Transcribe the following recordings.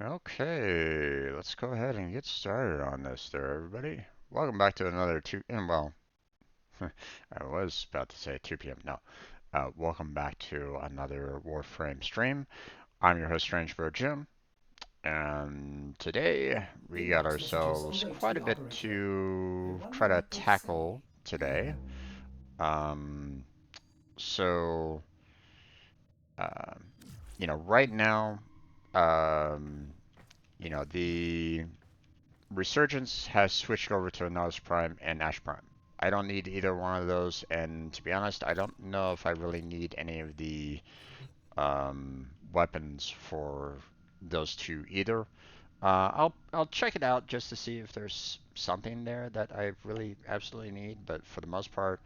Okay, let's go ahead and get started on this there, everybody. Welcome back to another well, I was about to say 2 p.m. No. Welcome back to another Warframe stream. I'm your host, Strangebird Jim, and today we got Inbox messages ourselves await quite a the bit operator. to Everyone try to make it tackle silly. today. Um, so, um, right now, um, the Resurgence has switched over to Nose Prime and Ash Prime. I don't need either one of those, and to be honest, I don't know if I really need any of the weapons for those two either. I'll check it out just to see if there's something there that I really absolutely need, but for the most part,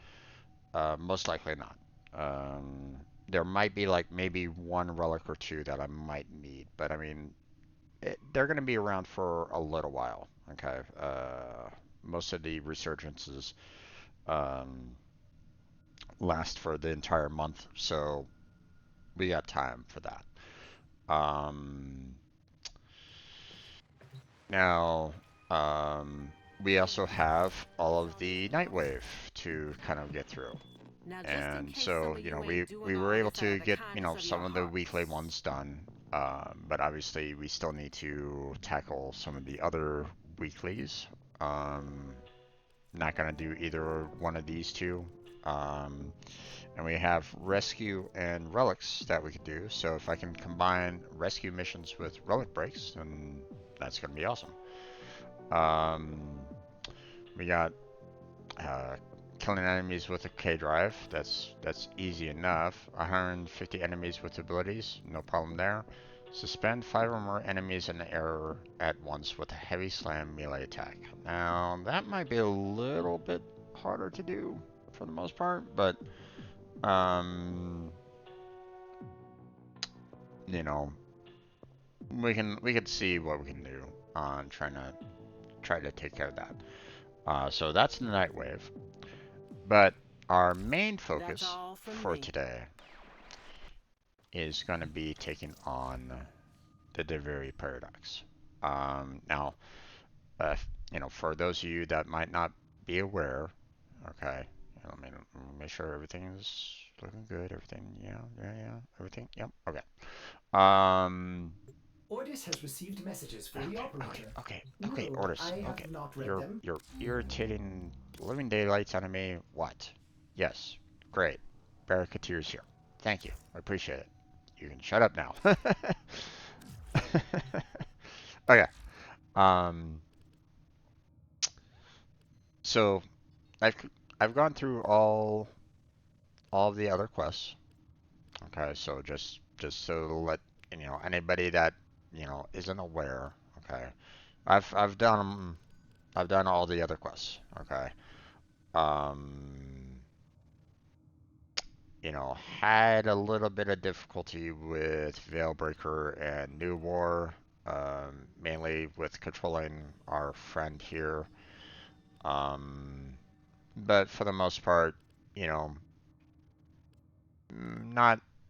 most likely not. Um, there might be like maybe one relic or two that I might need, but I mean, they're going to be around for a little while. Okay. Most of the resurgences um, last for the entire month, so we got time for that. Um, now, we also have all of the Nightwave to kind of get through. Now, just in And case some so, of you we, ain't doing we were all able this out to of the get, kindness of some your of the weekly hearts. ones done. But obviously, we still need to tackle some of the other weeklies. Um, Not going to do either one of these two. Um, and we have rescue and relics that we could do. So if I can combine rescue missions with relic breaks, then that's going to be awesome. Um, we got uh, killing enemies with a K drive. That's easy enough. 150 enemies with abilities, no problem there. Suspend 5 or more enemies in the air at once with a heavy slam melee attack. Now that might be a little bit harder to do for the most part, but um, you know, we can see what we can do on try to take care of that. So that's the Nightwave. But our main That's focus all from for me. today is going to be taking on the Duviri Paradox. Now, uh, for those of you that might not be aware, okay, let me make sure everything is looking good. Everything, yeah, everything, yep, okay. Um, Ordis has received messages for the okay, operator. okay, No, Orders, I okay. have not read You're them. you're irritating living daylights out of me. What? Yes, great. Barricateurs here. Thank you. I appreciate it. You can shut up now. Okay. Um. So I've I've gone through all of the other quests. Okay. So just so to let anybody that isn't aware. Okay. I've done all the other quests. Okay. Um. Had a little bit of difficulty with Veilbreaker and New War, mainly with controlling our friend here. Um, but for the most part, you know,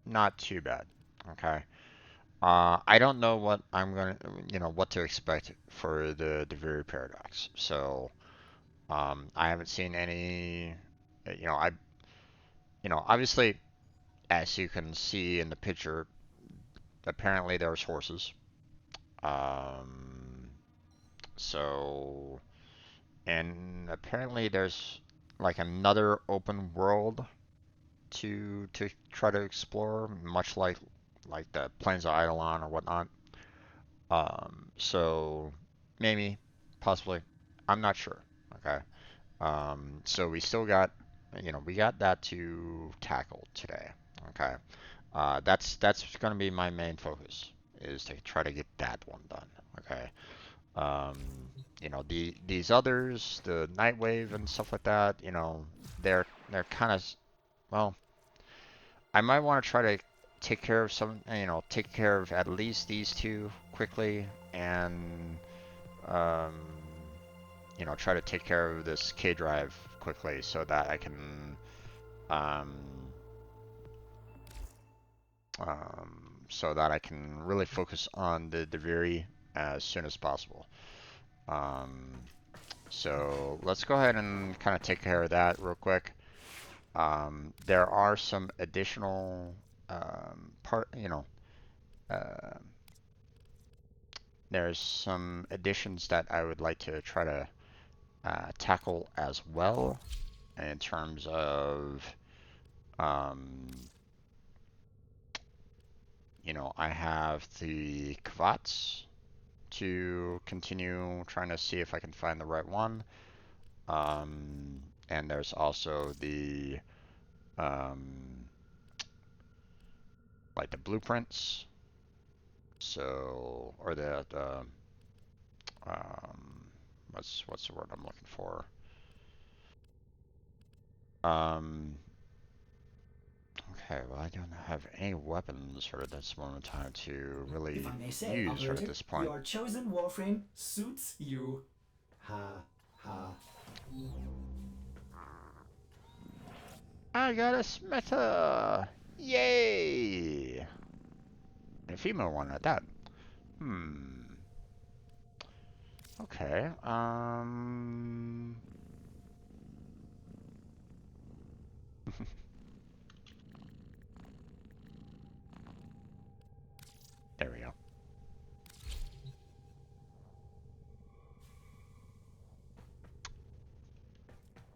not too bad. Okay. I don't know what I'm gonna, what to expect for the Duviri Paradox. So, I haven't seen any, I, obviously, as you can see in the picture, apparently there's horses. Um, so, and apparently there's like another open world to try to explore, much like the Plains of Eidolon or whatnot. So maybe, possibly, I'm not sure. Okay. So we still got, we got that to tackle today. Okay. That's going to be my main focus is to try to get that one done. Okay. Um, these others, the Nightwave and stuff like that, they're kind of well. I might want to try to take care of take care of at least these two quickly, and um, try to take care of this K drive quickly so that I can um, so that I can really focus on the Duviri as soon as possible. So let's go ahead and kind of take care of that real quick. There are some additional there's some additions that I would like to try to tackle as well in terms of, I have the Kvats to continue trying to see if I can find the right one. And there's also the, like the blueprints. So, or what's the word I'm looking for? Okay, well, I don't have any weapons sort of at this moment in time to really If I may say, use sort of operator, at this point. your chosen Warframe suits you. Ha ha. I got a smitter! Yay! And a female one at that. Okay, there we go.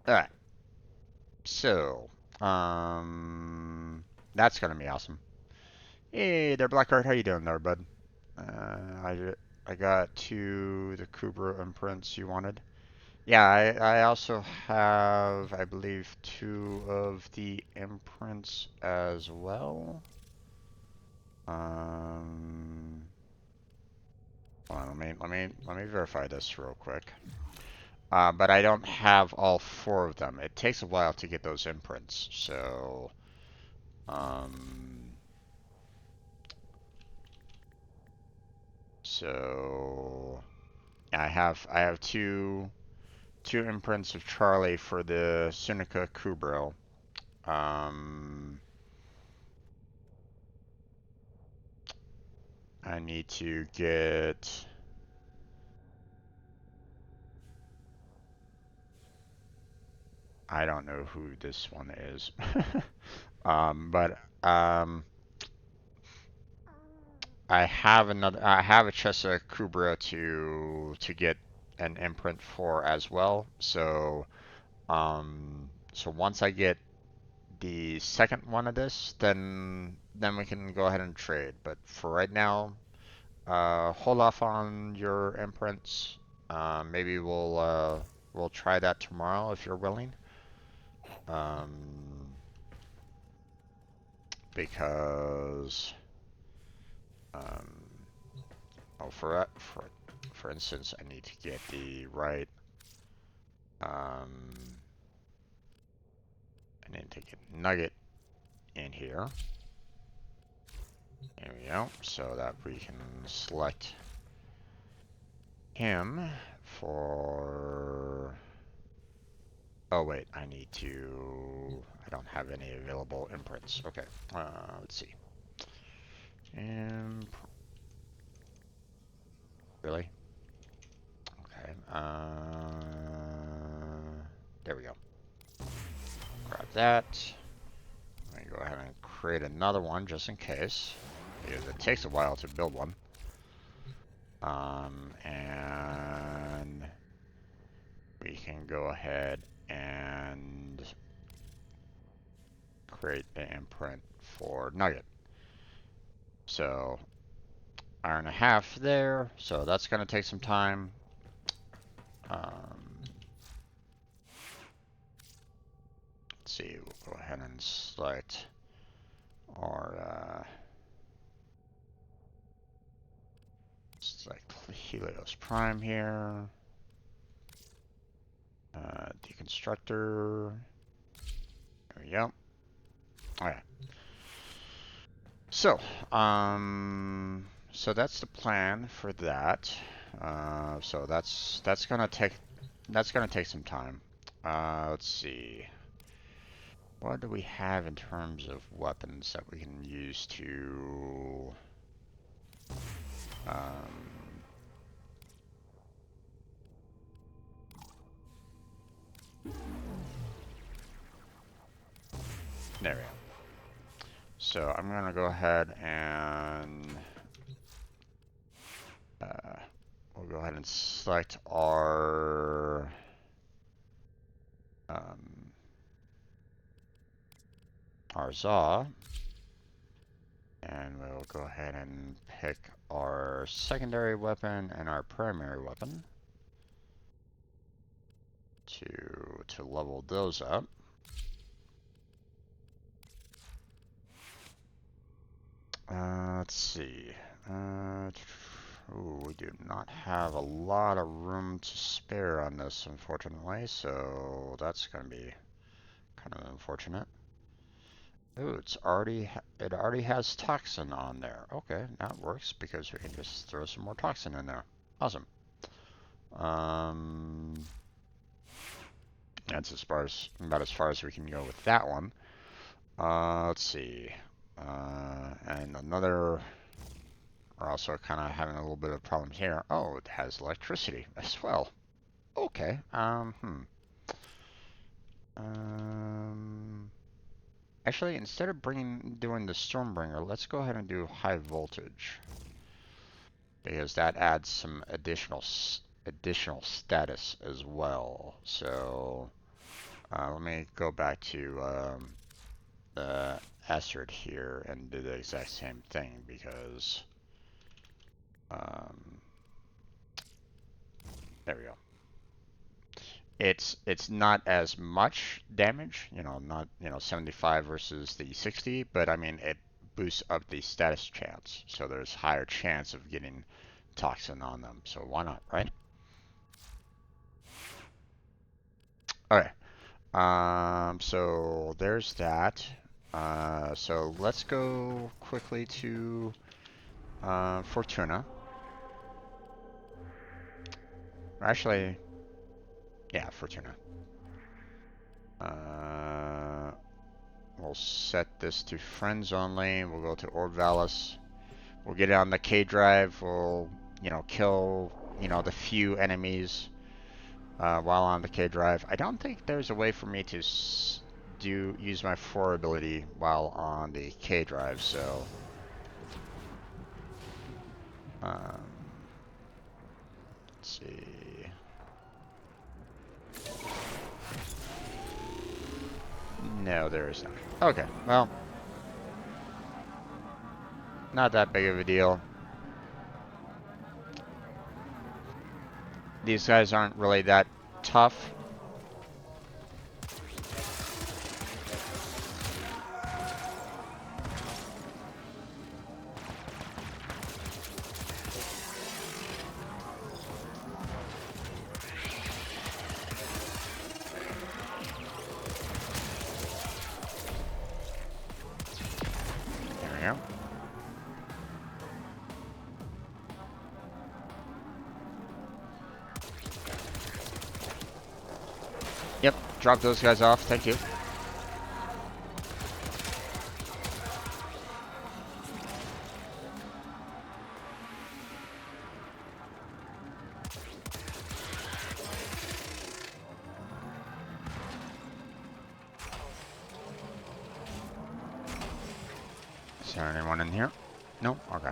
Alright. So, that's gonna be awesome. Hey there, Blackheart. How you doing there, bud? I got the Kubra imprints you wanted. Yeah, I also have, I believe, 2 of the imprints as well. Hold on, let me verify this real quick. But I don't have all 4 of them. It takes a while to get those imprints, so I have two imprints of Charlie for the Seneca Kubril. I need to get. I don't know who this one is, but I have a Chesa Kubra to get an imprint for as well. So once I get the second one of this, then we can go ahead and trade. But for right now, hold off on your imprints. Maybe we'll try that tomorrow if you're willing. Because oh, for instance, I need to get the right. I need to get Nugget in here. There we go, so that we can select him for. Oh wait, I don't have any available imprints. Okay, let's see. Really? Okay. There we go. Grab that. Let me go ahead and create another one just in case, because it takes a while to build one. And we can go ahead and create the imprint for Nugget. So, hour and a half there, so that's going to take some time. Let's see, we'll go ahead and select our select Helios Prime here. Deconstructor. There we go. Alright. So, so that's the plan for that. So that's gonna take some time. Let's see. What do we have in terms of weapons that we can use to There we go. So I'm gonna go ahead and we'll go ahead and select our ZA, and we'll go ahead and pick our secondary weapon and our primary weapon to level those up. Let's see. Ooh, we do not have a lot of room to spare on this, unfortunately, so that's going to be kind of unfortunate. Ooh, it already has toxin on there. Okay, that works because we can just throw some more toxin in there. Awesome. That's about as far as we can go with that one. Let's see. And another, we're also kind of having a little bit of problems here. Oh, it has electricity as well. Okay. Actually, instead of doing the Stormbringer, let's go ahead and do high voltage, because that adds some additional status as well. So let me go back to the Assert here and do the exact same thing, because there we go. It's not as much damage, not 75 versus the 60, but I mean it boosts up the status chance, so there's higher chance of getting toxin on them. So why not, right? Okay. So there's that. So let's go quickly to Fortuna. Actually, yeah, Fortuna. We'll set this to friends only. We'll go to Orvalis. We'll get it on the K drive. We'll, kill, the few enemies while on the K drive. I don't think there's a way for me to use my 4 ability while on the K drive, so let's see. No, there is not. Okay, well, not that big of a deal. These guys aren't really that tough. There we go. Yep, drop those guys off, thank you. Is there anyone in here? No? Okay.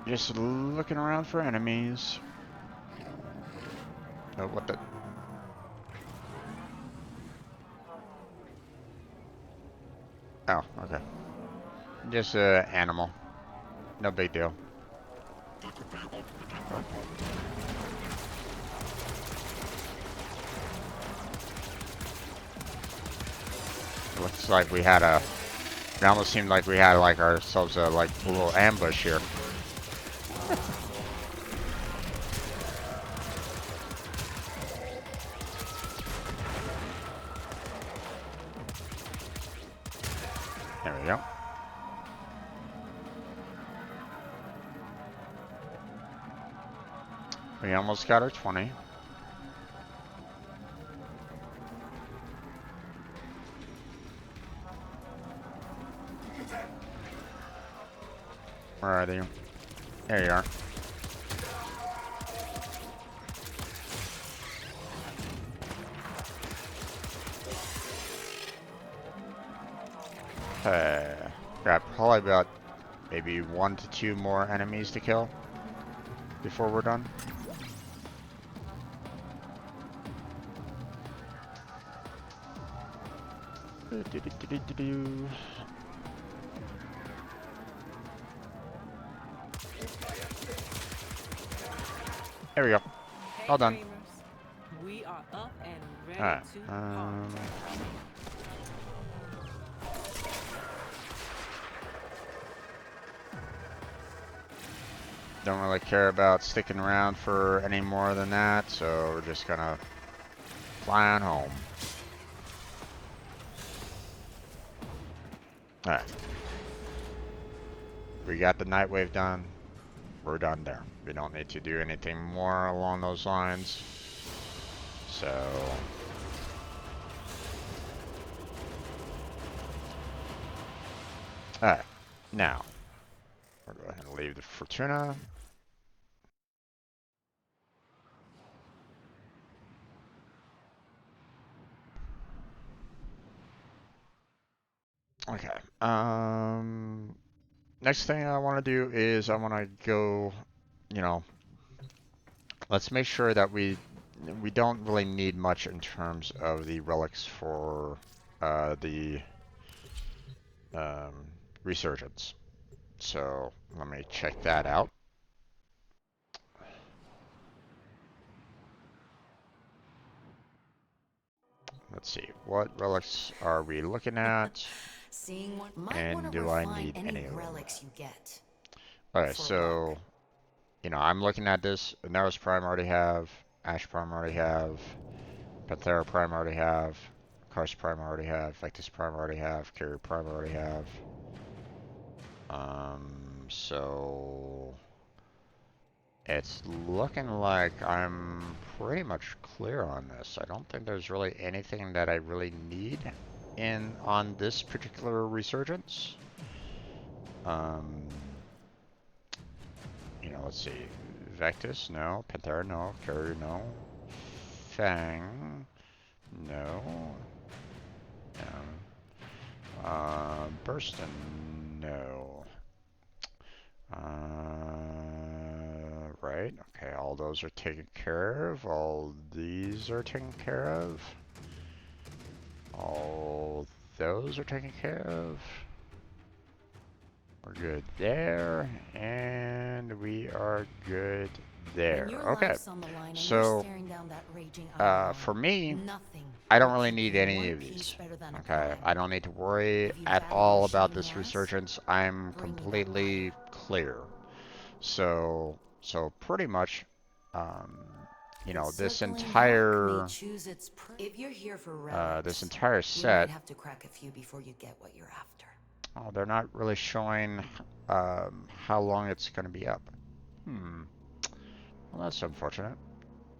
Just looking around for enemies. Oh, what the? Oh, okay. Just an animal. No big deal. Looks like we had a... It almost seemed like we had like ourselves a little ambush here. There we go. We almost got our 20. Where are you? There you are. Got probably about maybe 1 to 2 more enemies to kill before we're done. There we go. All done. We are up and ready Alright. to party. Don't really care about sticking around for any more than that, so we're just gonna fly on home. Alright. We got the night wave done. We're done there. We don't need to do anything more along those lines. So... Alright. Now, we'll go ahead and leave the Fortuna. Okay. Next thing I want to do is I want to go, you know, let's make sure that we don't really need much in terms of the relics for the resurgence. So let me check that out. Let's see, what relics are we looking at? Seeing what might And do I need any of them? relics you get. Okay, so you know, I'm looking at this. Naros Prime already have, Ash Prime already have, Panthera Prime already have, Kars Prime already have, Vectus Prime already have, Carrier Prime already have. So it's looking like I'm pretty much clear on this. I don't think there's really anything that I really need on this particular resurgence. You know, let's see. Vectus, no. Panthera, no. Carrier, no. Fang, no. Burston, no. Right. Okay, all those are taken care of. All these are taken care of. All those are taken care of. We're good there, and we are good there. Okay, so for me, I don't really need any of these. Okay, I don't need to worry at all about this resurgence. I'm completely clear. So pretty much, you know, this entire this entire set. Have to crack a few before you get what you're after. Oh, they're not really showing how long it's going to be up. Well, that's unfortunate.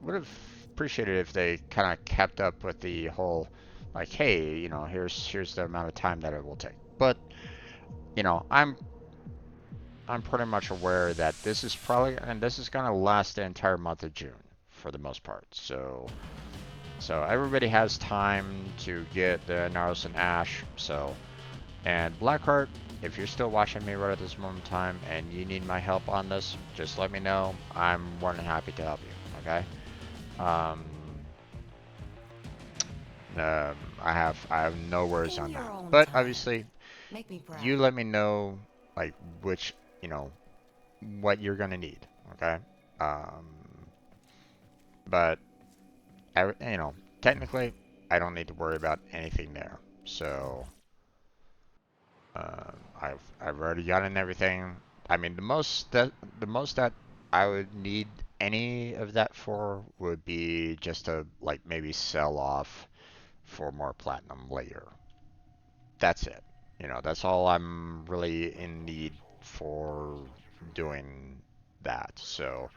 Would have appreciated if they kind of kept up with the whole, like, hey, you know, here's the amount of time that it will take. But, you know, I'm pretty much aware that this is probably, and this is going to last the entire month of June for the most part. So everybody has time to get the Naros and Ash. So. And Blackheart, if you're still watching me right at this moment in time and you need my help on this, just let me know. I'm more than happy to help you, okay? I have no worries on that. But obviously, you let me know, like, which, you know, what you're gonna need, okay? But, you know, technically, I don't need to worry about anything there. So... I've already gotten everything. I mean, the most that I would need any of that for would be just to, like, maybe sell off for more platinum later. That's it. You know, that's all I'm really in need for doing that. So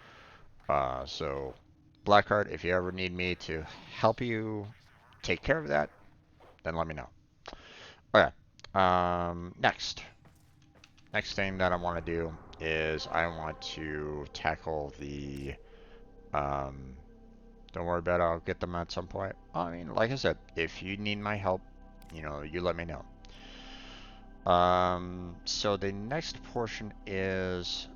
Blackheart, if you ever need me to help you take care of that, then let me know. Okay. Next thing that I want to do is I want to tackle the don't worry about it, I'll get them at some point. I mean, like I said, if you need my help, you know, you let me know. So the next portion is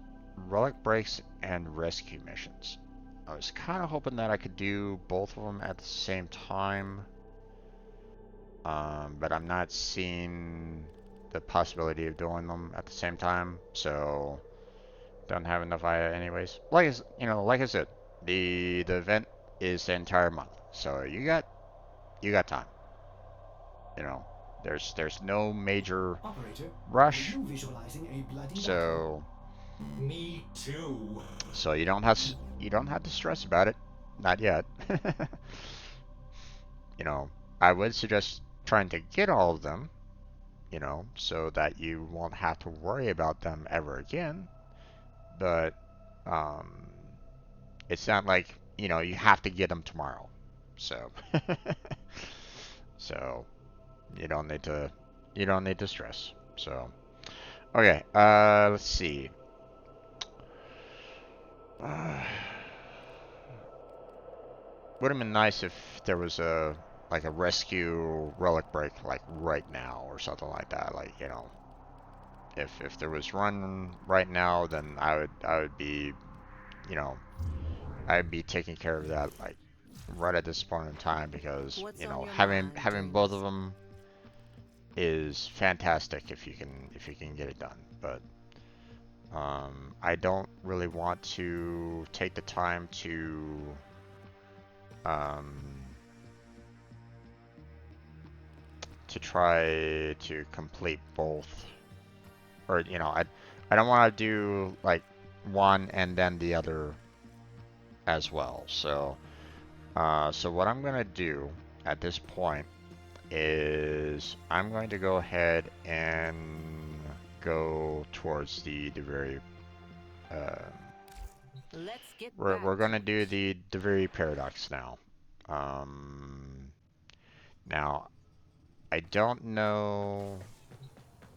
relic breaks and rescue missions. I was kind of hoping that I could do both of them at the same time, but I'm not seeing the possibility of doing them at the same time, so don't have enough anyways. Like I said, the event is the entire month, so you got time. You know, there's no major Operator, rush, are you visualizing a bloody so Me too. you don't have to stress about it, not yet. You know, I would suggest trying to get all of them, you know, so that you won't have to worry about them ever again. But um, it's not like, you know, you have to get them tomorrow. So so you don't need to stress. So okay, let's see. Would have been nice if there was a like a rescue relic break like right now or something like that. Like, you know, if there was run right now, then I would be, you know, I'd be taking care of that like right at this point in time, because What's you on know, your having mind, both Dreamers? of them is fantastic if you can get it done. But I don't really want to take the time um, to try to complete both, or you know, I don't want to do like one and then the other as well. So so what I'm gonna do at this point is I'm going to go ahead and go towards the very Let's get we're back going to to it. do the Duviri Paradox now. Um, Now, I don't know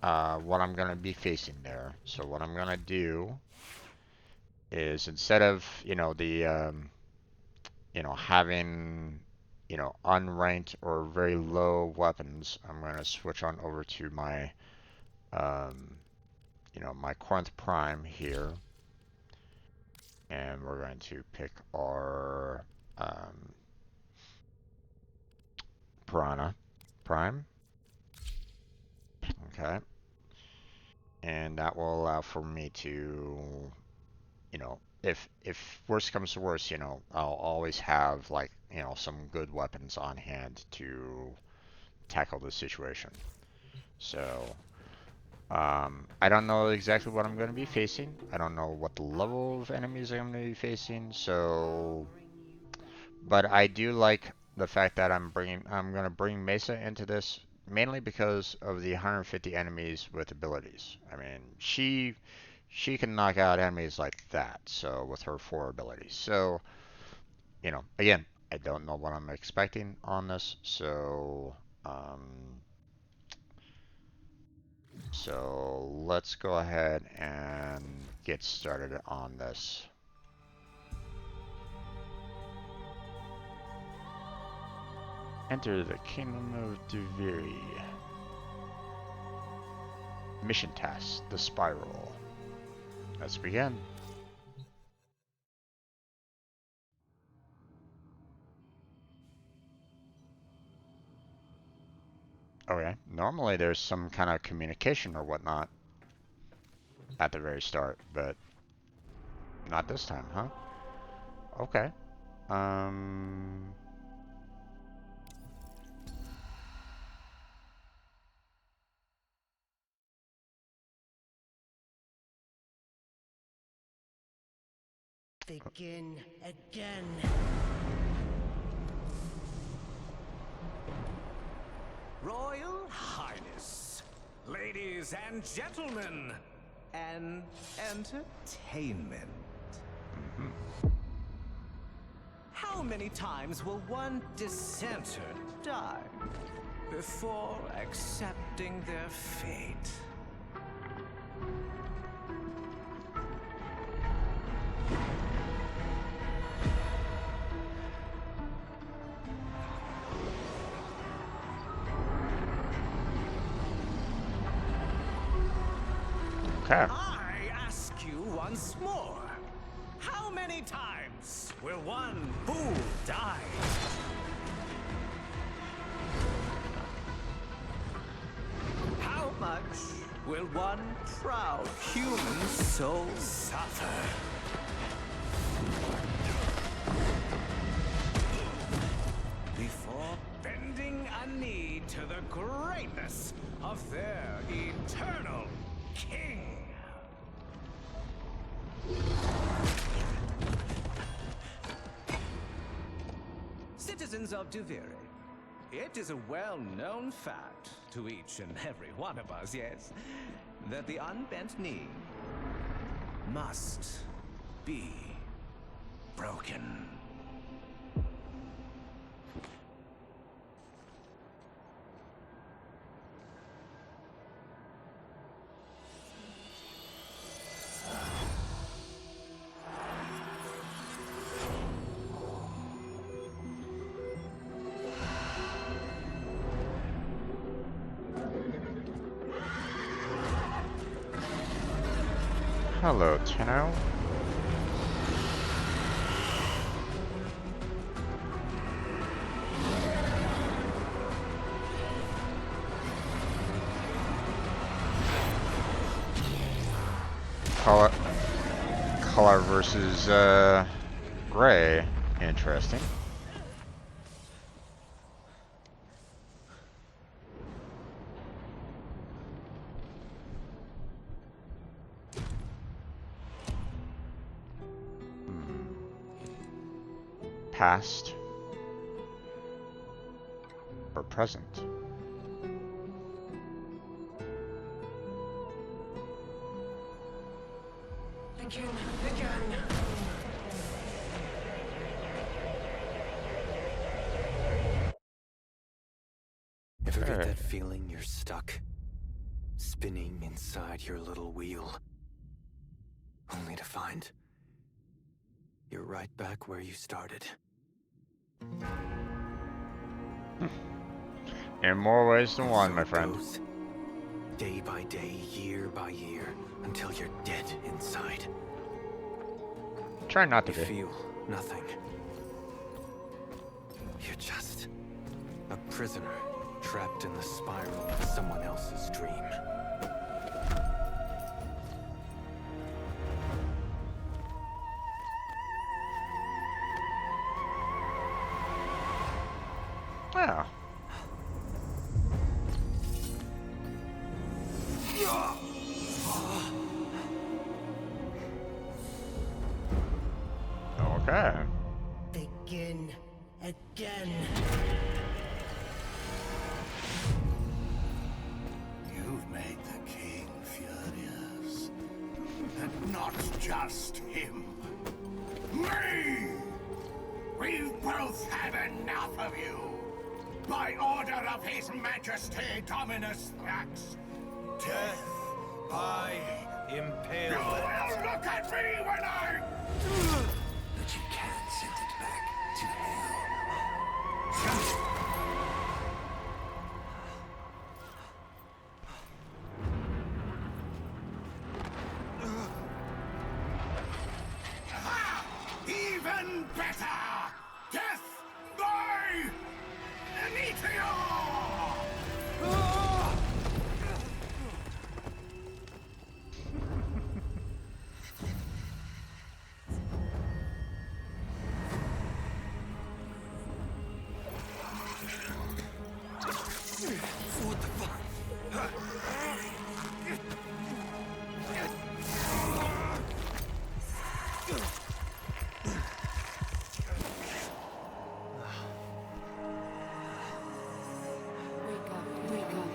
what I'm going to be facing there. So what I'm going to do is, instead of, you know, you know, having, you know, unranked or very low weapons, I'm going to switch on over to my, you know, my Corinth Prime here. And we're going to pick our Piranha Prime. Okay. And that will allow for me to, you know, if worst comes to worst, you know, I'll always have like, you know, some good weapons on hand to tackle the situation. So, I don't know exactly what I'm going to be facing. I don't know what the level of enemies I'm going to be facing. So, but I do like the fact that I'm going to bring Mesa into this, mainly because of the 150 enemies with abilities. I mean, she can knock out enemies like that, so with her 4 abilities. So, you know, again, I don't know what I'm expecting on this, so so let's go ahead and get started on this. Enter the Kingdom of Duviri. Mission task, the Spiral. Let's begin. Okay, normally there's some kind of communication or whatnot at the very start, but not this time, huh? Okay. Um... Begin again. Royal Highness, ladies and gentlemen, and entertainment. How many times will one dissenter die before accepting their fate? Okay. I ask you once more. How many times will one fool die? How much will one proud human soul suffer? Before bending a knee to the greatness of their eternal king. Citizens of Duviri, it is a well-known fact to each and every one of us, yes, that the unbent knee must be broken. Hello, Tenno. Color versus gray. Interesting. Past or present? Again. Ever get that feeling you're stuck? Spinning inside your little wheel? Only to find you're right back where you started. In more ways than one, So my it friend. goes, day by day, year by year, until you're dead inside. Try not to You be. feel nothing. You're just a prisoner trapped in the spiral of someone else's dream. Yeah. Okay. Begin again. You've made the king furious. And not just him. Me! We've both had enough of you. By order of His Majesty Dominus Thrax. Death by impalement. You will look at me when I... But you can't send it back to hell. Even better! Death by meteor! What the fuck? Wake up.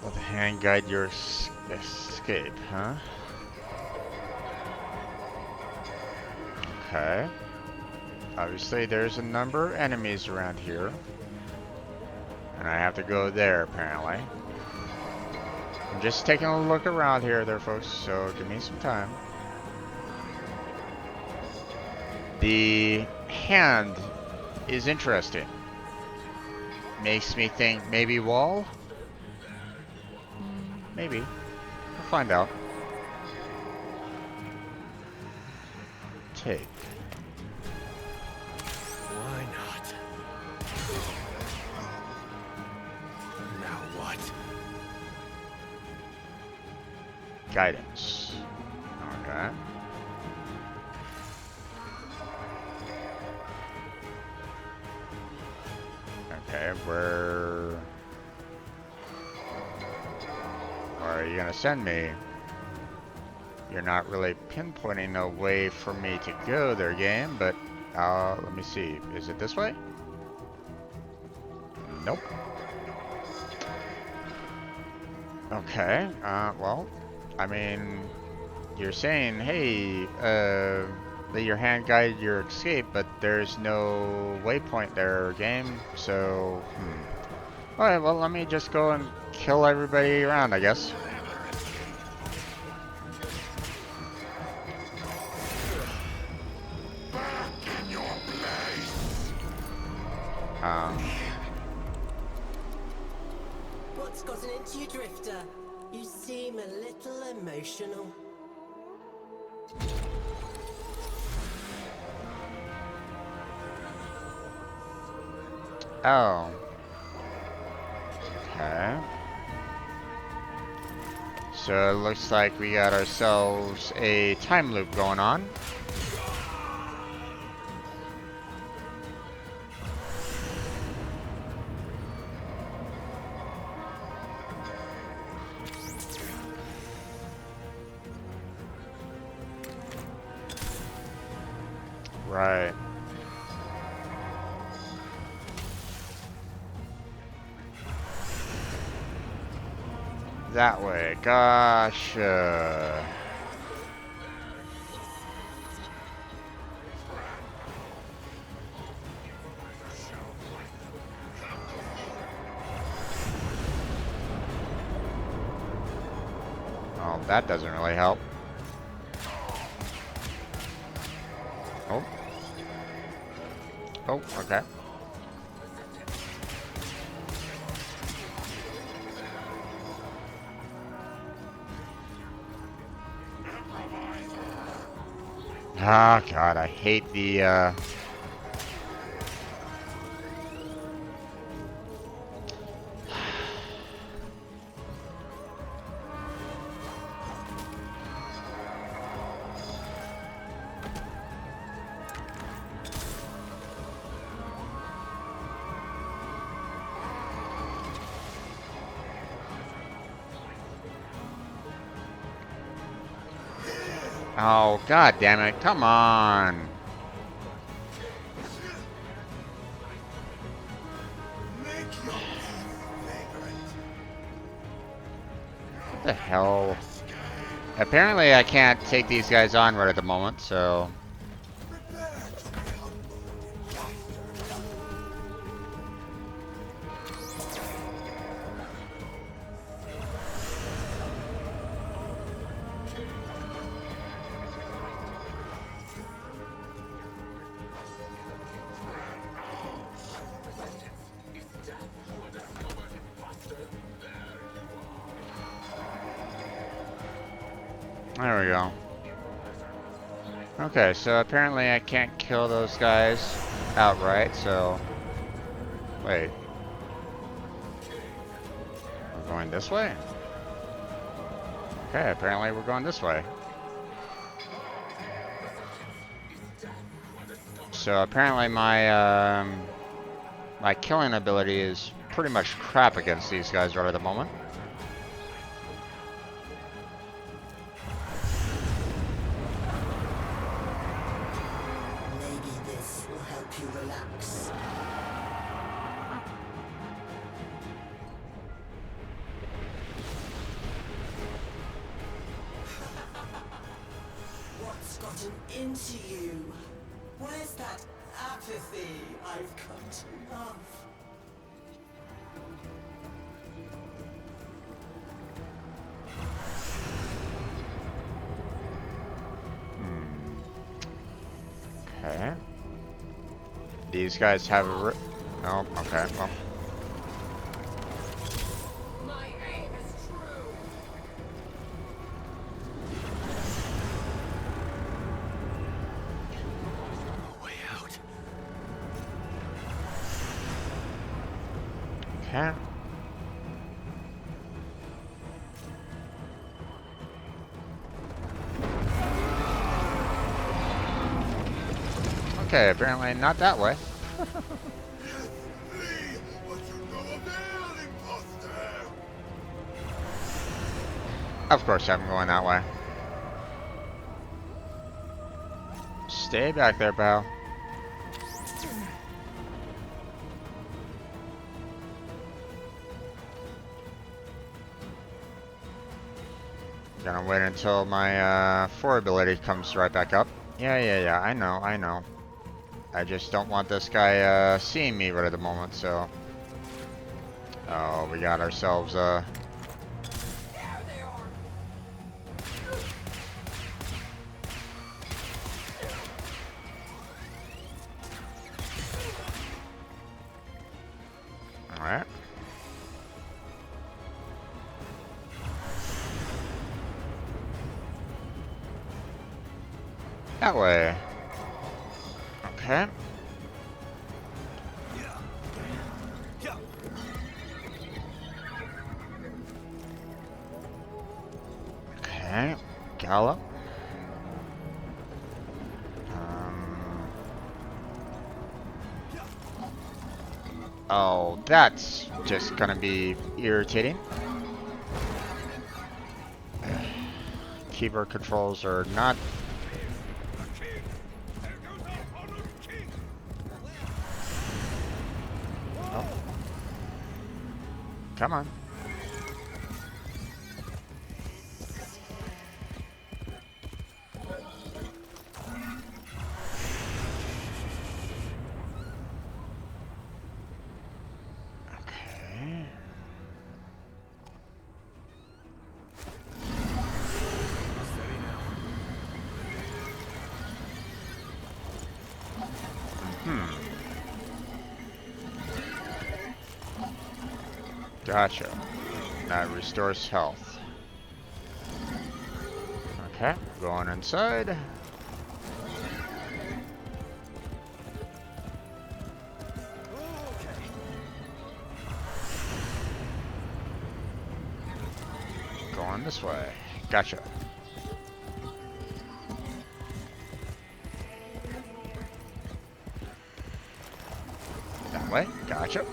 Let the hand guide your escape, huh? Okay. Obviously, there's a number of enemies around here. And I have to go there, apparently. I'm just taking a look around here there, folks, so give me some time. The hand is interesting. Makes me think maybe wall? Maybe. We'll find out. Take. Why not? Now what? Guidance. Okay. Okay, where are you gonna send me? You're not really pinpointing a way for me to go there, game, but let me see. Is it this way? Nope. Okay, well, I mean, you're saying, hey, let your hand guide your escape, but there's no waypoint there, game, so, Alright, well, let me just go and kill everybody around, I guess. What's gotten into you, Drifter? You seem a little emotional. Oh. Okay. So it looks like we got ourselves a time loop going on. Right. That way. Gotcha. Oh, that doesn't really help. Oh. Oh, okay. Oh god, I hate the Oh, god damn it, come on. What the hell? Apparently I can't take these guys on right at the moment, so... There we go. Okay, so apparently I can't kill those guys outright, so... Wait. We're going this way? Okay, apparently we're going this way. So apparently my, my killing ability is pretty much crap against these guys right at the moment. Relax. What's gotten into you? Where's that apathy I've come to love? Okay. These guys have a... Oh, okay, well. My aim is true. Way out. Okay. Okay, apparently not that way. Of course I'm going that way. Stay back there, pal. Gonna wait until my 4 ability comes right back up. Yeah, I know. I just don't want this guy seeing me right at the moment, so... Oh, we got ourselves Alright. That way. Okay. Okay. Gallop. Oh, that's just gonna be irritating. Keyboard controls are not... Oh. Come on. Okay. Gotcha. That restores health. Okay, going inside. Going this way. Gotcha. That way. Gotcha.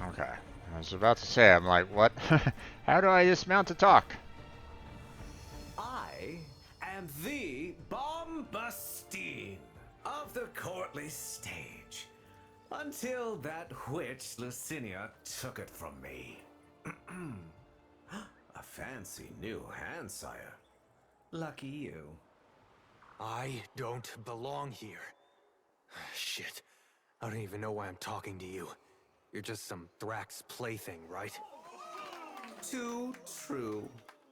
Okay. I was about to say, I'm like, what? How do I dismount to talk? I am the Bombastine of the courtly stage. Until that witch Lucinia took it from me. A fancy new hand, sire. Lucky you. I don't belong here. Shit. I don't even know why I'm talking to you. You're just some Thrax plaything, right? Too true.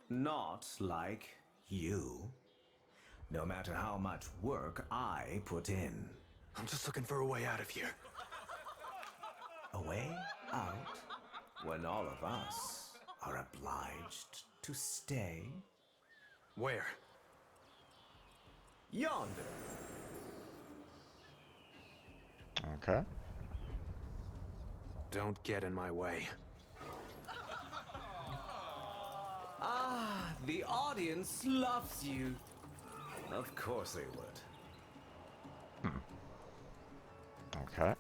Not like you. No matter how much work I put in. I'm just looking for a way out of here. A way out when all of us are obliged to stay? Where? Yonder. Okay. Don't get in my way. Ah, the audience loves you. Of course they would. Okay.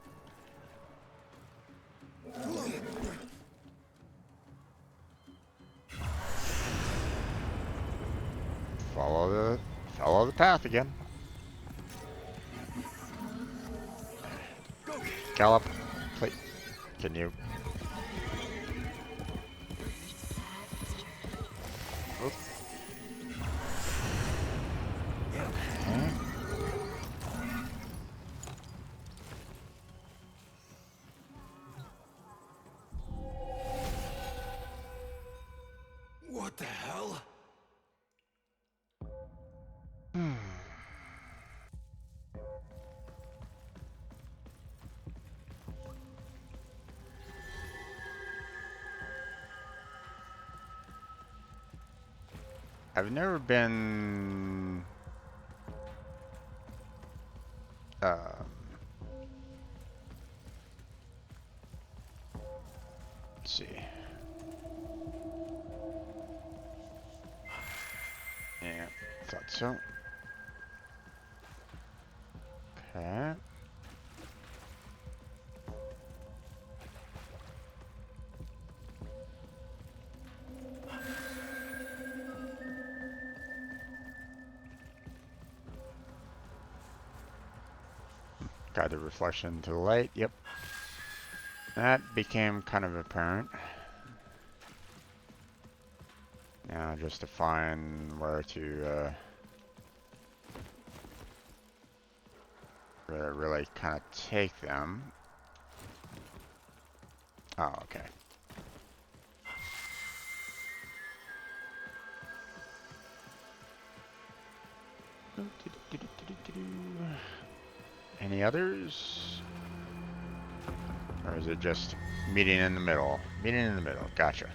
Follow the path again. Gallop, please. Can you? Oop. Okay. What the hell? I've never been let's see. Yeah, thought so. Okay. Got the reflection to the light. Yep. That became kind of apparent. Now just to find where to really kind of take them. Oh, okay. Any others? Or is it just meeting in the middle? Meeting in the middle, gotcha.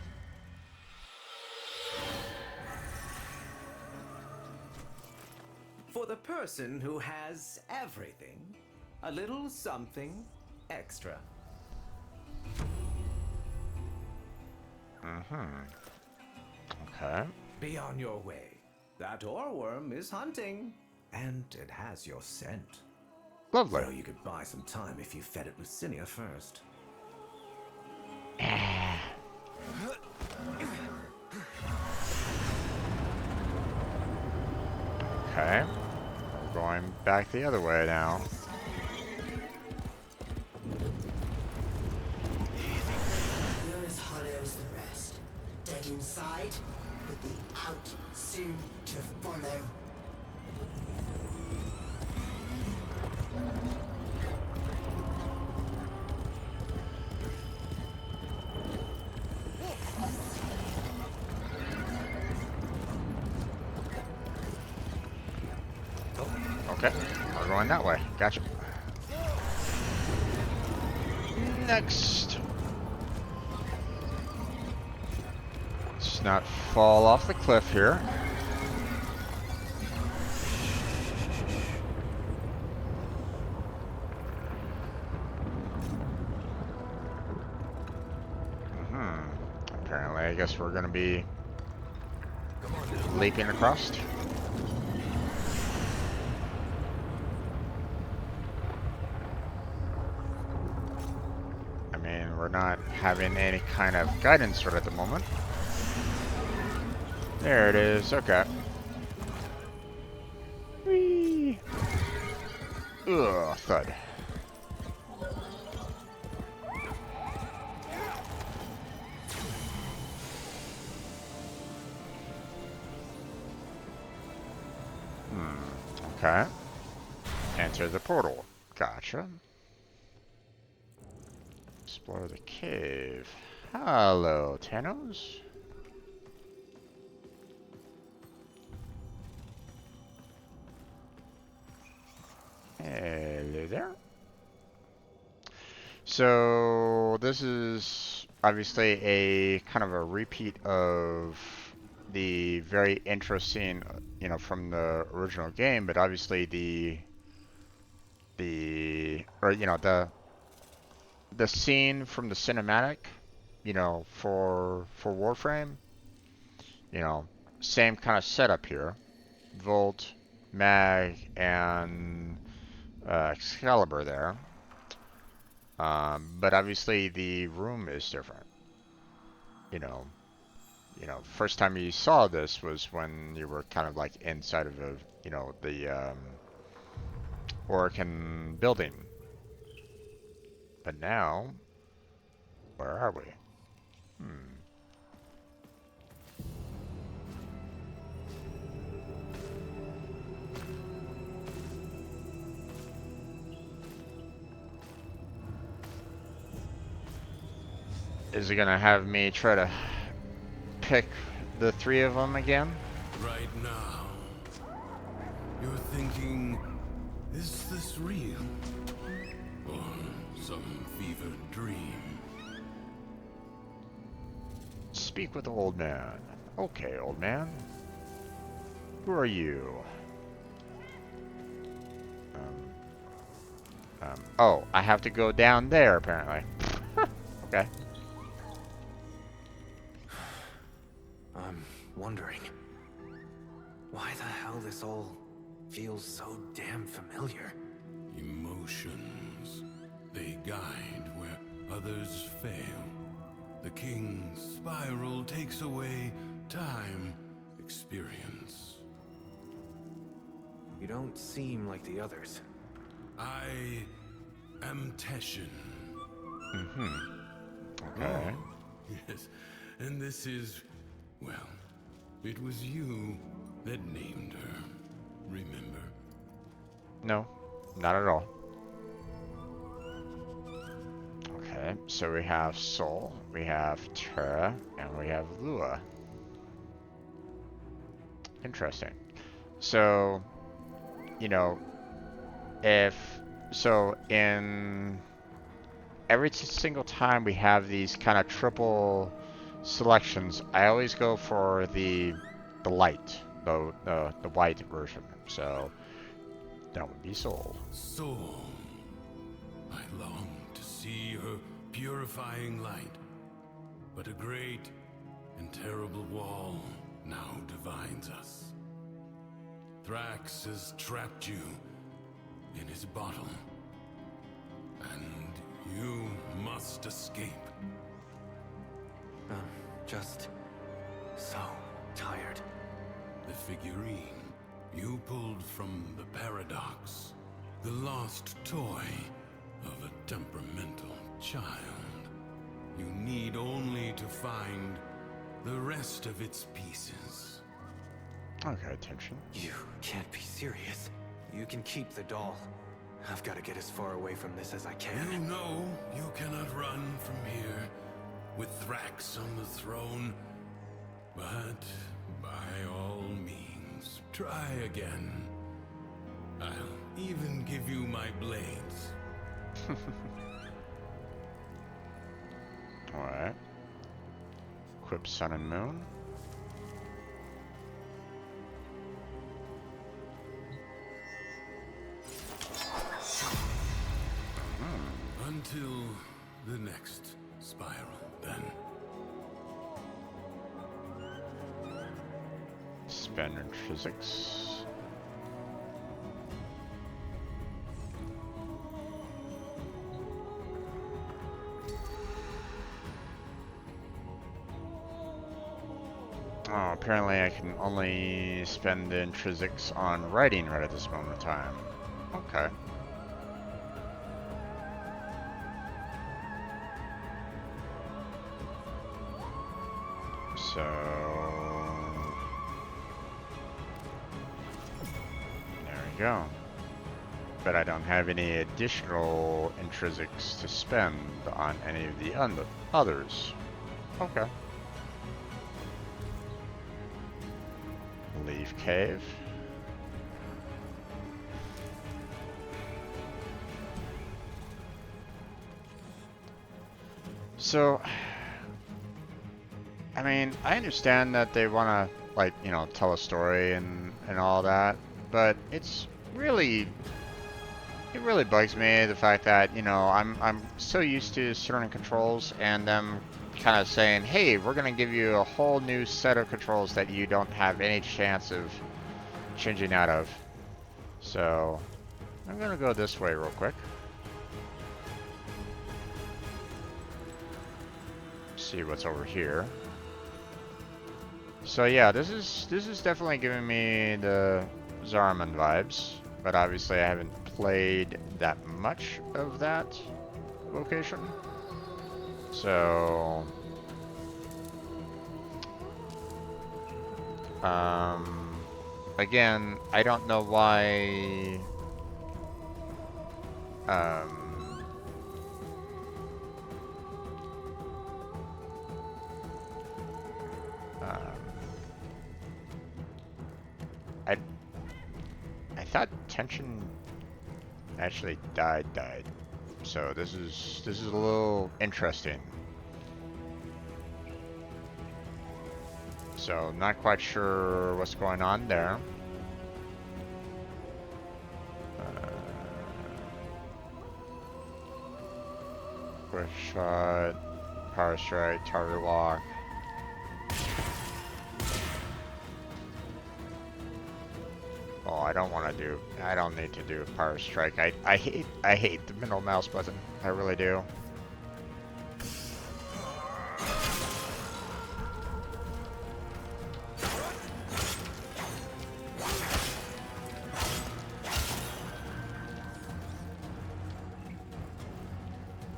For the person who has everything, a little something extra. Okay. Be on your way. That oreworm is hunting, and it has your scent. Lovely. So you could buy some time if you fed it Lucinia first. Okay. We're going back the other way now. You're as hollow as the rest. Dead inside, but the out soon to follow. Okay. We're going that way. Gotcha. Next. Let's not fall off the cliff here. Apparently, I guess we're gonna be leaping across. I mean, we're not having any kind of guidance right at the moment. There it is. Okay. Whee! Ugh, thud. Okay. Enter the portal. Gotcha. Explore the cave. Hello, Tanos. Hello there. So this is obviously a kind of a repeat of the very interesting, you know, from the original game, but obviously the scene from the cinematic, you know, for Warframe, you know, same kind of setup here. Volt, Mag, and Excalibur there. But obviously the room is different. You know, first time you saw this was when you were kind of like inside of a, you know, the Oracan building. But now Where are we? Is he gonna have me try to pick the three of them again? Right now, you're thinking, is this real? Or some fevered dream? Speak with the old man. Okay, old man. Who are you? Oh, I have to go down there, apparently. Okay. I'm wondering why the hell this all feels so damn familiar. Emotions. They guide where others fail. The king's spiral takes away time, experience. You don't seem like the others. I am Teshin. Okay. Yes, and this is, well, it was you that named her. Remember? No, not at all. Okay, so we have Sol, we have Terra, and we have Lua. Interesting. So, you know, in every single time we have these kind of triple selections, I always go for the light, the white version. So that would be Sol. Soul. I long to see her purifying light. But a great and terrible wall now divides us. Thrax has trapped you in his bottle. And you must escape. I'm just so tired. The figurine you pulled from the Paradox. The lost toy of a temperamental child. You need only to find the rest of its pieces. Okay, attention. You can't be serious. You can keep the doll. I've got to get as far away from this as I You can. know you cannot run from here with Thrax on the throne. But by all means, try again. I'll even give you my blades. Alright. Equip Sun and Moon. Until the next spiral, then. Spend intrinsics. Oh, apparently I can only spend the intrinsics on writing right at this moment in time. Okay. So there we go. But I don't have any additional intrinsics to spend on any of the others. Okay. Leave cave. So, I mean, I understand that they want to, like, you know, tell a story and all that, but it's really, it really bugs me the fact that, you know, I'm so used to certain controls and them kind of saying, hey, we're going to give you a whole new set of controls that you don't have any chance of changing out of. So, I'm going to go this way real quick. See what's over here. So yeah, this is definitely giving me the Zariman vibes, but obviously I haven't played that much of that location. So, again, I don't know why, I thought tension actually died. So this is a little interesting. So not quite sure what's going on there. Quick shot, power strike, target lock. Oh, I don't want to do. I don't need to do a power strike. I hate the middle mouse button. I really do.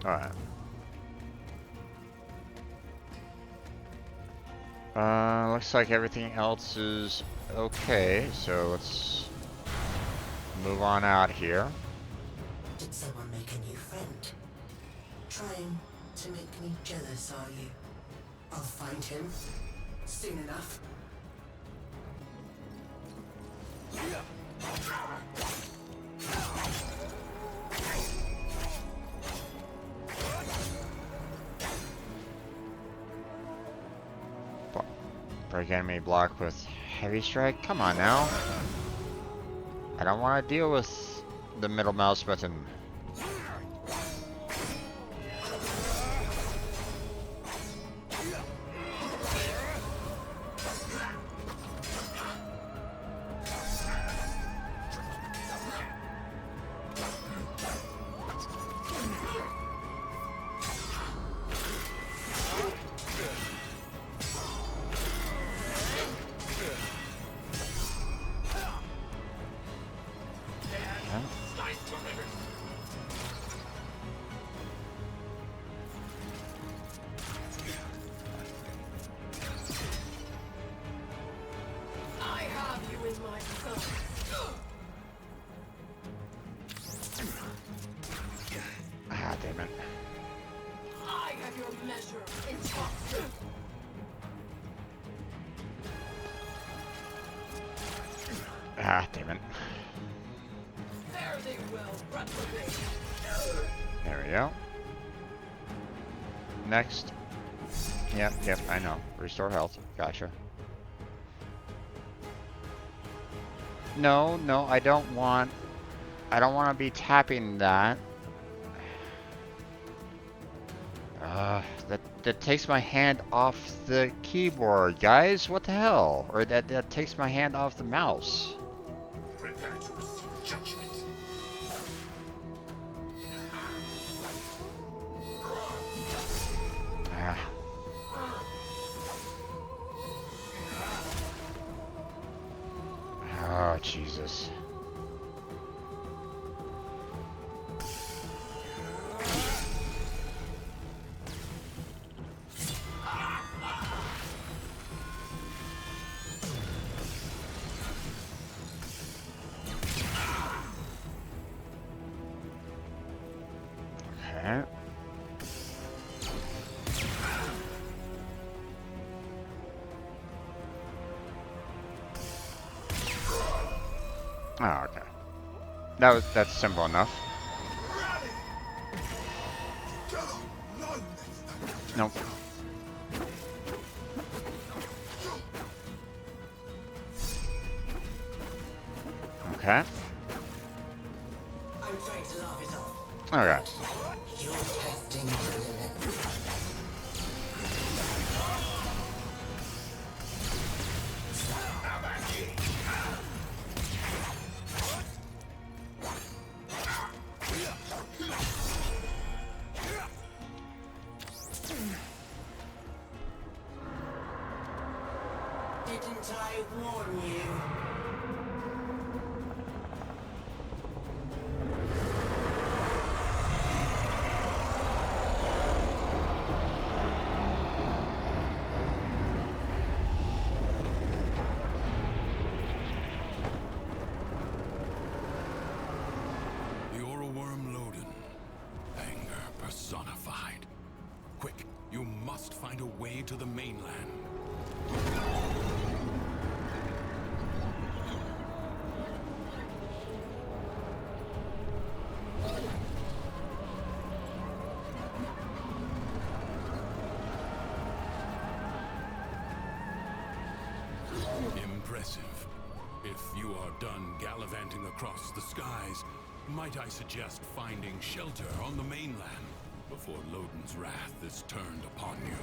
Alright. Looks like everything else is okay, so let's move on out here. Did someone make a new friend? Trying to make me jealous, are you? I'll find him soon enough. Break enemy block with heavy strike? Come on now. I don't want to deal with the middle mouse button. Ah, damn it. I have your measure in top. Ah, damn it. There they will replicate. There we go. Next. Yep, I know. Restore health. Gotcha. No, I don't want to be tapping that. That takes my hand off the keyboard, guys. What the hell? Or that takes my hand off the mouse. Prepare to receive judgment. Ah. Oh, Jesus. Okay. Oh, okay. That's simple enough. Nope. Okay. I'm trying to laugh it off. Okay. You're testing the limit. Didn't I warn you? must find a way to the mainland. Impressive. If you are done gallivanting across the skies, might I suggest finding shelter on the mainland before Lodin's wrath is turned upon you?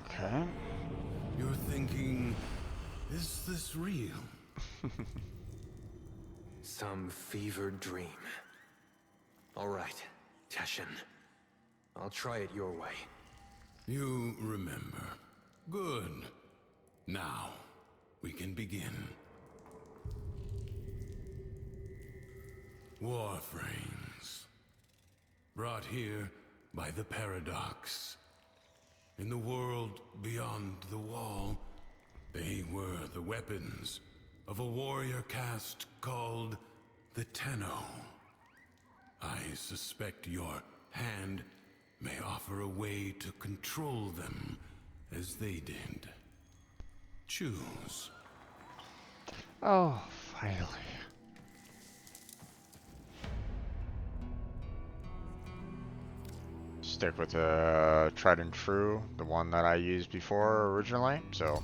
Okay. You're thinking, is this real? Some fevered dream. All right, Teshin. I'll try it your way. You remember. Good. Now, we can begin. Warframes. Brought here by the Paradox. In the world beyond the wall, they were the weapons of a warrior caste called the Tenno. I suspect your hand may offer a way to control them as they did. Choose. Oh, finally. Stick with the tried and true, the one that I used before originally, so.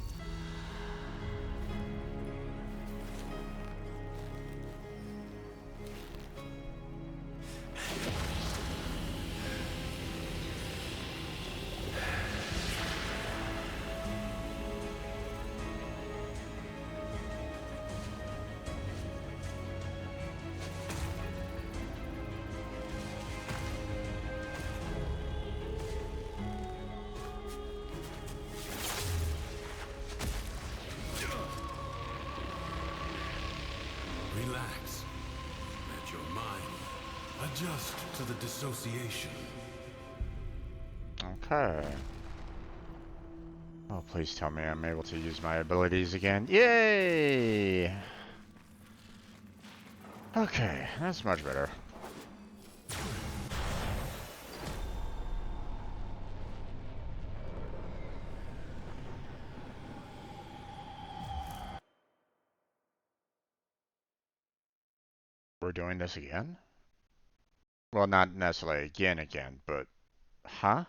Relax. Let your mind adjust to the dissociation. Okay. Oh, please tell me I'm able to use my abilities again. Yay! Okay, that's much better. We're doing this again? Well, not necessarily again, but... Huh?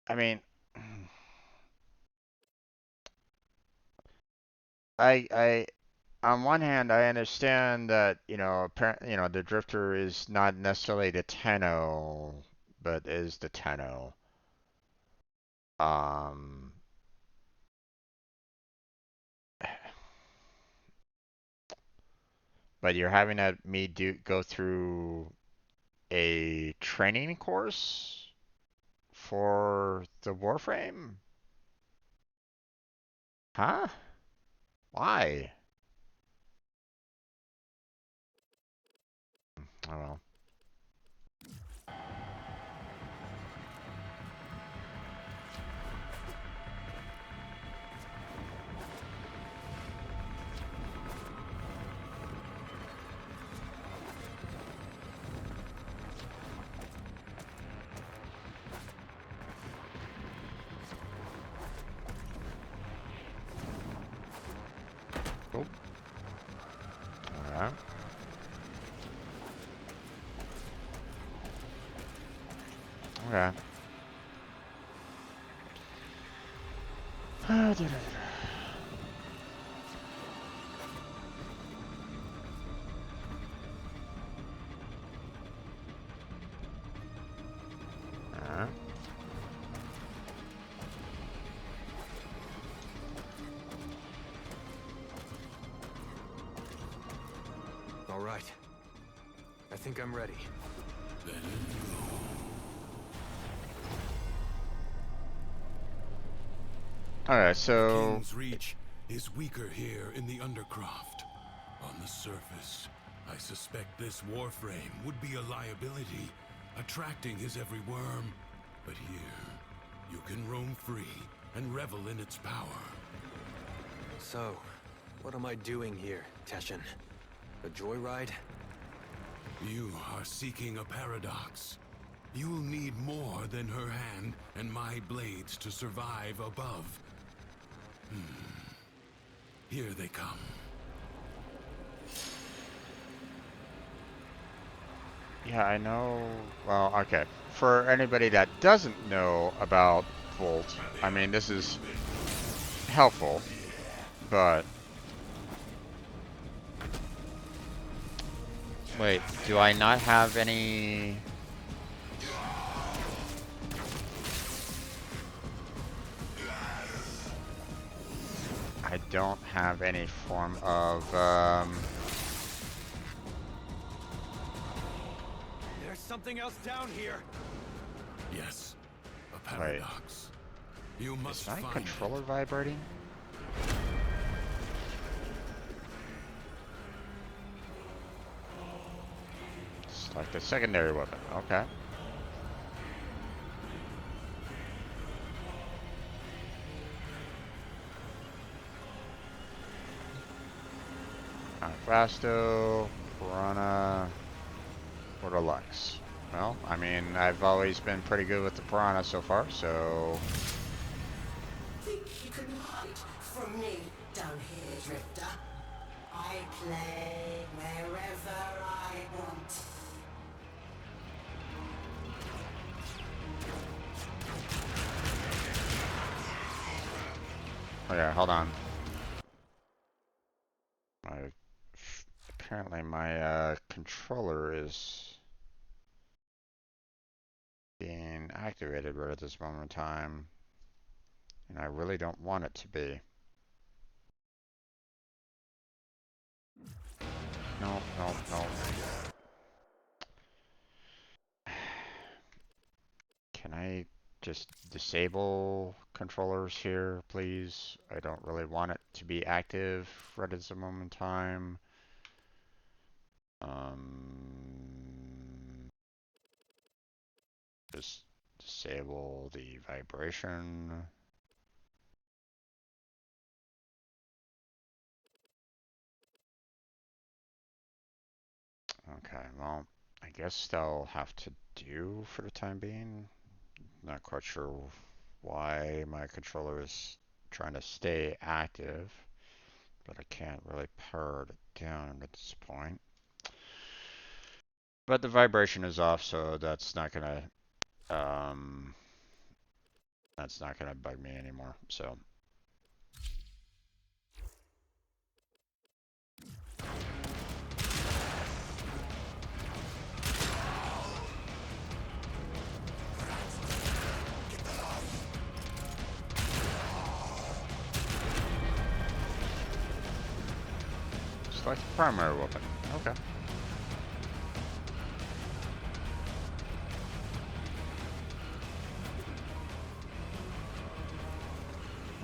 I mean... on one hand, I understand that, the Drifter is not necessarily the Tenno, but is the Tenno. But you're having me go through a training course for the Warframe? Huh? Why? Oh well. Oh. Alright. Okay. All right. I think I'm ready. Then Alright, so... King's Reach is weaker here in the Undercroft. On the surface, I suspect this Warframe would be a liability attracting his every worm. But here, you can roam free and revel in its power. So, what am I doing here, Teshin? A joyride? You are seeking a paradox. You'll need more than her hand and my blades to survive above. Here they come. Yeah, I know. Well, okay. For anybody that doesn't know about Volt, I mean, this is helpful, but... Wait, do I not have any... I don't have any form of, There's something else down here. Yes, a paradox. You must Is my find controller vibrating? It's like the secondary weapon. Okay. Vasto, Piranha, or Deluxe. Well, I mean, I've always been pretty good with the Piranha so far, so... Think you can hide from me down here, Drifter? I play wherever I want. Okay, hold on. Apparently my controller is being activated right at this moment in time, and I really don't want it to be. No, no, no. Can I just disable controllers here, please? I don't really want it to be active right at this moment in time. Just disable the vibration. Okay, well, I guess that'll have to do for the time being. Not quite sure why my controller is trying to stay active, but I can't really power it down at this point. But the vibration is off, so that's not gonna bug me anymore. So it's like the primary weapon. Okay.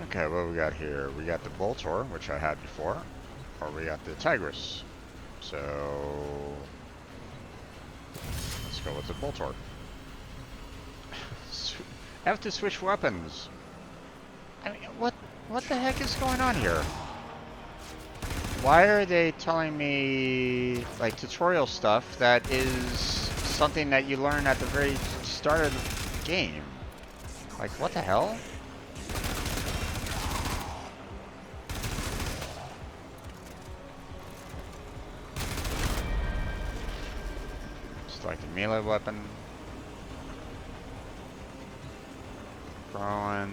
Okay, what we got here? We got the Boltor, which I had before, or we got the Tigris. So let's go with the Boltor. I have to switch weapons. I mean, what the heck is going on here? Why are they telling me like tutorial stuff that is something that you learn at the very start of the game? Like, what the hell? It's like a melee weapon. Throwing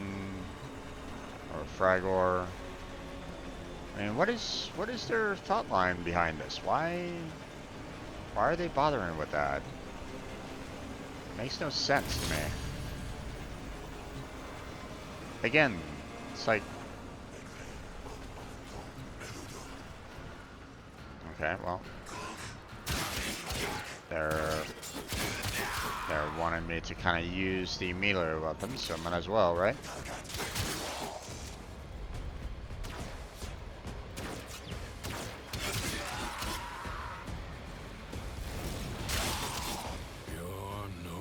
or Fragor. I mean, what is their thought line behind this? Why are they bothering with that? It makes no sense to me. Again, it's like, okay, well, they're wanting me to kind of use the melee weapon, so I might as well, right? You're no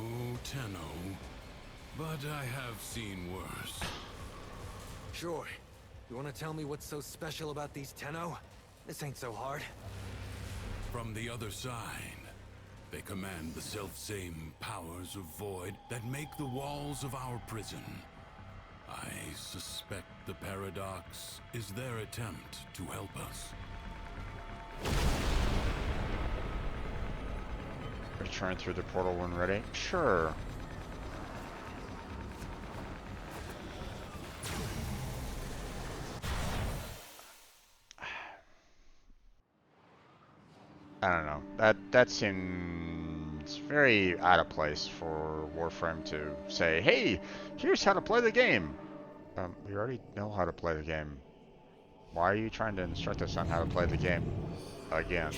but I have seen worse. Sure. You want to tell me what's so special about these Tenno? This ain't so hard. From the other side, they command the self-same powers of void that make the walls of our prison. I suspect the Paradox is their attempt to help us. Return through the portal when ready. Sure. I don't know. That seems very out of place for Warframe to say, "Hey, here's how to play the game." We already know how to play the game. Why are you trying to instruct us on how to play the game again?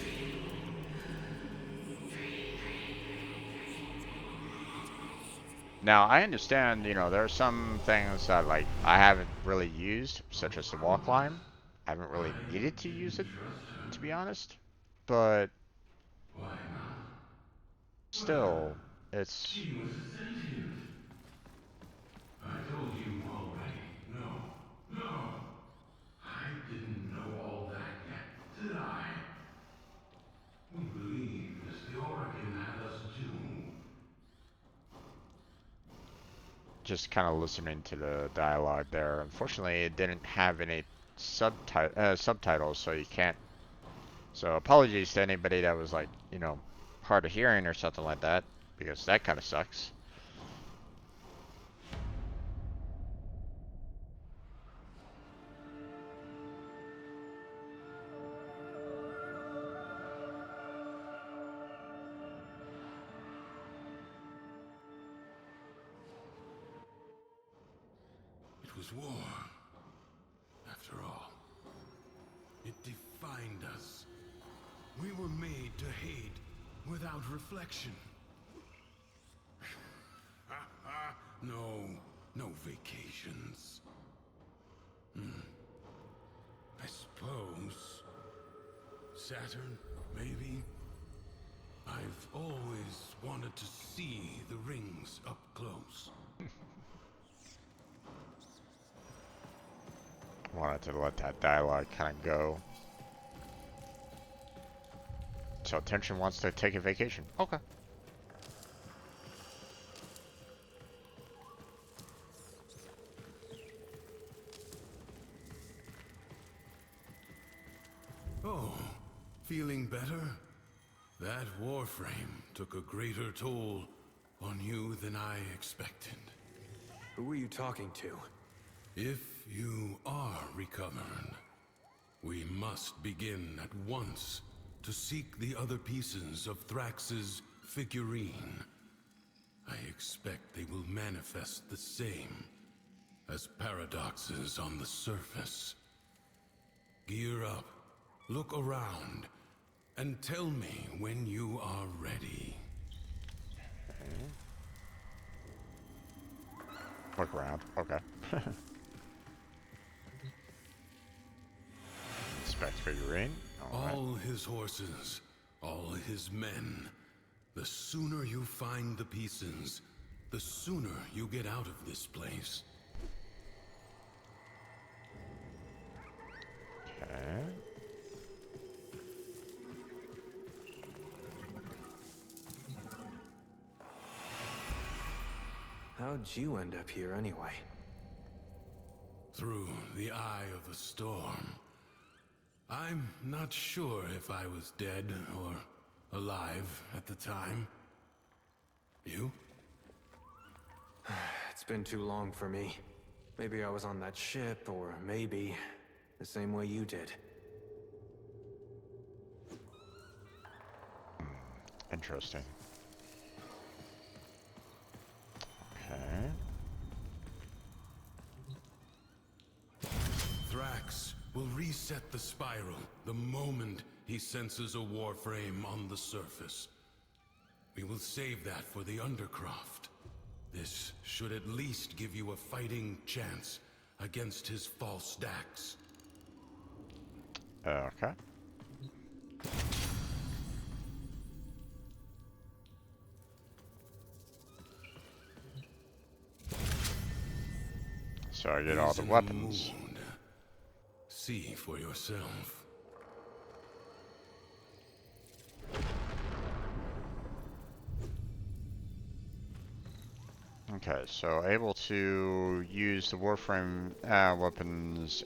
Now, I understand, you know, there are some things that, like, I haven't really used, such as the wall climb. I haven't really needed to use it, to be honest. But still, it's... She was sentient. I told you already. No. I didn't know all that yet, did I? We believed as the Origin had us do. Just kind of listening to the dialogue there. Unfortunately, it didn't have any subtitles, so you can't. So apologies to anybody that was like, you know, hard of hearing or something like that, because that kind of sucks. It was war, after all. It defined us. We were made to hate without reflection. No vacations. I suppose Saturn, maybe. I've always wanted to see the rings up close. Wanted to let that dialogue kind of go. So Tension wants to take a vacation. Okay. Oh, feeling better? That Warframe took a greater toll on you than I expected. Who were you talking to? If you are recovered, we must begin at once to seek the other pieces of Thrax's figurine. I expect they will manifest the same as paradoxes on the surface. Gear up, look around, and tell me when you are ready. Look around. Okay. Inspect figurine. All his horses, all his men. The sooner you find the pieces, the sooner you get out of this place. Okay. How'd you end up here anyway? Through the eye of a storm. I'm not sure if I was dead or alive at the time. You? It's been too long for me. Maybe I was on that ship, or maybe the same way you did. Interesting. Okay. Thrax will reset the spiral the moment he senses a Warframe on the surface. We will save that for the Undercroft. This should at least give you a fighting chance against his false stacks. Okay. So I get all He's the in weapons. mood. See for yourself. Okay, so able to use the Warframe weapons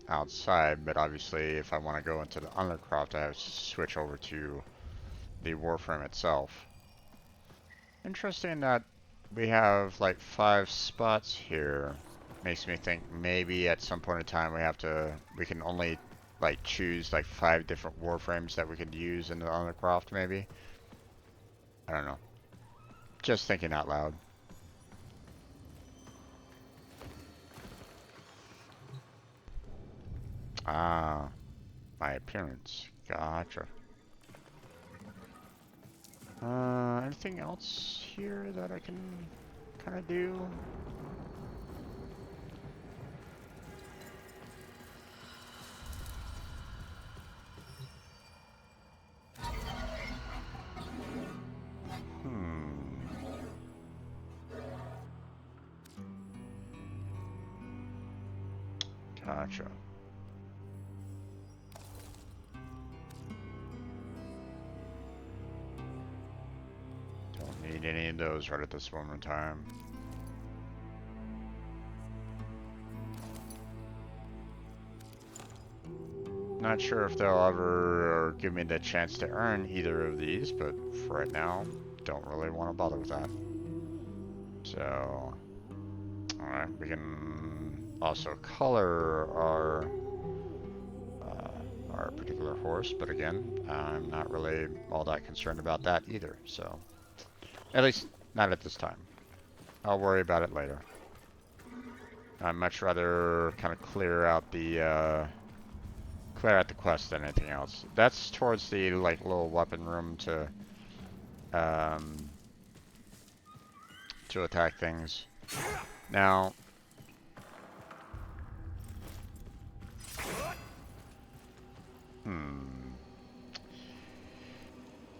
outside, but obviously if I want to go into the Undercroft, I have to switch over to the Warframe itself. Interesting that we have like 5 spots here. Makes me think maybe at some point in time we can only like choose like 5 different Warframes that we could use in the Undercroft maybe. I don't know. Just thinking out loud. Ah, my appearance. Gotcha. Anything else here that I can kind of do? Gotcha. Don't need any of those right at this moment in time. Not sure if they'll ever give me the chance to earn either of these, but for right now, don't really want to bother with that. So, alright, we can also color our particular horse, but again, I'm not really all that concerned about that either, so at least not at this time. I'll worry about it later. I'd much rather kind of clear out the quest than anything else. That's towards the like little weapon room to attack things. Now,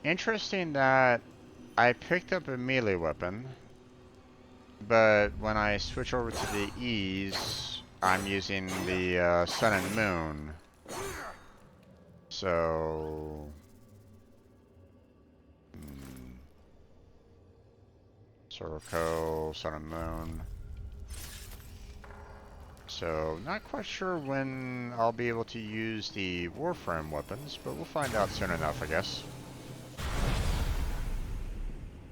interesting that I picked up a melee weapon, but when I switch over to the E's, I'm using the Sun and Moon. So, Soroko, Sun and Moon. So, not quite sure when I'll be able to use the Warframe weapons, but we'll find out soon enough, I guess.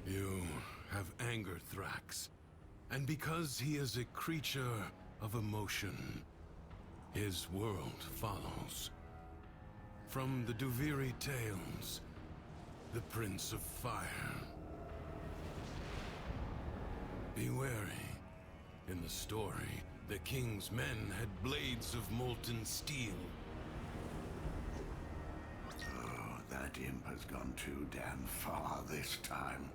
You have anger, Thrax. And because he is a creature of emotion, his world follows. From the Duviri tales, the Prince of Fire. Be wary. In the story, the king's men had blades of molten steel. Oh, that imp has gone too damn far this time.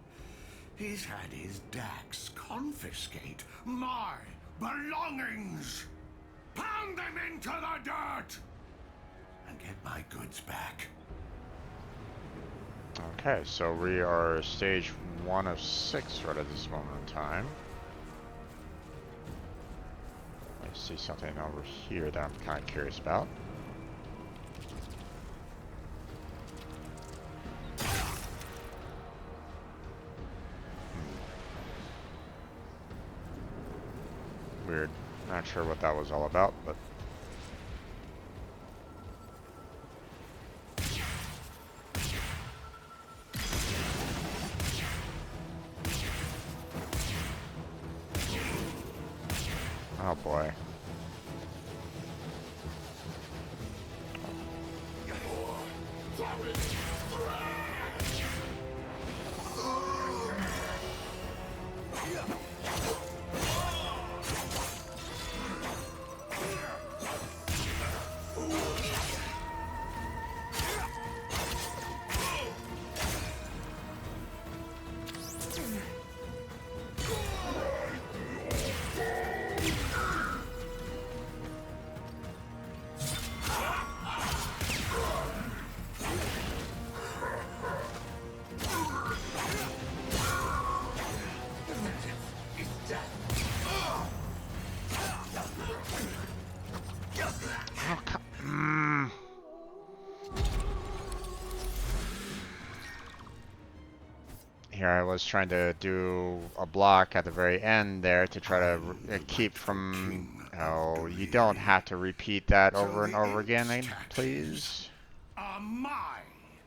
He's had his Dax confiscate my belongings! Pound them into the dirt! And get my goods back. Okay, so we are stage 1 of 6 right at this moment in time. I see something over here that I'm kind of curious about. Weird. Not sure what that was all about, but... oh boy. Here I was trying to do a block at the very end there to try to keep from... Oh, you don't have to repeat that over and over again, please. Are my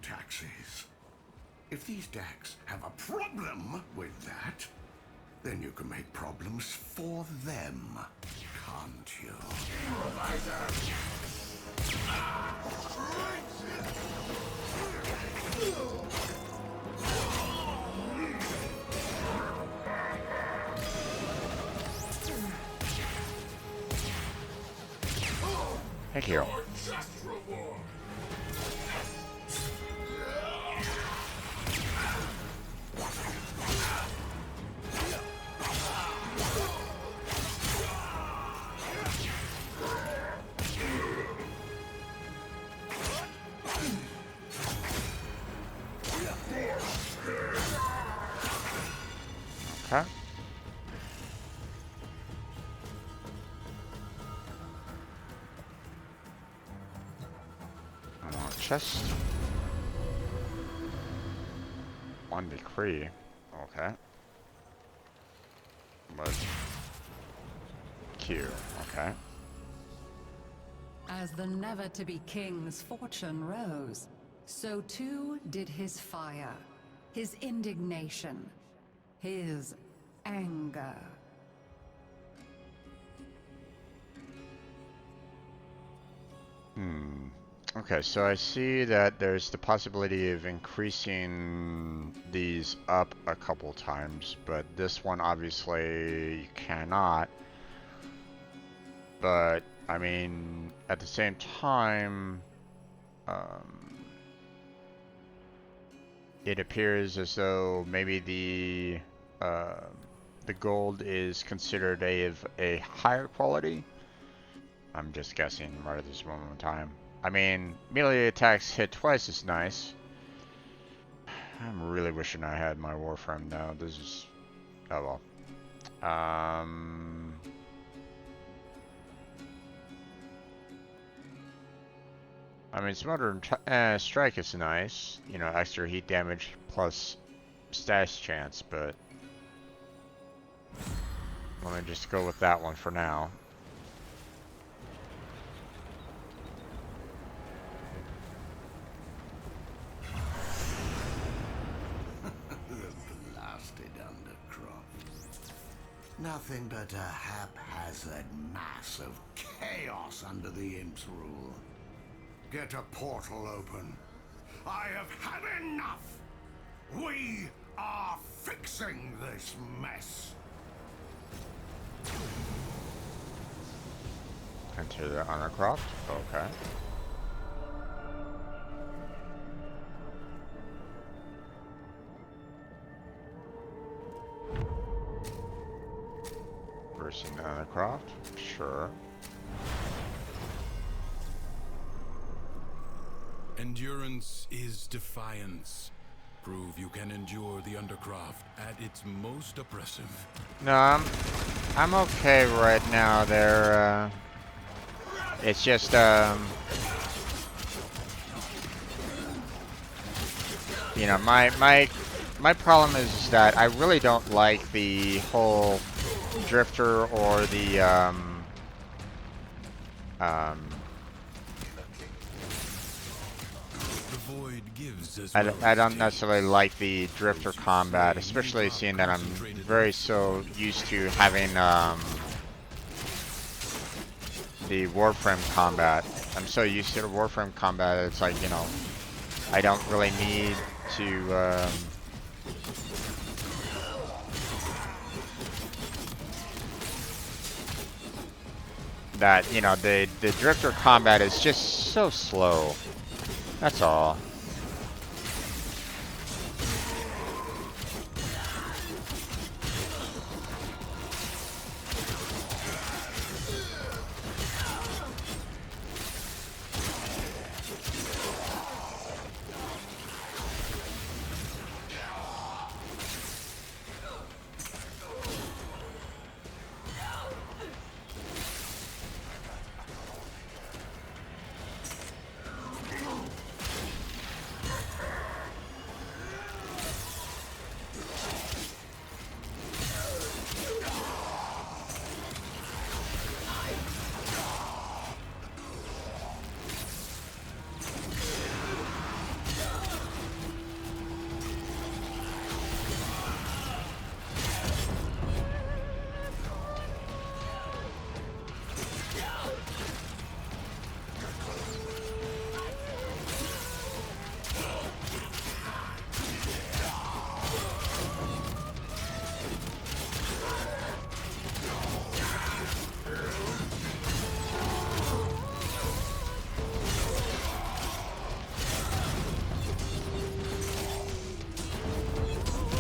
taxes. If these decks have a problem with that, then you can make problems for them, can't you? Thank you. Okay. Chest. One decree. Okay. But Q. Okay. As the never-to-be king's fortune rose, so too did his fire, his indignation, his anger. Okay, so I see that there's the possibility of increasing these up a couple times, but this one obviously you cannot. But, I mean, at the same time, it appears as though maybe the gold is considered a higher quality. I'm just guessing right at this moment in time. I mean, melee attacks hit twice is nice. I'm really wishing I had my Warframe now. This is... oh well. I mean, Smothered Strike is nice. You know, extra heat damage plus stash chance, but... let me just go with that one for now. Nothing but a haphazard mass of chaos under the Imp's rule. Get a portal open. I have had enough! We are fixing this mess! Enter the Undercroft. Okay. Versing the Undercroft. Sure. Endurance is defiance. Prove you can endure the Undercroft at its most oppressive. No, I'm okay right now there. It's just, you know, my problem is that I really don't like the whole Drifter or the, I don't necessarily like the Drifter combat, especially seeing that I'm very so used to having, the Warframe combat. I'm so used to the Warframe combat, it's like, you know, I don't really need to, that, you know, the Drifter combat is just so slow. That's all.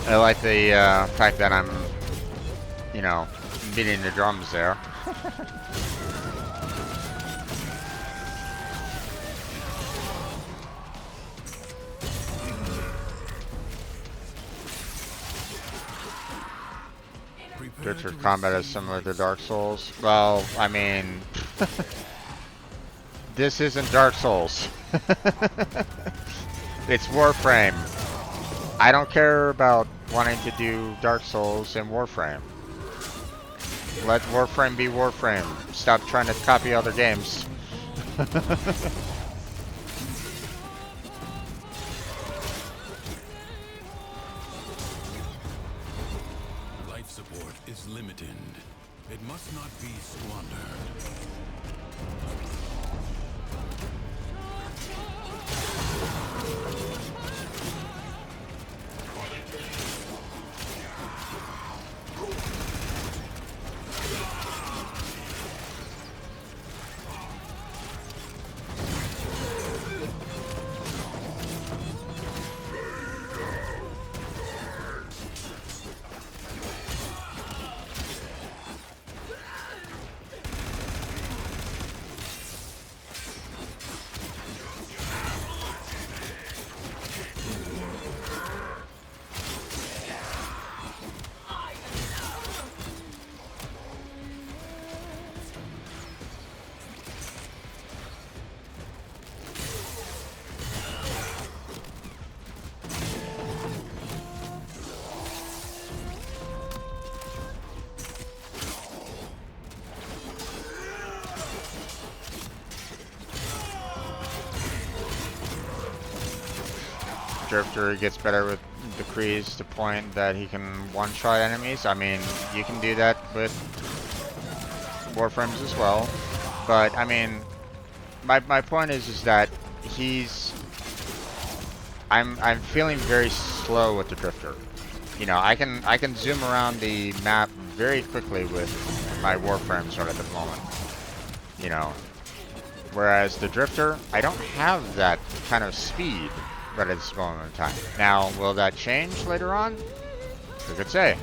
I like the fact that I'm, you know, beating the drums there. Drifter combat is similar to Dark Souls. Well, I mean, this isn't Dark Souls. It's Warframe. I don't care about wanting to do Dark Souls in Warframe. Let Warframe be Warframe. Stop trying to copy other games. Life support is limited. It must not be squandered. Drifter gets better with decrees to point that he can one-shot enemies. I mean, you can do that with Warframes as well. But I mean, my point is that I'm feeling very slow with the Drifter. You know, I can zoom around the map very quickly with my Warframe sword at the moment. You know, whereas the Drifter, I don't have that kind of speed right at this moment in time. Now, will that change later on? Who could say?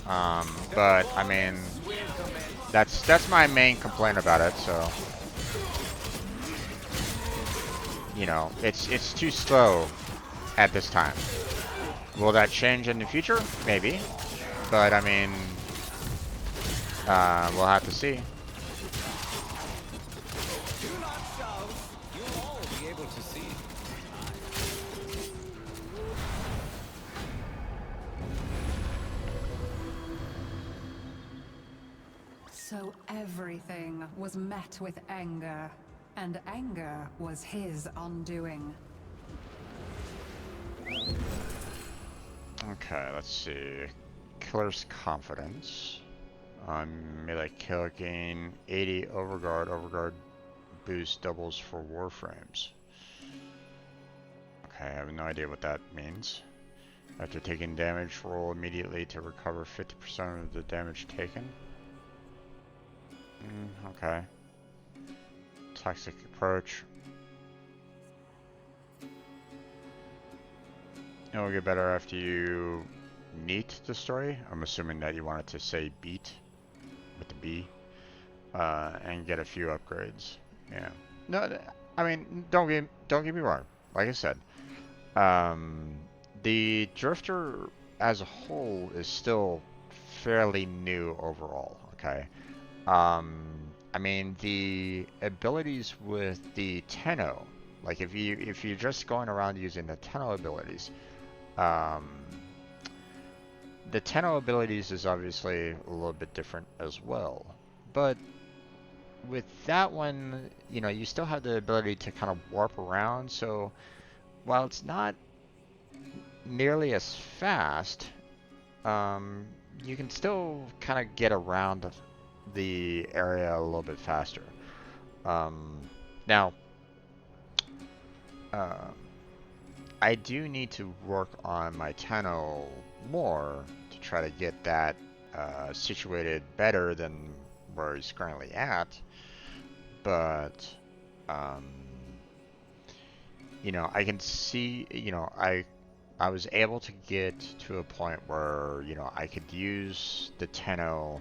But I mean, that's my main complaint about it. So, you know, it's too slow at this time. Will that change in the future? Maybe. But I mean, we'll have to see. So everything was met with anger, and anger was his undoing. Okay, let's see. Killer's Confidence. Melee kill gain 80 overguard. Overguard boost doubles for Warframes. Okay, I have no idea what that means. After taking damage, roll immediately to recover 50% of the damage taken. Okay. Toxic approach. It'll get better after you neat the story. I'm assuming that you wanted to say beat with the B. And get a few upgrades. Yeah. No, I mean, don't get me wrong. Like I said, the Drifter as a whole is still fairly new overall. Okay. I mean, the abilities with the Tenno, like if you're just going around using the Tenno abilities, the Tenno abilities is obviously a little bit different as well. But with that one, you know, you still have the ability to kind of warp around. So while it's not nearly as fast, you can still kind of get around the area a little bit faster. Now, I do need to work on my Tenno more to try to get that situated better than where he's currently at. But, you know, I can see, you know, I I was able to get to a point where, you know, I could use the Tenno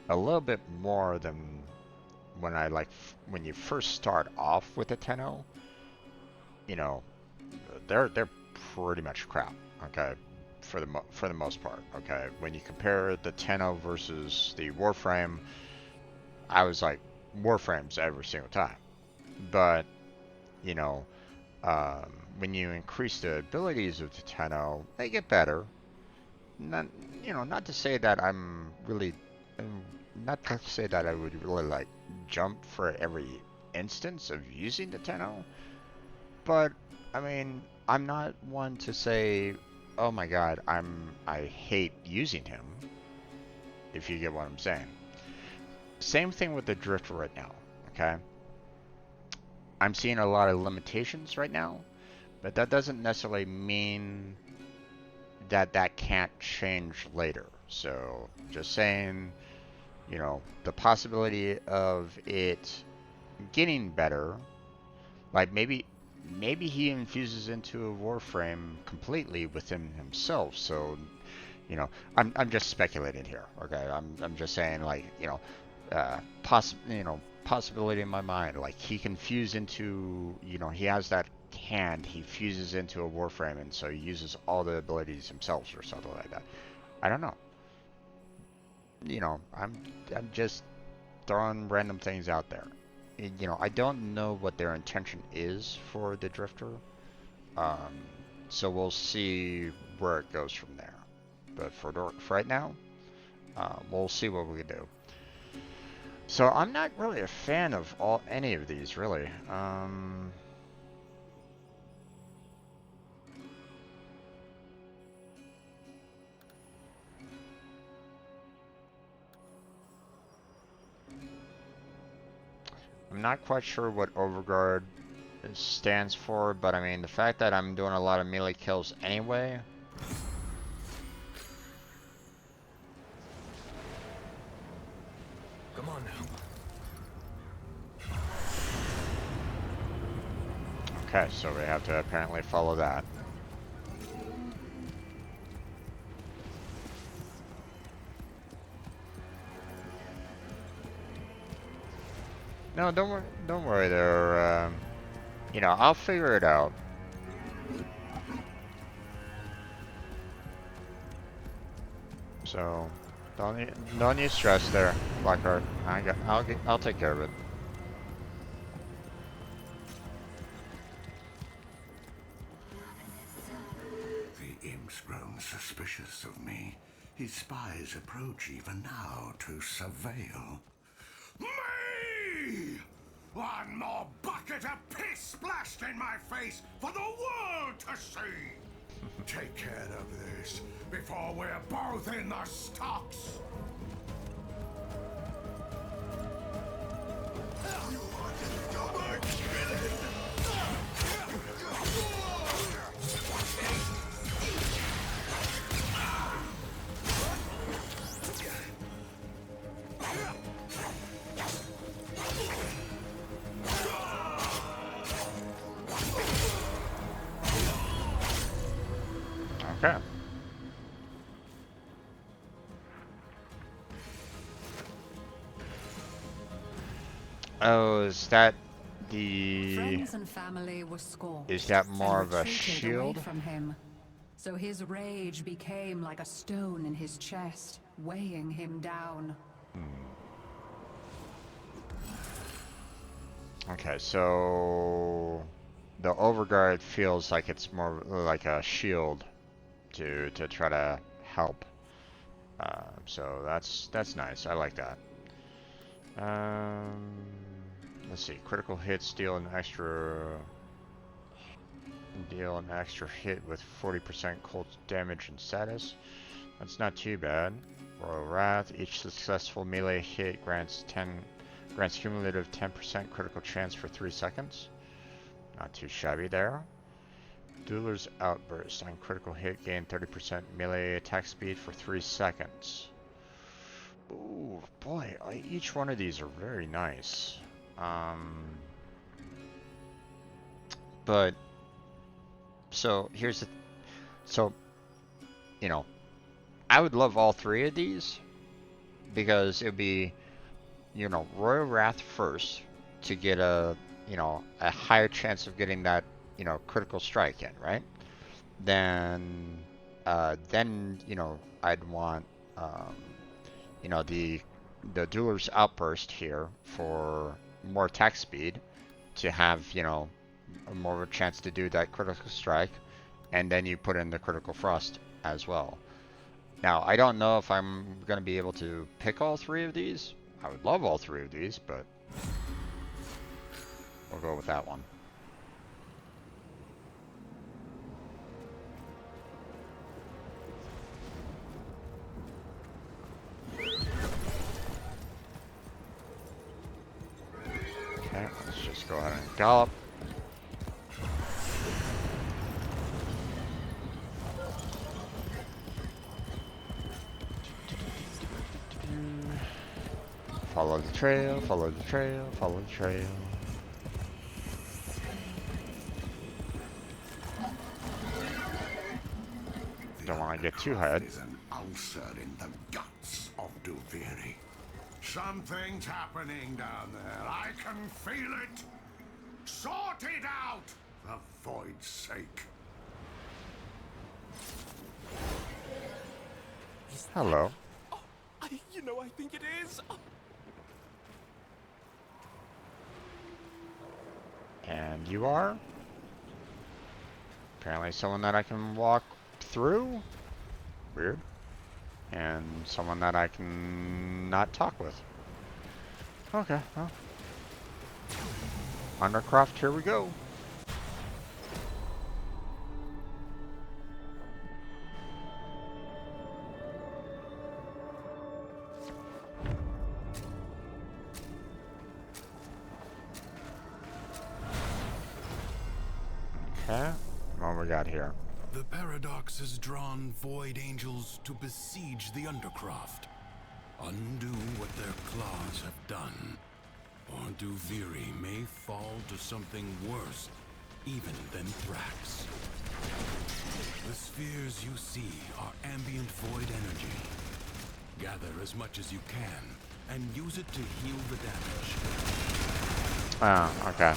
a little bit more than when I when you first start off with the Tenno. You know, they're pretty much crap. Okay, for the most part. Okay, when you compare the Tenno versus the Warframe, I was like Warframes every single time. But you know, when you increase the abilities of the Tenno, they get better. Not, you know, not to say that not to say that I would really like jump for every instance of using the Tenno, but I mean, I'm not one to say, oh my god, I hate using him, if you get what I'm saying. Same thing with the Drifter right now, okay? I'm seeing a lot of limitations right now, but that doesn't necessarily mean that that can't change later. So, just saying, you know, the possibility of it getting better, like maybe he infuses into a Warframe completely within himself. So, you know, I'm just speculating here. Okay, I'm just saying, like, you know, possibility in my mind, like he can fuse into, you know, he has that hand, he fuses into a Warframe, and so he uses all the abilities himself or something like that. I don't know. You know, I'm just throwing random things out there. You know, I don't know what their intention is for the Drifter. So we'll see where it goes from there. But for right now, we'll see what we can do. So I'm not really a fan of any of these, really. I'm not quite sure what Overguard stands for, but I mean, the fact that I'm doing a lot of melee kills anyway. Come on now. Okay, so we have to apparently follow that. No, don't worry there. You know, I'll figure it out. So, don't need stress there, Blackheart. I'll take care of it. The imp's grown suspicious of me. His spies approach even now to surveil. Me! One more bucket of piss splashed in my face for the world to see! Take care of this before we're both in the stocks! Okay. Oh, is that the... Friends and family were scorned. Is that more and of a retreated shield? away from him. So his rage became like a stone in his chest, weighing him down. Okay, so the Overguard feels like it's more like a shield to try to help. So that's nice. I like that. Let's see. Critical hits deal an extra hit with 40% cold damage and status. That's not too bad. Royal Wrath. Each successful melee hit grants cumulative 10% critical chance for 3 seconds. Not too shabby there. Dueler's Outburst. On critical hit, gain 30% melee attack speed for 3 seconds. Ooh, boy, each one of these are very nice. But, so, here's the... So, you know, I would love all three of these because it would be, you know, Royal Wrath first to get a, you know, a higher chance of getting that, you know, critical strike in, right? Then, you know, I'd want, you know, the Dueler's Outburst here for more attack speed to have, you know, more of a chance to do that critical strike, and then you put in the critical frost as well. Now, I don't know if I'm going to be able to pick all three of these. I would love all three of these, but we'll go with that one. Okay, let's just go ahead and gallop. Follow the trail, follow the trail, follow the trail. Don't want to get too ahead. Is an ulcer in the guts of Duviri. Something's happening down there. I can feel it. Sort it out, for Void's sake. Hello. You know, I think it is. And you are? Apparently someone that I can walk through? Weird. And someone that I can not talk with. Okay, well. Undercroft, here we go. Okay, what we got here? The Paradox has drawn Void Angels to besiege the Undercroft. Undo what their claws have done, or Duviri may fall to something worse even than Thrax. The spheres you see are ambient void energy. Gather as much as you can, and use it to heal the damage. Oh, okay.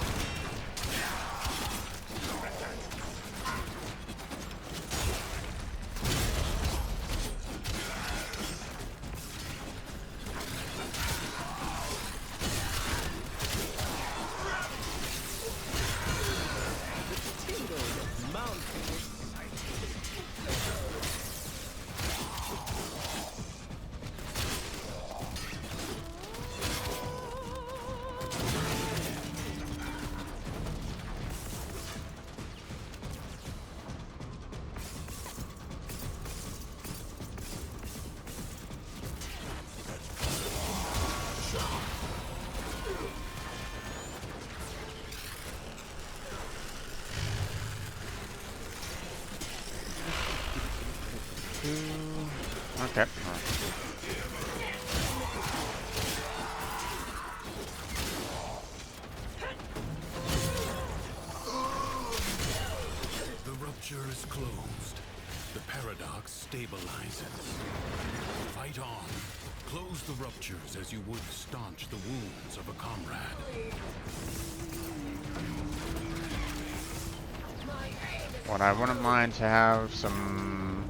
Okay. The rupture is closed. The paradox stabilizes. Fight on. Close the ruptures as you would staunch the wounds of a comrade. What I wouldn't mind to have some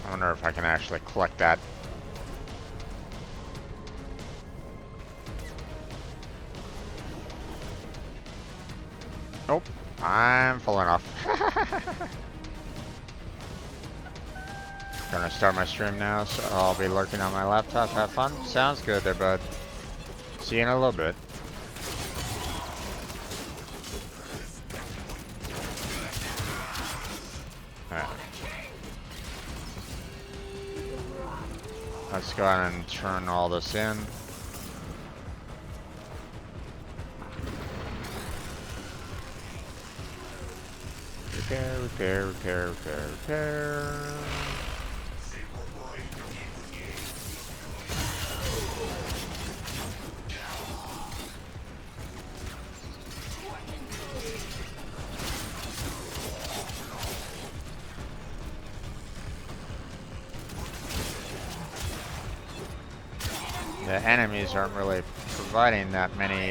I wonder if I can actually collect that. Nope, I'm falling off. Gonna start my stream now, so I'll be lurking on my laptop. Have fun. Sounds good there, bud. See you in a little bit. Alright. Let's go ahead and turn all this in. Repair. The enemies aren't really providing that many,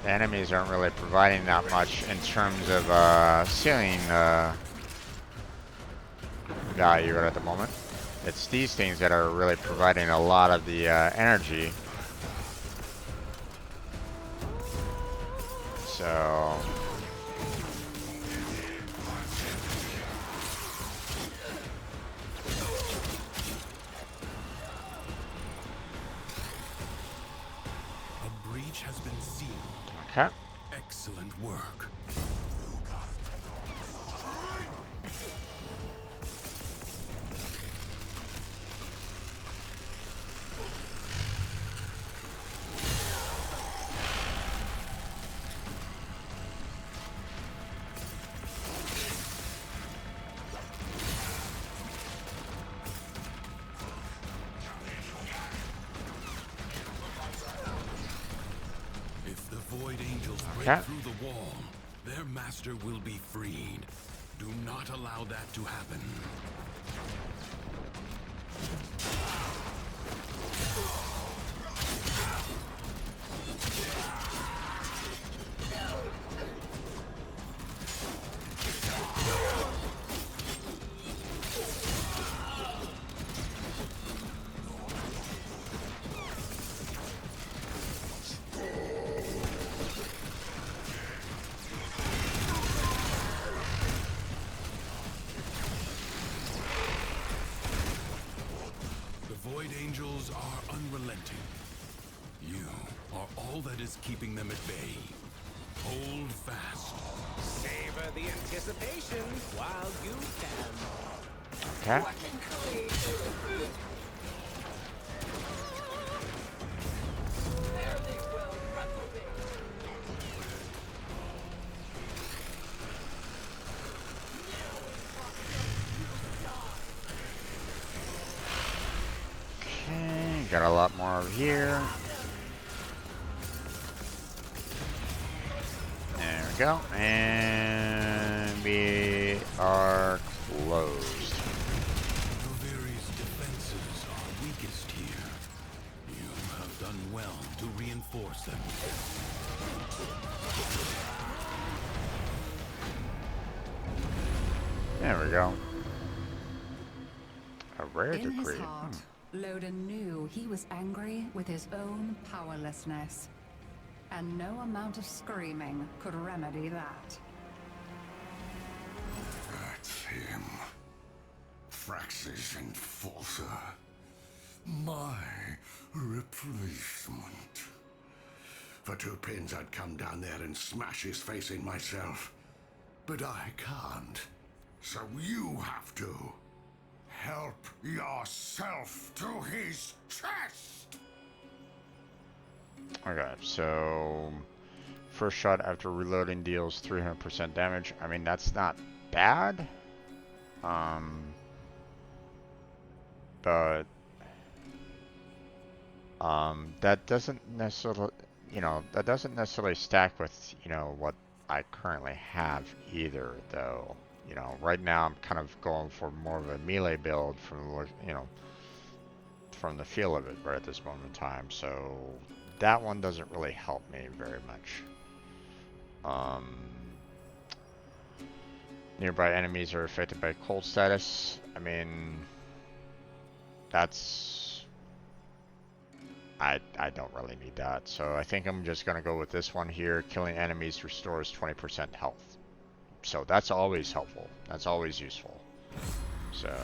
the enemies aren't really providing that much in terms of ceiling value at the moment. It's these things that are really providing a lot of the energy. So A breach has been seen. okay. Excellent work. If the Void Angels break Okay. through the wall, their master will be freed. Do not allow that to happen. The Void Angels are unrelenting. You are all that is keeping them at bay. Hold fast. Savor the anticipation while you can. Okay. Okay, got a lot more over here. There we go. And we are closed. Duviri's defenses are weakest here. You have done well to reinforce them. There we go. A rare In decree. his heart, Loden knew he was angry with his own powerlessness. And no amount of screaming could remedy that. That's him. Frax's enforcer. My replacement. For 2 pins, I'd come down there and smash his face in myself. But I can't. So you have to. Help yourself to his chest! Okay, so first shot after reloading deals 300% damage. I mean, that's not bad. But that doesn't necessarily, that doesn't necessarily stack with, what I currently have either, though. Right now I'm kind of going for more of a melee build from, from the feel of it right at this moment in time. So that one doesn't really help me very much. Nearby enemies are affected by cold status. I mean, that's... I don't really need that. So I think I'm just going to go with this one here. Killing enemies restores 20% health. So that's always helpful. That's always useful. So...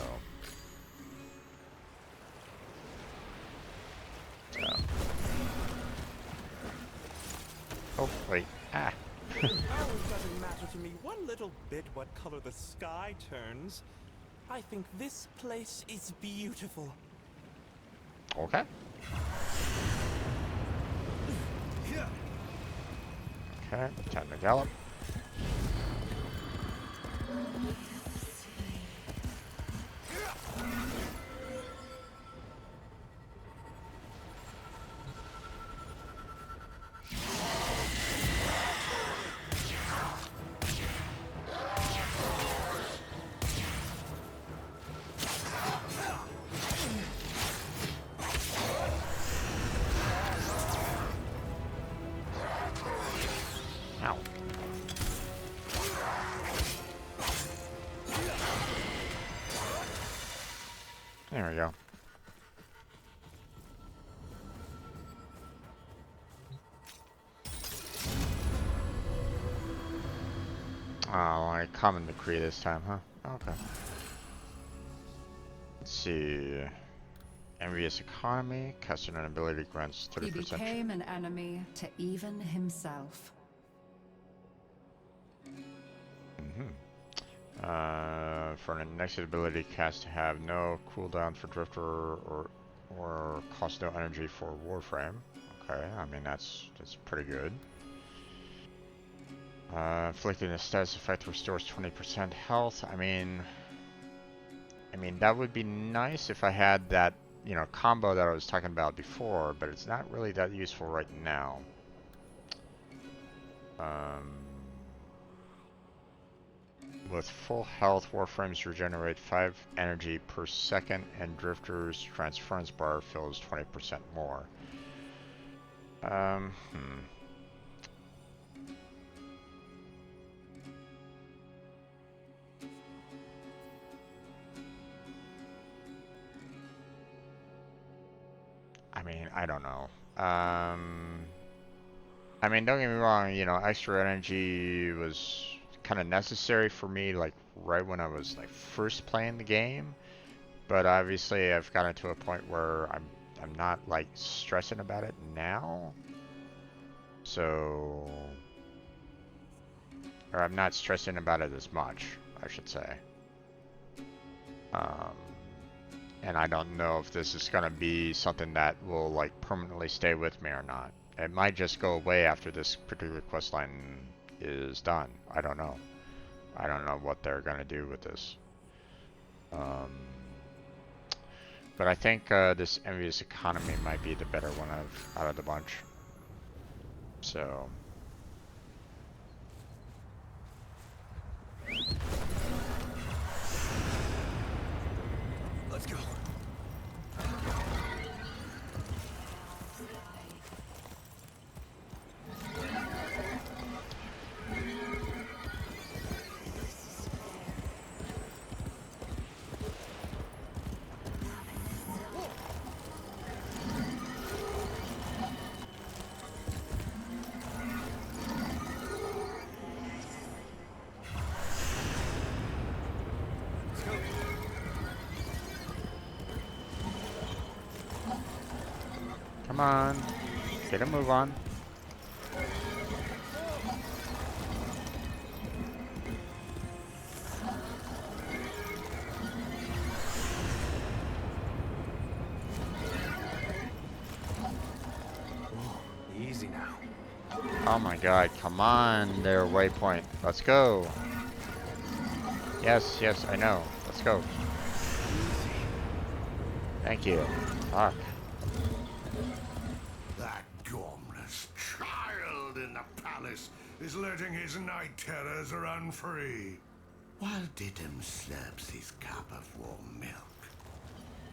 Oh, wait. Ah. It always doesn't matter to me one little bit what color the sky turns. I think this place is beautiful. Okay. Okay, time to gallop. Ow. There we go. Oh, I common decree this time, huh? Okay. Let's see. Envious economy. Casting an ability grants 30%. He became an enemy to even himself. For an next ability cast to have no cooldown for Drifter or cost no energy for Warframe. Okay, I mean that's pretty good. Inflicting a status effect restores 20% health. I mean that would be nice if I had that, you know, combo that I was talking about before, but it's not really that useful right now. With full health, Warframes regenerate 5 energy per second, and Drifter's transference bar fills 20% more. I mean, I don't know. I mean, don't get me wrong, you know, extra energy was kind of necessary for me, like, right when I was, like, first playing the game. But obviously, I've gotten to a point where I'm not, like, stressing about it now. So... Or I'm not stressing about it as much, I should say. And I don't know if this is going to be something that will, like, permanently stay with me or not. It might just go away after this particular questline is done. I don't know. I don't know what they're going to do with this. But I think this Envious Economy might be the better one out of the bunch. So... Let's go. Come on, get a move on. Easy now. Oh my god, come on there, waypoint. Let's go. Yes, yes, I know. Let's go. Thank you. Fuck. That gormless child in the palace is letting his night terrors run free, while Diddum slurps his cup of warm milk.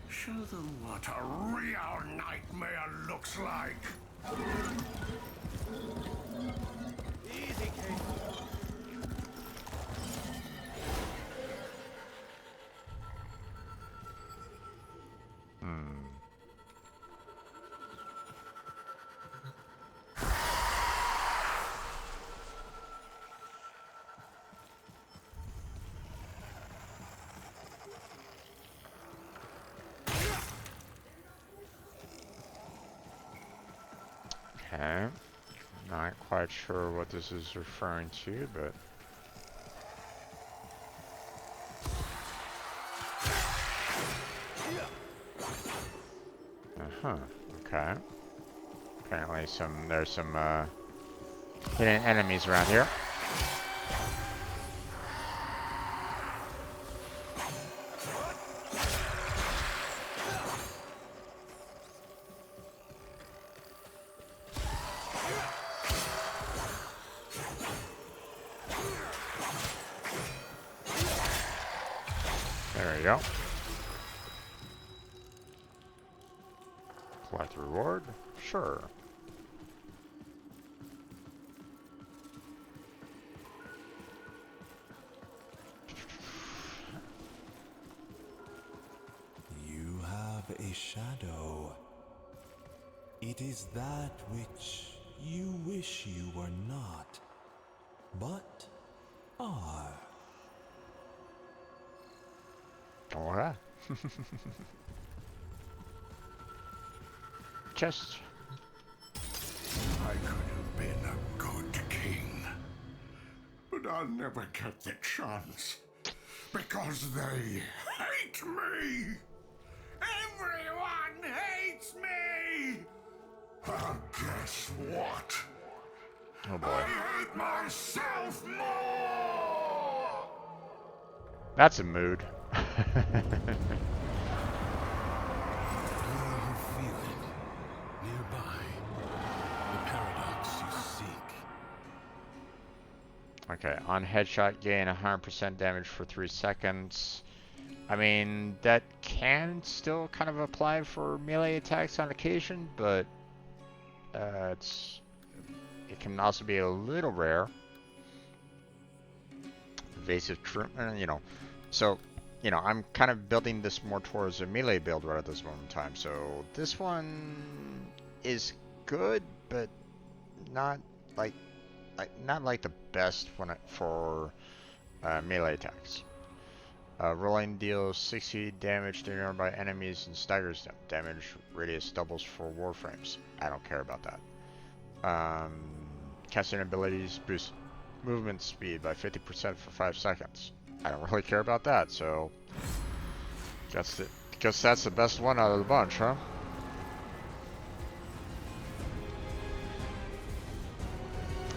Show them what a real nightmare looks like. Easy, Kate. Okay. Not quite sure what this is referring to, but... Huh. Okay. Apparently there's some hidden enemies around here. There we go. Collect the reward? Sure. You have a shadow. It is that which you wish you were not, but are. Alright. Chest. I could have been a good king, but I'll never get the chance because they hate me. Everyone hates me. Guess what? Oh boy. I hate myself more. That's a mood. Nearby, the paradox you seek. Okay, on headshot gain 100% damage for 3 seconds. I mean, that can still kind of apply for melee attacks on occasion, but it can also be a little rare. Evasive treatment, you know. So, you know, I'm kind of building this more towards a melee build right at this moment in time. So this one is good, but not like the best for melee attacks. Rolling deals 60 damage to nearby enemies and staggers them. Damage radius doubles for Warframes. I don't care about that. Casting abilities boost movement speed by 50% for 5 seconds. I don't really care about that, so guess that's the best one out of the bunch, huh?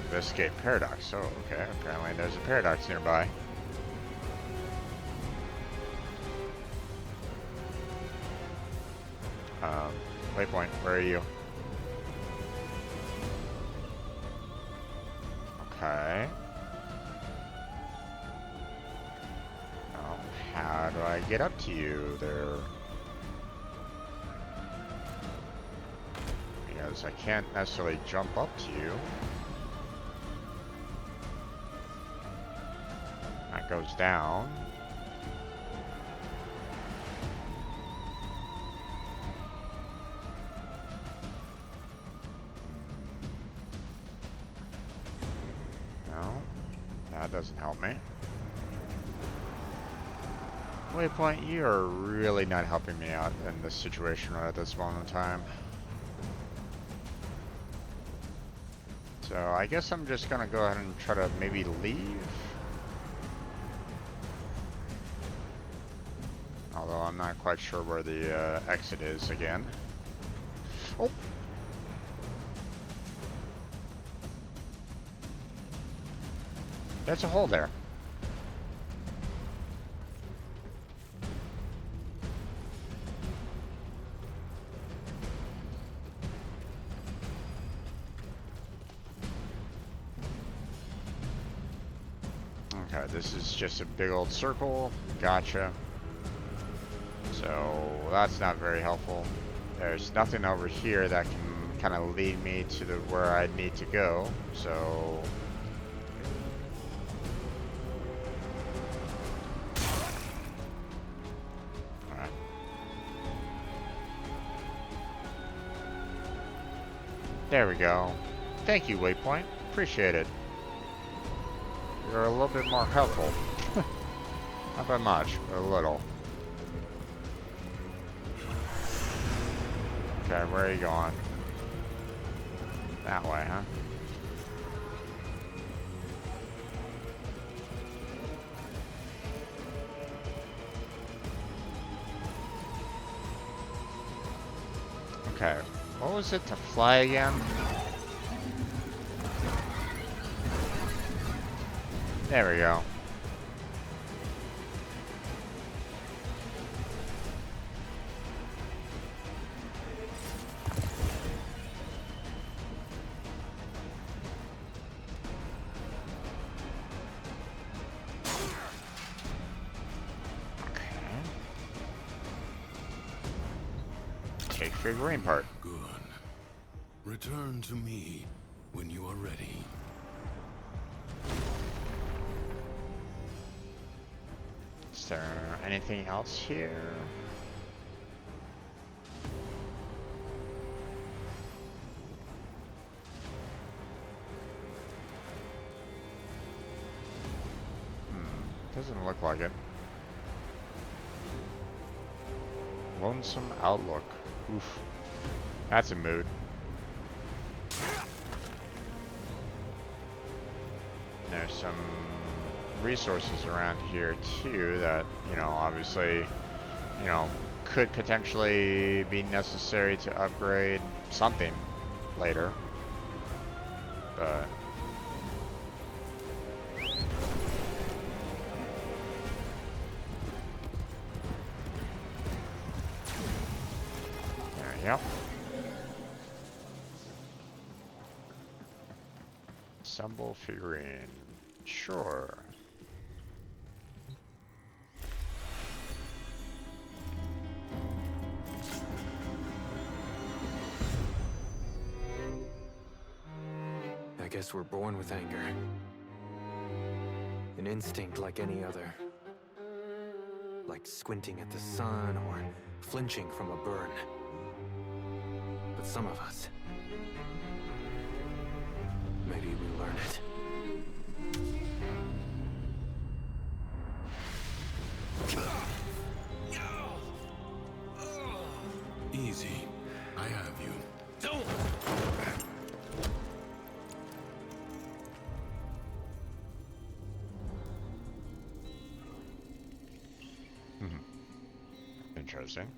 Investigate Paradox. Oh, okay. Apparently there's a paradox nearby. Waypoint, where are you? Okay. Now, how do I get up to you there? Because I can't necessarily jump up to you. That goes down. No, that doesn't help me. Waypoint, you are really not helping me out in this situation right at this moment in time. So I guess I'm just gonna go ahead and try to maybe leave. Although I'm not quite sure where the exit is again. Oh! There's a hole there. Okay, this is just a big old circle. Gotcha. So that's not very helpful. There's nothing over here that can kind of lead me to where I need to go. So alright. There we go. Thank you, Waypoint. Appreciate it. You're a little bit more helpful. Not by much, but a little. Okay, where are you going? That way, huh? Okay, what was it to fly again? There we go. Take figurine part. Good. Return to me when you are ready. Is there anything else here? Doesn't look like it. Lonesome outlook. Oof. That's a mood. There's some resources around here too that, you know, obviously, you know, could potentially be necessary to upgrade something later. But there we go. Assemble figurine. Sure. I guess we're born with anger. An instinct like any other. Like squinting at the sun or flinching from a burn. But some of us, maybe we learn it. Easy. I have you. Don't! Interesting.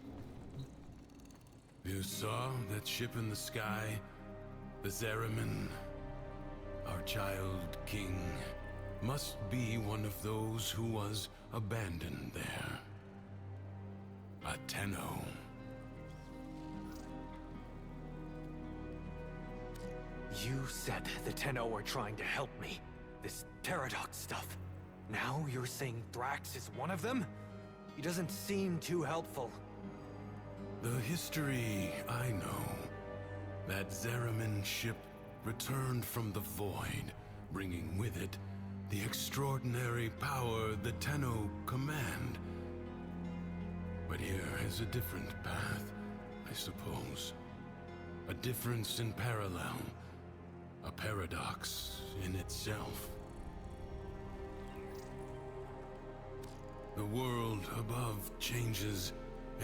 You saw that ship in the sky? The Zeramin? Our child king must be one of those who was abandoned there. A Tenno. You said the Tenno were trying to help me. This Paradox stuff. Now you're saying Thrax is one of them? He doesn't seem too helpful. The history I know. That Zeramin ship returned from the void, bringing with it the extraordinary power the Tenno command. But here is a different path, I suppose. A difference in parallel. A paradox in itself. The world above changes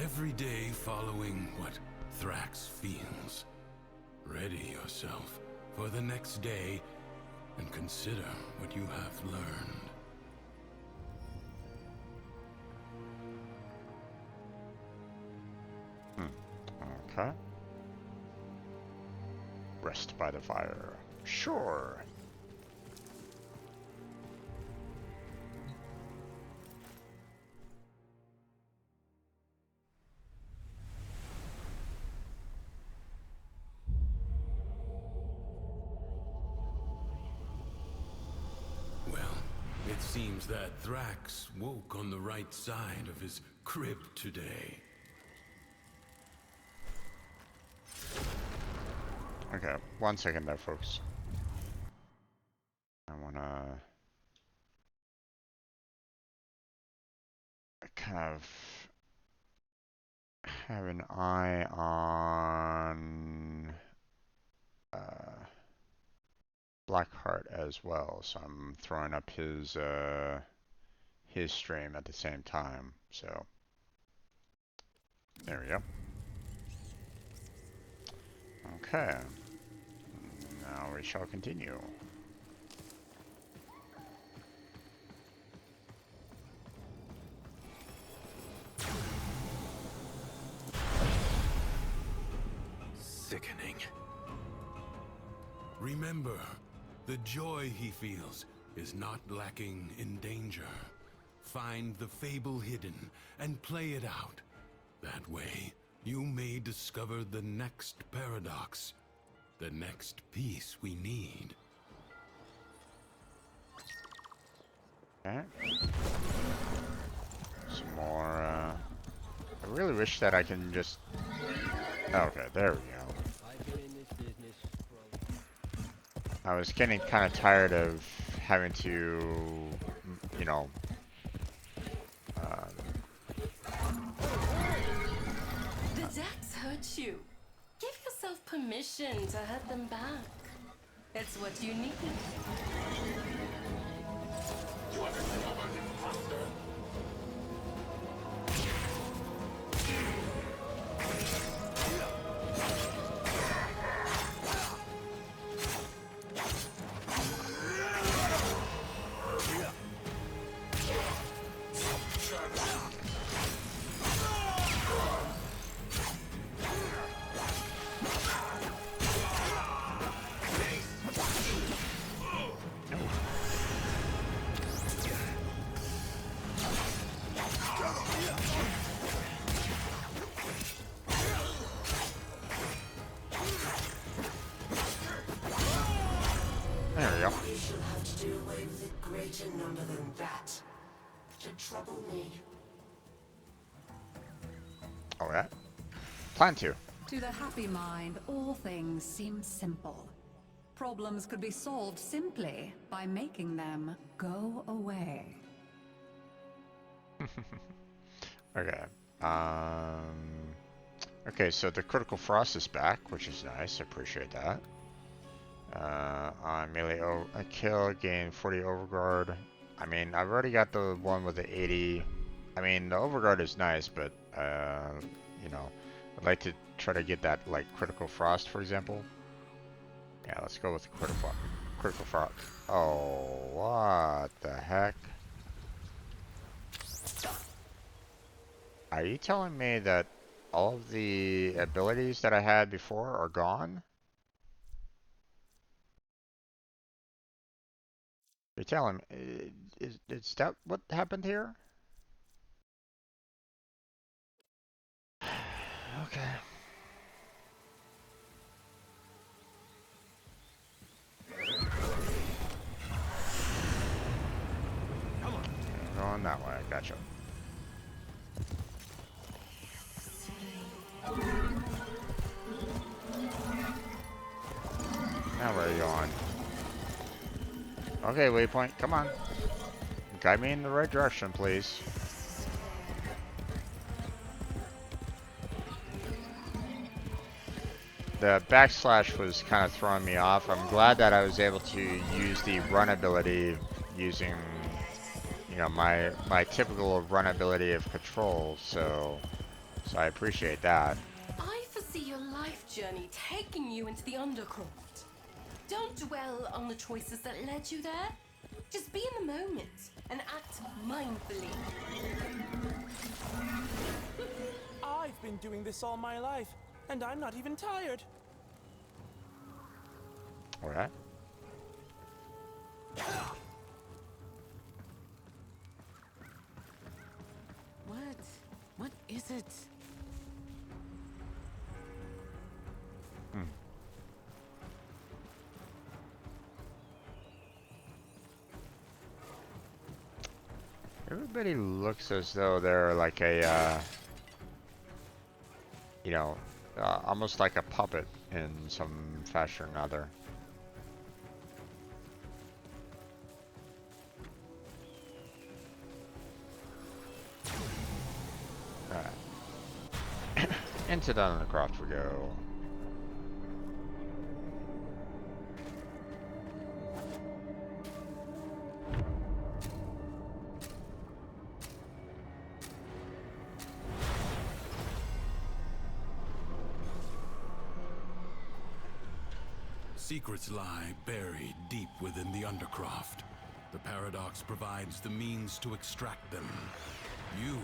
every day following what Thrax feels. Ready yourself for the next day and consider what you have learned. Okay. Rest by the fire. Sure. Well, it seems that Thrax woke on the right side of his crib today. Okay, 1 second there, folks. I wanna kind of have an eye on Blackheart as well, so I'm throwing up his stream at the same time. So there we go. Okay. Now we shall continue. Remember, the joy he feels is not lacking in danger. Find the fable hidden and play it out. That way, you may discover the next paradox, the next piece we need. Okay. Some more, I really wish that I can just... Okay, there we go. I was getting kind of tired of having to, you know... The decks hurt you. Give yourself permission to hurt them back. It's what you need. There we go. You shall have to do away with a greater number than that to trouble me. Alright. Plan to. To the happy mind, all things seem simple. Problems could be solved simply by making them go away. Okay. Okay, so the critical frost is back, which is nice. I appreciate that. On melee, a kill, gain 40 overguard. I mean, I've already got the one with the 80. I mean, the overguard is nice, but you know, I'd like to try to get that like critical frost, for example. Yeah, let's go with the critical frost. Oh, what the heck? Are you telling me that all of the abilities that I had before are gone? You're telling me, is that what happened here? Okay. Come on. Going that way, gotcha. Now where are you going? Okay, waypoint, come on. Guide me in the right direction, please. The backslash was kind of throwing me off. I'm glad that I was able to use the run ability using, you know, my typical run ability of control, so I appreciate that. I foresee your life journey taking you into the undercroft. Don't dwell on the choices that led you there. Just be in the moment and act mindfully. I've been doing this all my life, and I'm not even tired. Alright. What is it? Everybody looks as though they're like a, you know, almost like a puppet in some fashion or another. Alright. Into the undercroft we go. Secrets lie buried deep within the Undercroft. The Paradox provides the means to extract them. You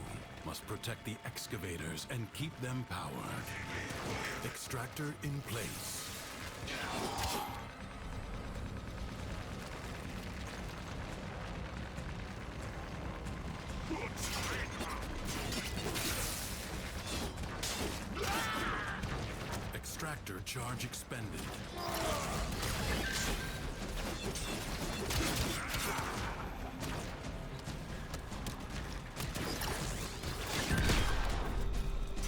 must protect the excavators and keep them powered. Extractor in place. charge expended.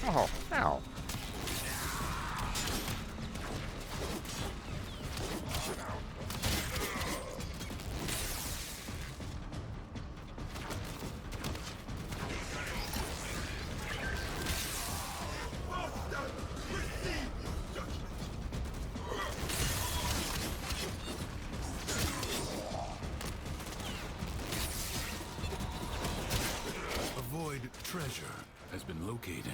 Oh, ow. A void treasure has been located.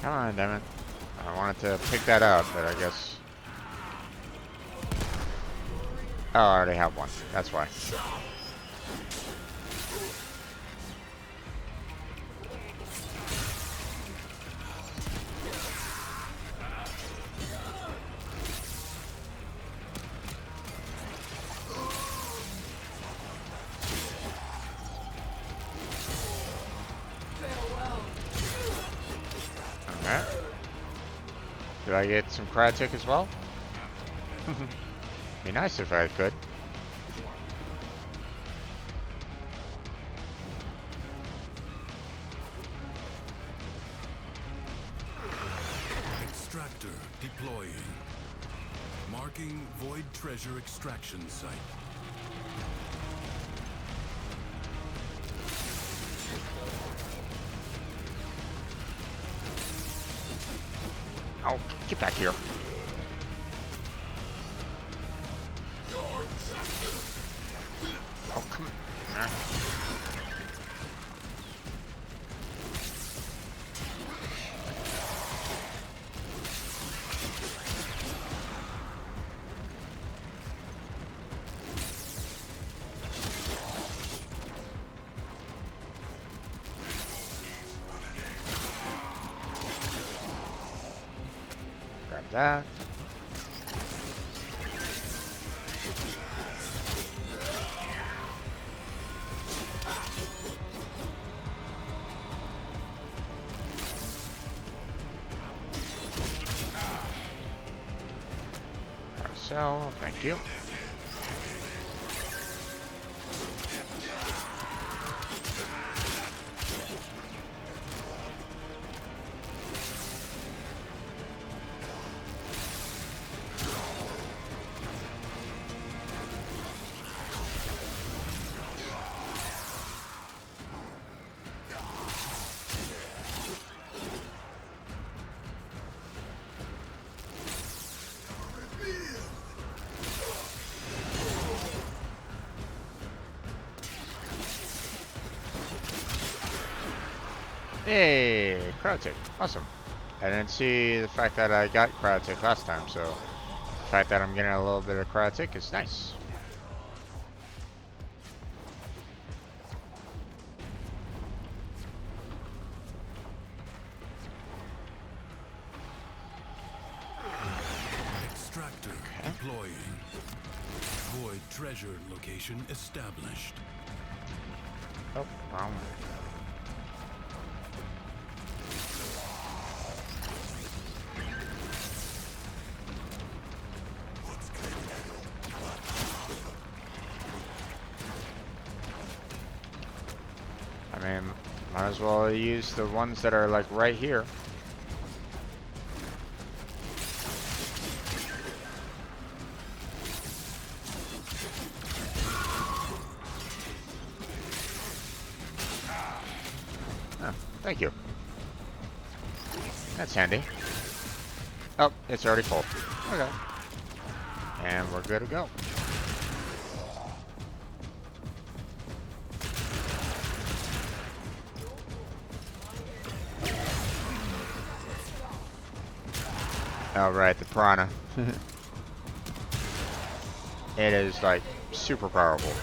Come on, damn it. I wanted to pick that up, but I guess... Oh, I already have one. That's why. Alright. Did I get some Crytek as well? Be nice if I could. Extractor deploying. Marking void treasure extraction site. Oh, get back here. Oh, come on. Grab that. So, thank you. Hey, Crytek. Awesome. I didn't see the fact that I got Crytek last time, so the fact that I'm getting a little bit of Crytek is nice. Extractor deploying. Void treasure location established. Oh, wrong. I mean, might as well use the ones that are like right here. Oh, thank you. That's handy. Oh, it's already full. Okay. And we're good to go. Oh, right, the piranha. It is, like, super powerful.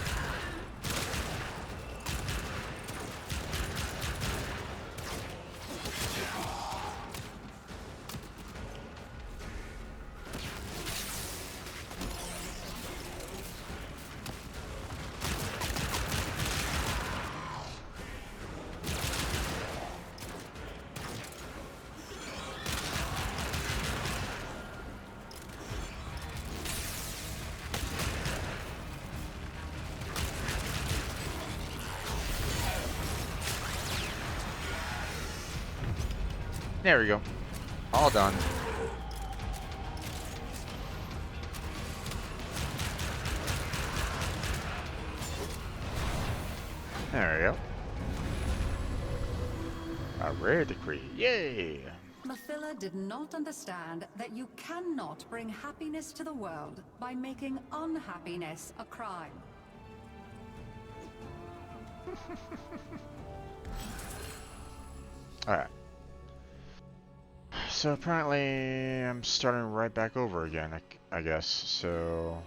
There we go. All done. There we go. A rare decree. Yay! Mathila did not understand that you cannot bring happiness to the world by making unhappiness a crime. Alright. So apparently I'm starting right back over again, I guess. So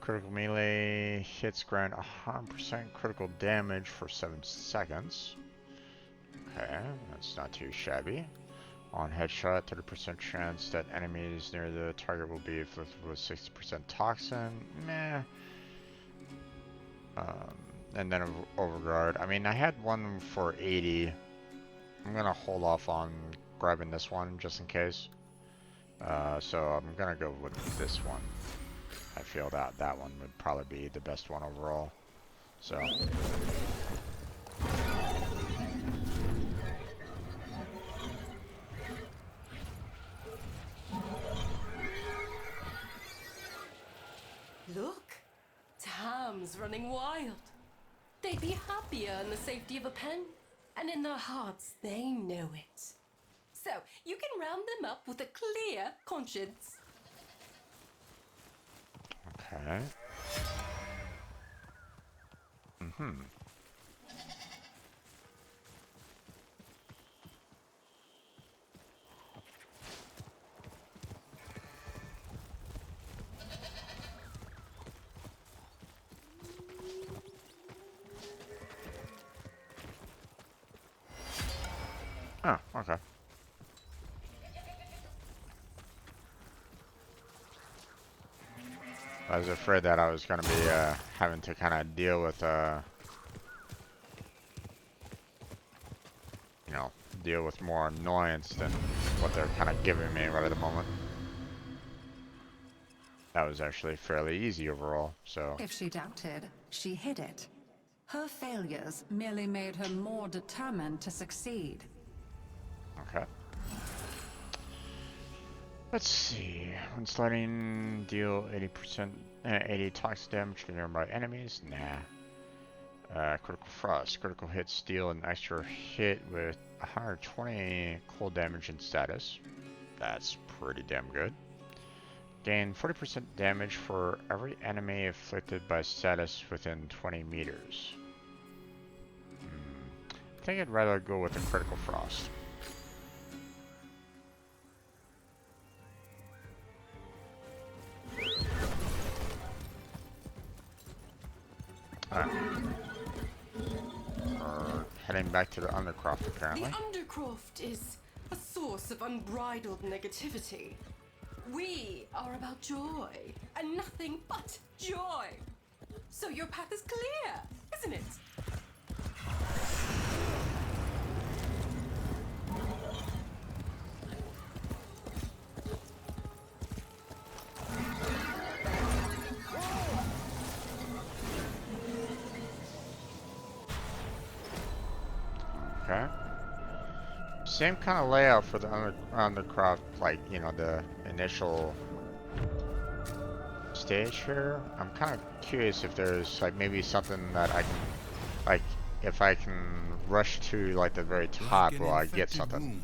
critical melee hits grant 100% critical damage for 7 seconds. Okay, that's not too shabby. On headshot, 30% chance that enemies near the target will be afflicted with 60% toxin. Meh. And then overguard. I mean, I had one for 80. I'm gonna hold off on grabbing this one just in case. So I'm gonna go with this one. I feel that that one would probably be the best one overall. So. Look, Tam's running wild. They'd be happier in the safety of a pen, and in their hearts they know it. So you can round them up with a clear conscience. Okay. Mm-hmm. Oh, okay. I was afraid that I was going to be having to kind of deal with, you know, deal with more annoyance than what they're kind of giving me right at the moment. That was actually fairly easy overall, so. If she doubted, she hid it. Her failures merely made her more determined to succeed. Okay. Let's see. When sliding, deal 80 toxic damage to nearby enemies. Nah. Critical frost. Critical hits deal an extra hit with 120 cold damage and status. That's pretty damn good. Gain 40% damage for every enemy afflicted by status within 20 meters. I think I'd rather go with the critical frost. Alright. Heading back to the Undercroft, apparently. The Undercroft is a source of unbridled negativity. We are about joy, and nothing but joy. So your path is clear, isn't it? Okay. Same kind of layout for the Undercroft, like, you know, the initial stage here. I'm kind of curious if there's, like, maybe something that I can, like, if I can rush to, like, the very top, will I get something?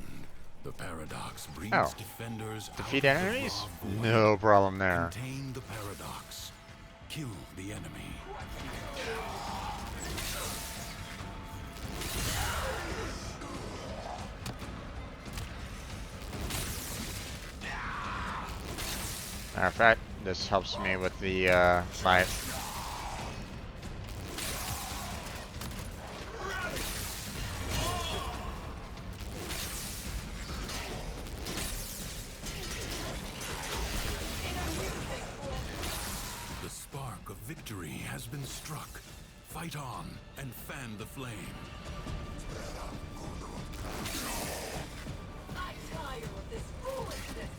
The paradox brings defenders defeat enemies? No problem there. Contain the paradox. Kill the enemy. Matter of fact, this helps me with the fight. The spark of victory has been struck. Fight on and fan the flame. I'm tired of this foolishness.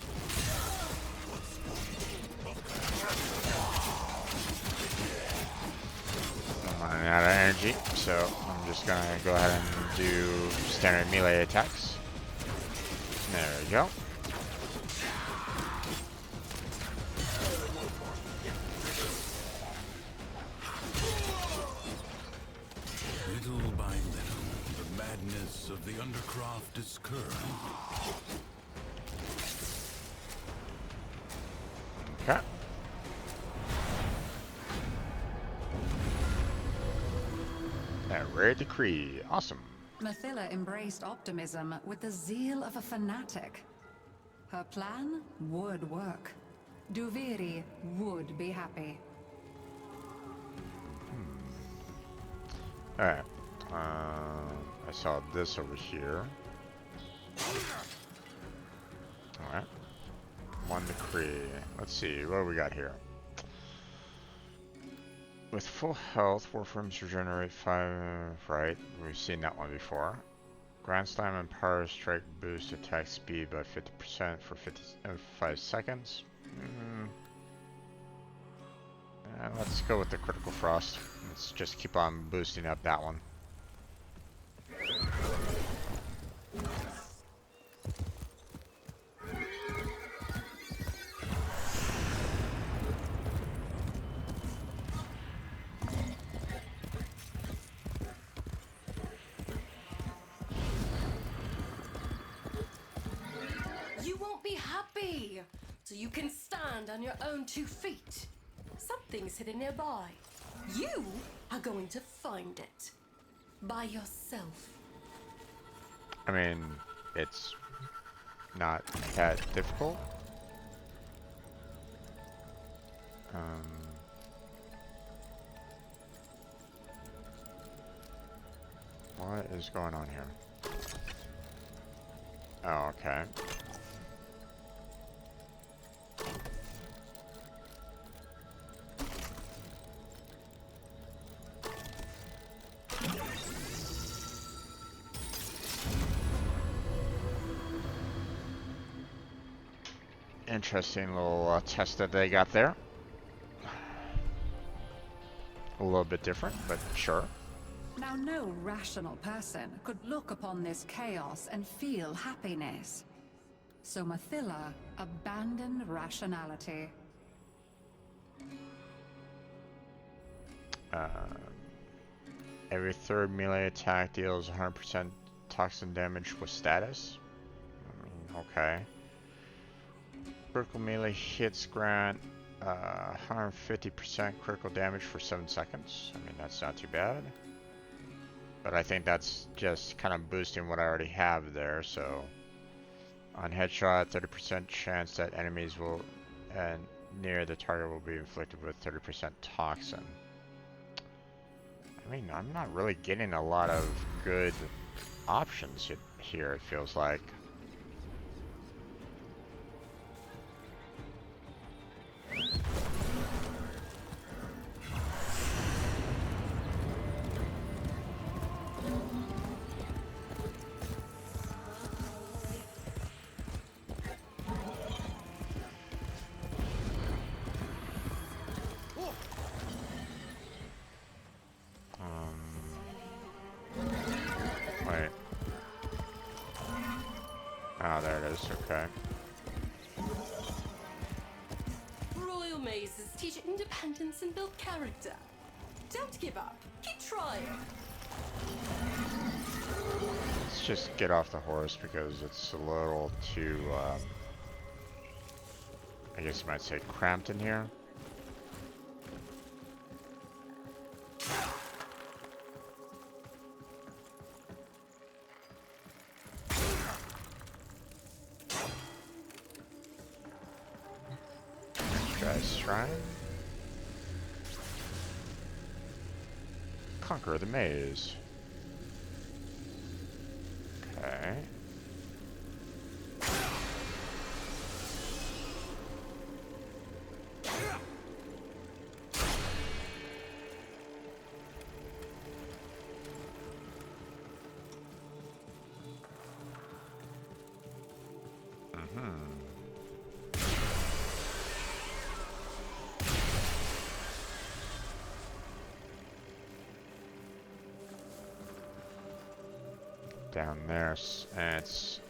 I'm running out of energy, so I'm just gonna go ahead and do standard melee attacks. There we go. Little by little, the madness of the Undercroft is curbed. Okay. That rare decree. Awesome. Mathila embraced optimism with the zeal of a fanatic. Her plan would work. Duviri would be happy. Alright. I saw this over here. Alright. One decree. Let's see, what do we got here? With full health, Warframes regenerate 5, right? We've seen that one before. Grand Slam and Power Strike boost attack speed by 50% for 5 seconds. Let's go with the Critical Frost. Let's just keep on boosting up that one. You won't be happy till you can stand on your own 2 feet. Something's hidden nearby. You are going to find it. By yourself. I mean, it's not that difficult. What is going on here? Oh, okay. Interesting little test that they got there. A little bit different, but sure. Now, no rational person could look upon this chaos and feel happiness. So Mathila abandoned rationality. Every third melee attack deals 100% toxin damage with status. Okay. Critical melee hits grant 150% critical damage for 7 seconds. I mean, that's not too bad. But I think that's just kind of boosting what I already have there, so... On headshot, 30% chance that enemies will near the target will be inflicted with 30% toxin. I mean, I'm not really getting a lot of good options here, it feels like. Wait. Oh, there it is, okay. Royal mazes teach independence and build character. Don't give up. Keep trying. Let's just get off the horse because it's a little too, I guess you might say cramped in here. Shrine. Conquer the maze. Okay. Down there, and it's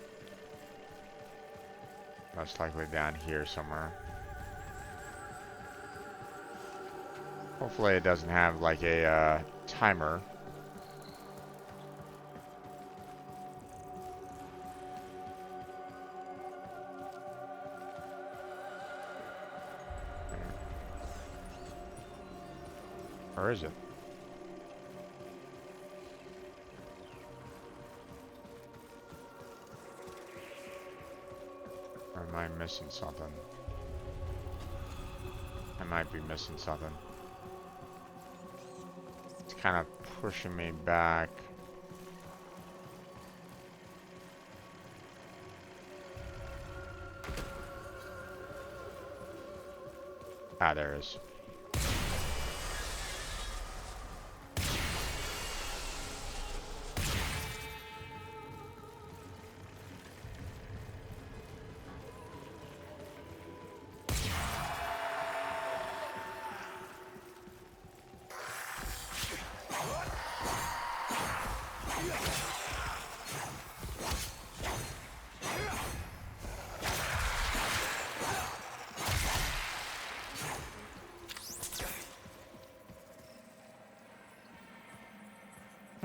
Most likely down here somewhere. Hopefully it doesn't have like a timer. Or is it? Or am I missing something? I might be missing something. It's kind of pushing me back. Ah, there it is.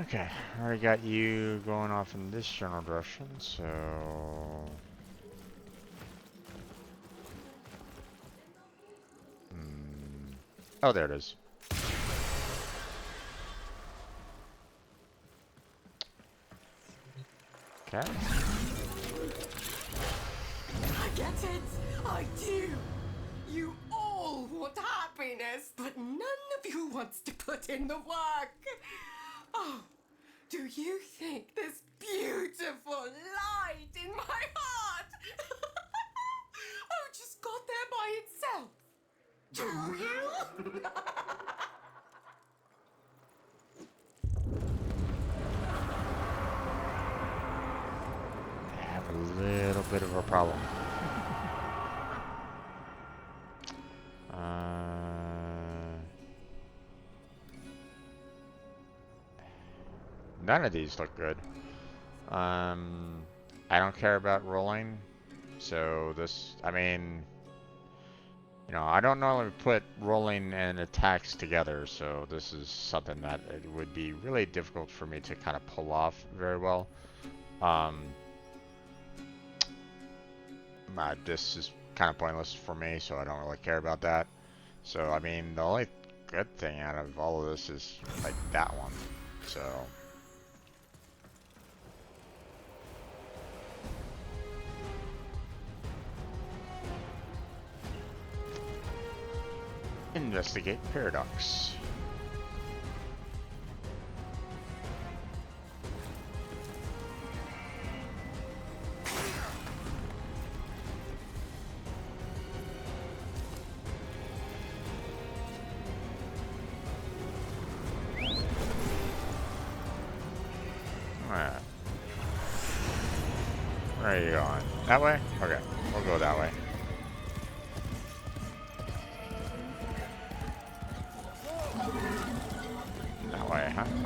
Okay, I already got you going off in this general direction, so... Oh, there it is. Okay. I get it. I do. You all want happiness, but none of you wants to put in the work. Oh, do you think this beautiful light in my heart just got there by itself? Do you? I have a little bit of a problem. None of these look good. I don't care about rolling, so this, I mean, you know, I don't normally put rolling and attacks together, so this is something that it would be really difficult for me to kind of pull off very well. This is kind of pointless for me, so I don't really care about that. So, I mean, the only good thing out of all of this is, like, that one, so... Investigate Paradox. Alright. Where are you going? That way? Okay, we'll go that way.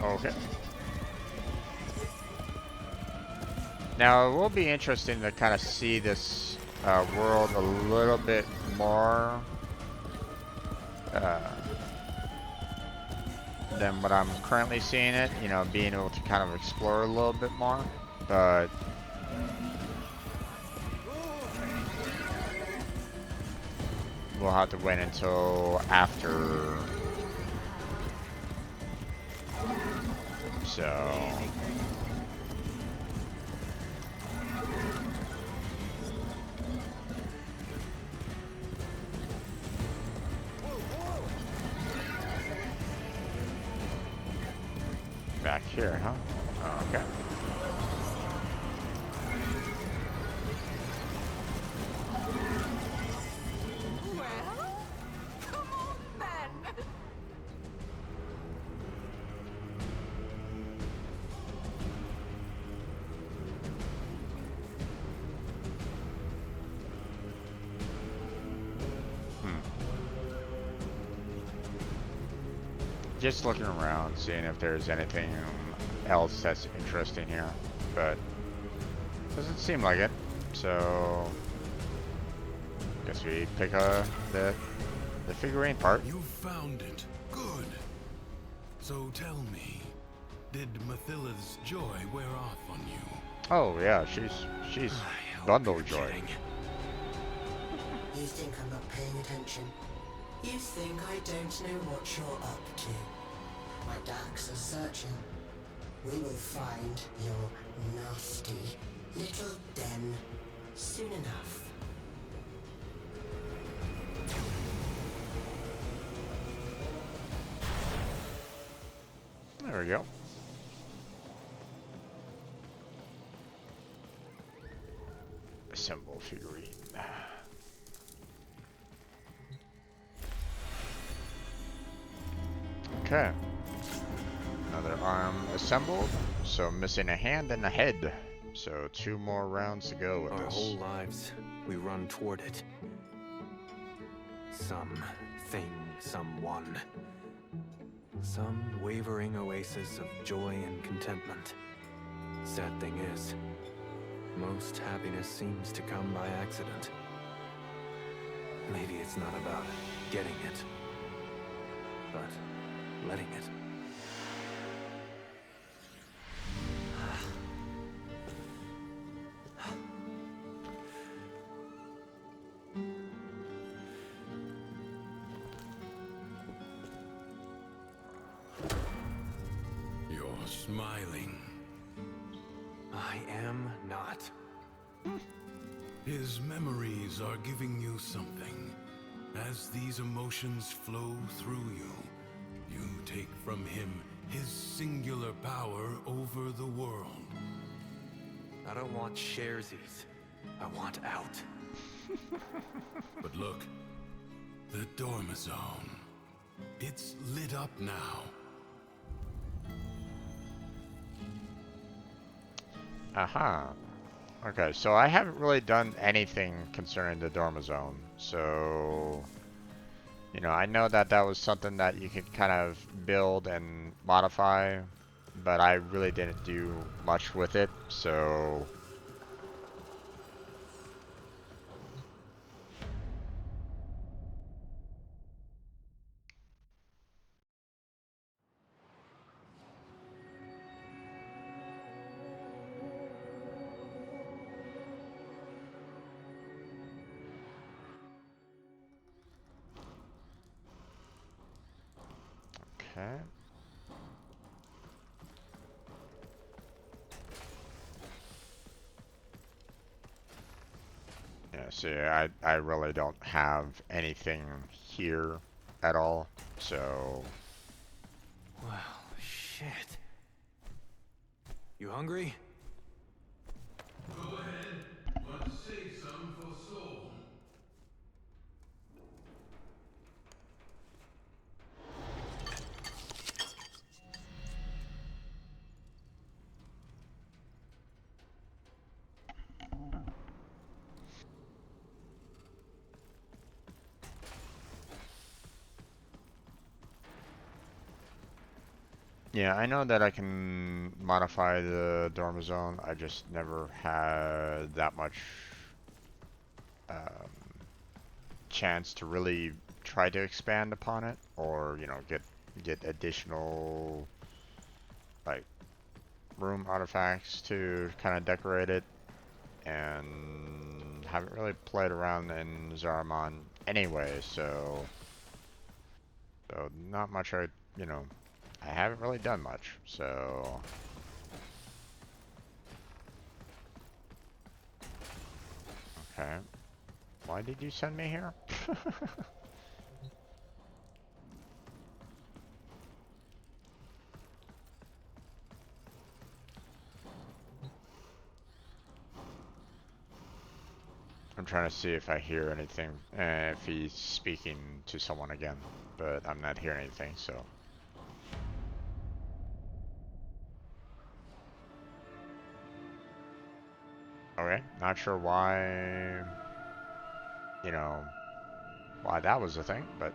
Okay. Now, it will be interesting to kind of see this world a little bit more than what I'm currently seeing it. You know, being able to kind of explore a little bit more. But we'll have to wait until after. So... Back here, huh? Oh, okay. Well, come on then. Just looking around, seeing if there's anything else that's interesting here, but doesn't seem like it. So Guess we pick the figurine part. You found it. Good. So tell me, did Mathilla's joy wear off on you? Oh yeah, she's bundle joy. You think I'm not paying attention? You think I don't know what you're up to? My darks are searching. We will find your nasty little den soon enough. There we go. Assemble figurine. Okay. Another arm assembled. So missing a hand and a head. So 2 more rounds to go with Our this. whole lives, we run toward it. Something, someone. Some wavering oasis of joy and contentment. Sad thing is, most happiness seems to come by accident. Maybe it's not about getting it, but letting it. You're smiling. I am not. His memories are giving you something. As these emotions flow through you, you take from him his singular power over the world. I don't want sharesies. I want out. But look, the Dormizone. It's lit up now. Aha. Okay, so I haven't really done anything concerning the Dormizone. So, you know, I know that that was something that you could kind of build and modify, but I really didn't do much with it, so... Okay. Yeah, see, I really don't have anything here at all, so... Well, shit. You hungry? Go ahead, but save some for Soul. Yeah, I know that I can modify the Dormizone. I just never had that much chance to really try to expand upon it, or you know, get additional like room artifacts to kind of decorate it, and haven't really played around in Zaramon anyway, so not much. I haven't really done much, so... Okay. Why did you send me here? I'm trying to see if I hear anything, if he's speaking to someone again, but I'm not hearing anything, so... Okay, not sure why, you know, why that was a thing, but...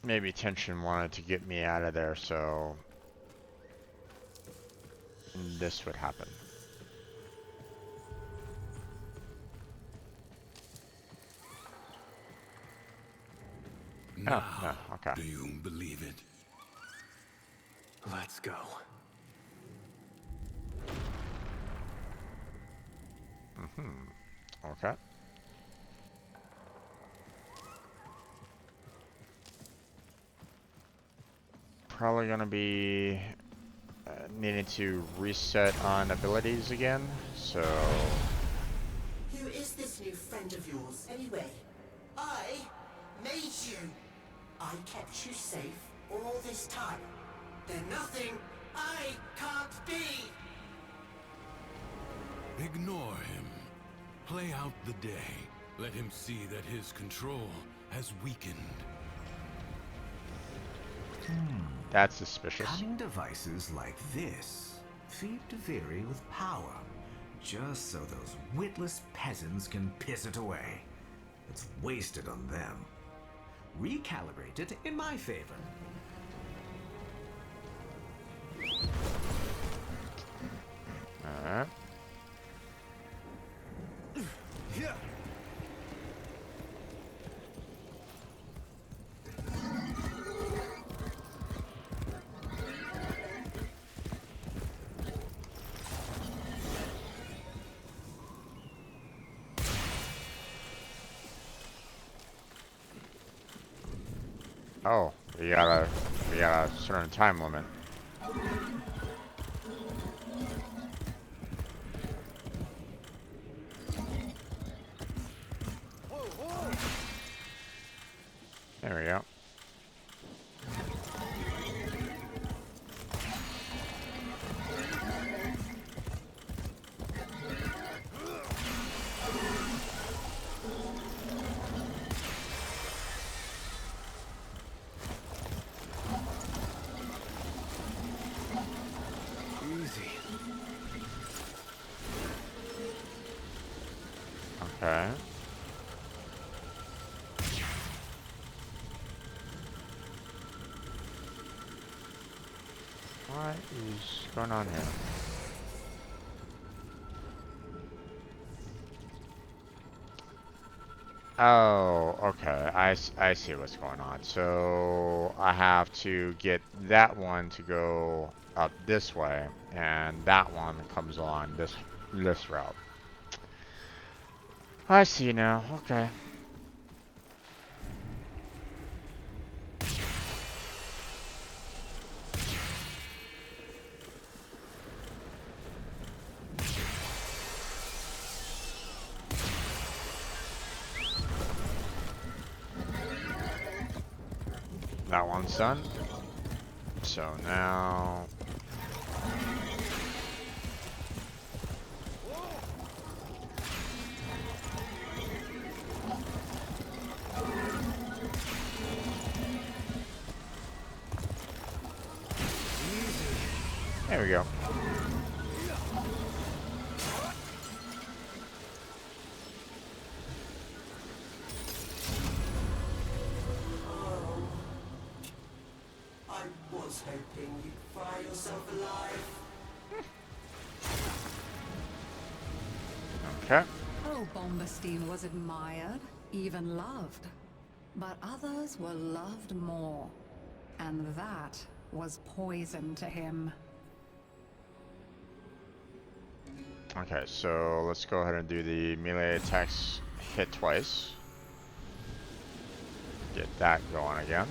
maybe tension wanted to get me out of there, so this would happen. Now, Oh, no, okay. do you believe it? Let's go. Okay. Probably gonna be needing to reset on abilities again, so... Who is this new friend of yours, anyway? I made you. I kept you safe all this time. There's nothing I can't be. Ignore him. Play out the day. Let him see that his control has weakened. That's suspicious. Cunning devices like this feed Duviri with power, just so those witless peasants can piss it away. It's wasted on them. Recalibrate it in my favor. Alright. Oh, we got a certain time limit. There we go. Easy. Okay. What is going on here? Oh, okay. I see what's going on. So I have to get that one to go up this way, and that one comes on this route. I see now. Okay. That one's done. So now... There we go. I was hoping you'd find yourself alive. Okay. Oh, Bombastine was admired, even loved. But others were loved more. And that was poison to him. Okay, so let's go ahead and do the melee attacks hit twice. Get that going again.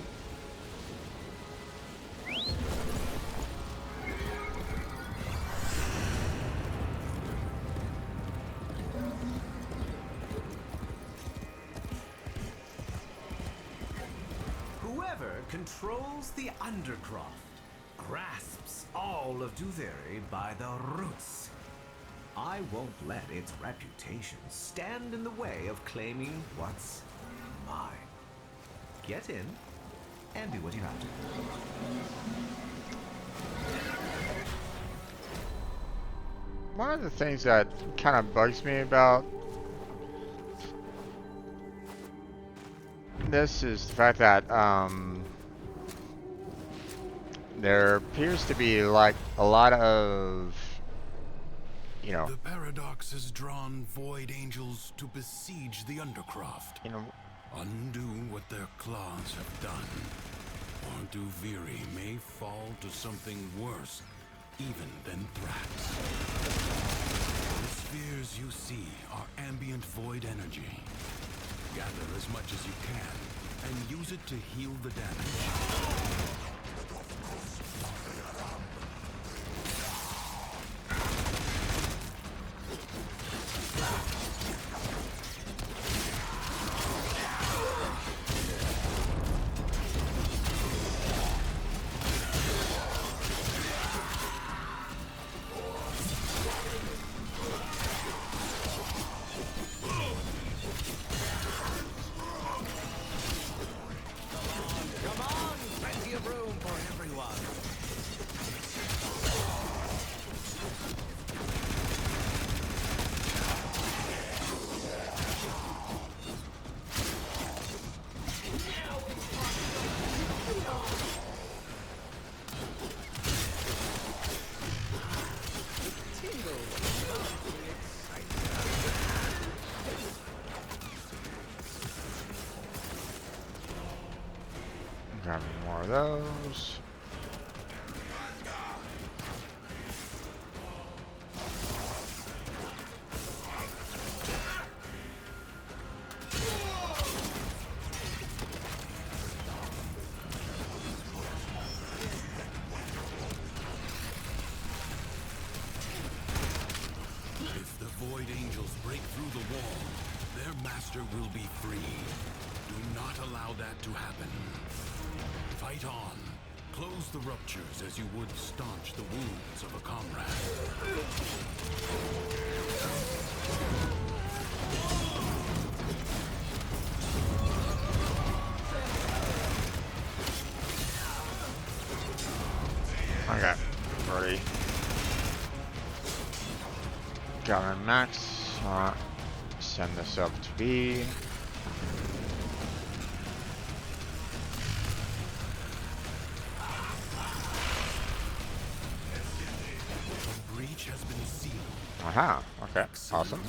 Whoever controls the Undercroft grasps all of Duviri by the roots. I won't let its reputation stand in the way of claiming what's mine. Get in and do what you have to. One of the things that kind of bugs me about this is the fact that there appears to be like a lot of, you know, The Paradox has drawn Void Angels to besiege the Undercroft. you know, Undo what their claws have done, or Duviri may fall to something worse even than Thrax. The spheres you see are ambient void energy. Gather as much as you can and use it to heal the damage. grab more of those. If the Void Angels break through the wall, their master will be free. Do not allow that to happen. Fight on. Close the ruptures as you would staunch the wounds of a comrade. Okay, already got my max. Send this up to B. Breach has been sealed. Aha, okay, awesome.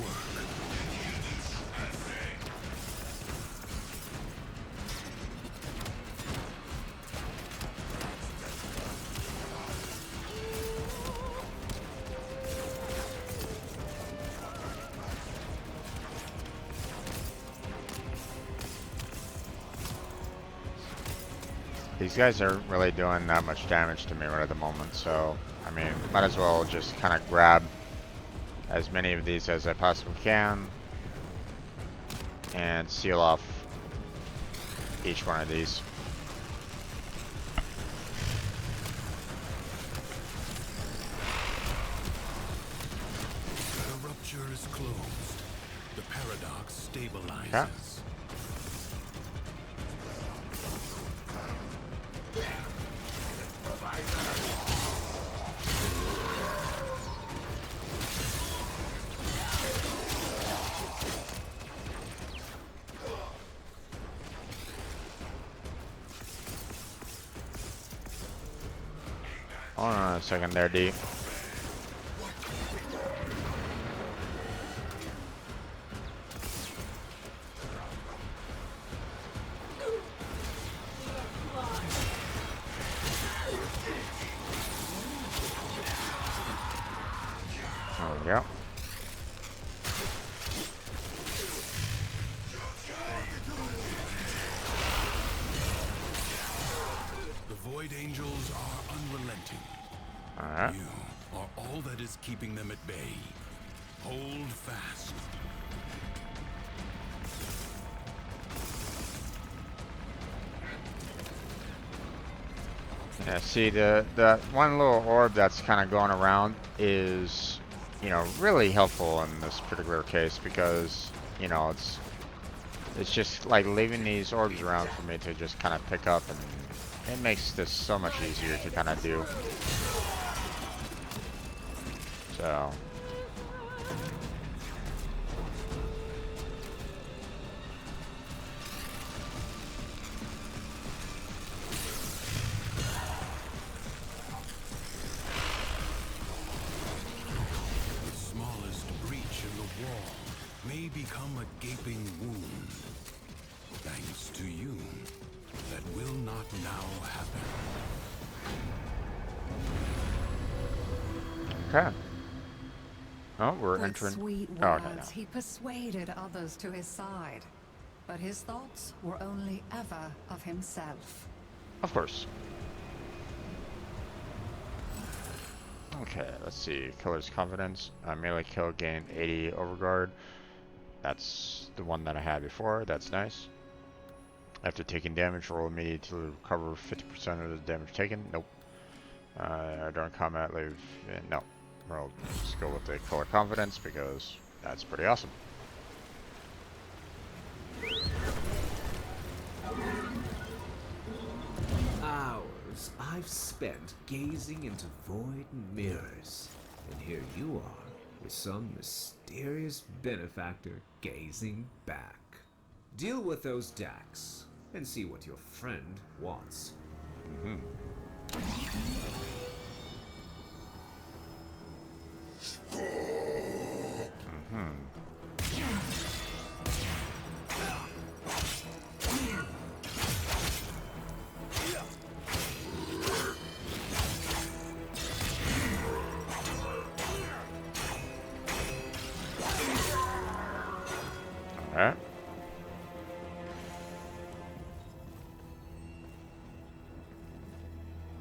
These guys aren't really doing that much damage to me right at the moment, so I mean, might as well just kind of grab as many of these as I possibly can and seal off each one of these. The rupture is closed. The paradox stabilizes. Okay. Hold on a second there, D. There we go. The Void Angels are unrelenting. Alright. You are all that is keeping them at bay. Hold fast. Yeah, see the one little orb that's kind of going around is, you know, really helpful in this particular case because, you know, it's just like leaving these orbs around for me to just kind of pick up, and it makes this so much easier to kind of do. So. may become a gaping wound. Thanks to you, that will not now happen. Okay. Oh, we're With entering. sweet Oh, words, okay, no. he persuaded others to his side, but his thoughts were only ever of himself. Of course. Okay, let's see. Killer's confidence. Melee kill gain 80 overguard. That's the one that I had before. That's nice. After taking damage, roll immediately to recover 50% of the damage taken. Nope. During combat, leave. No. We'll just go with the color confidence because that's pretty awesome. Hours I've spent gazing into void mirrors, and here you are with some mysterious benefactor gazing back. Deal with those Dax and see what your friend wants. Alright.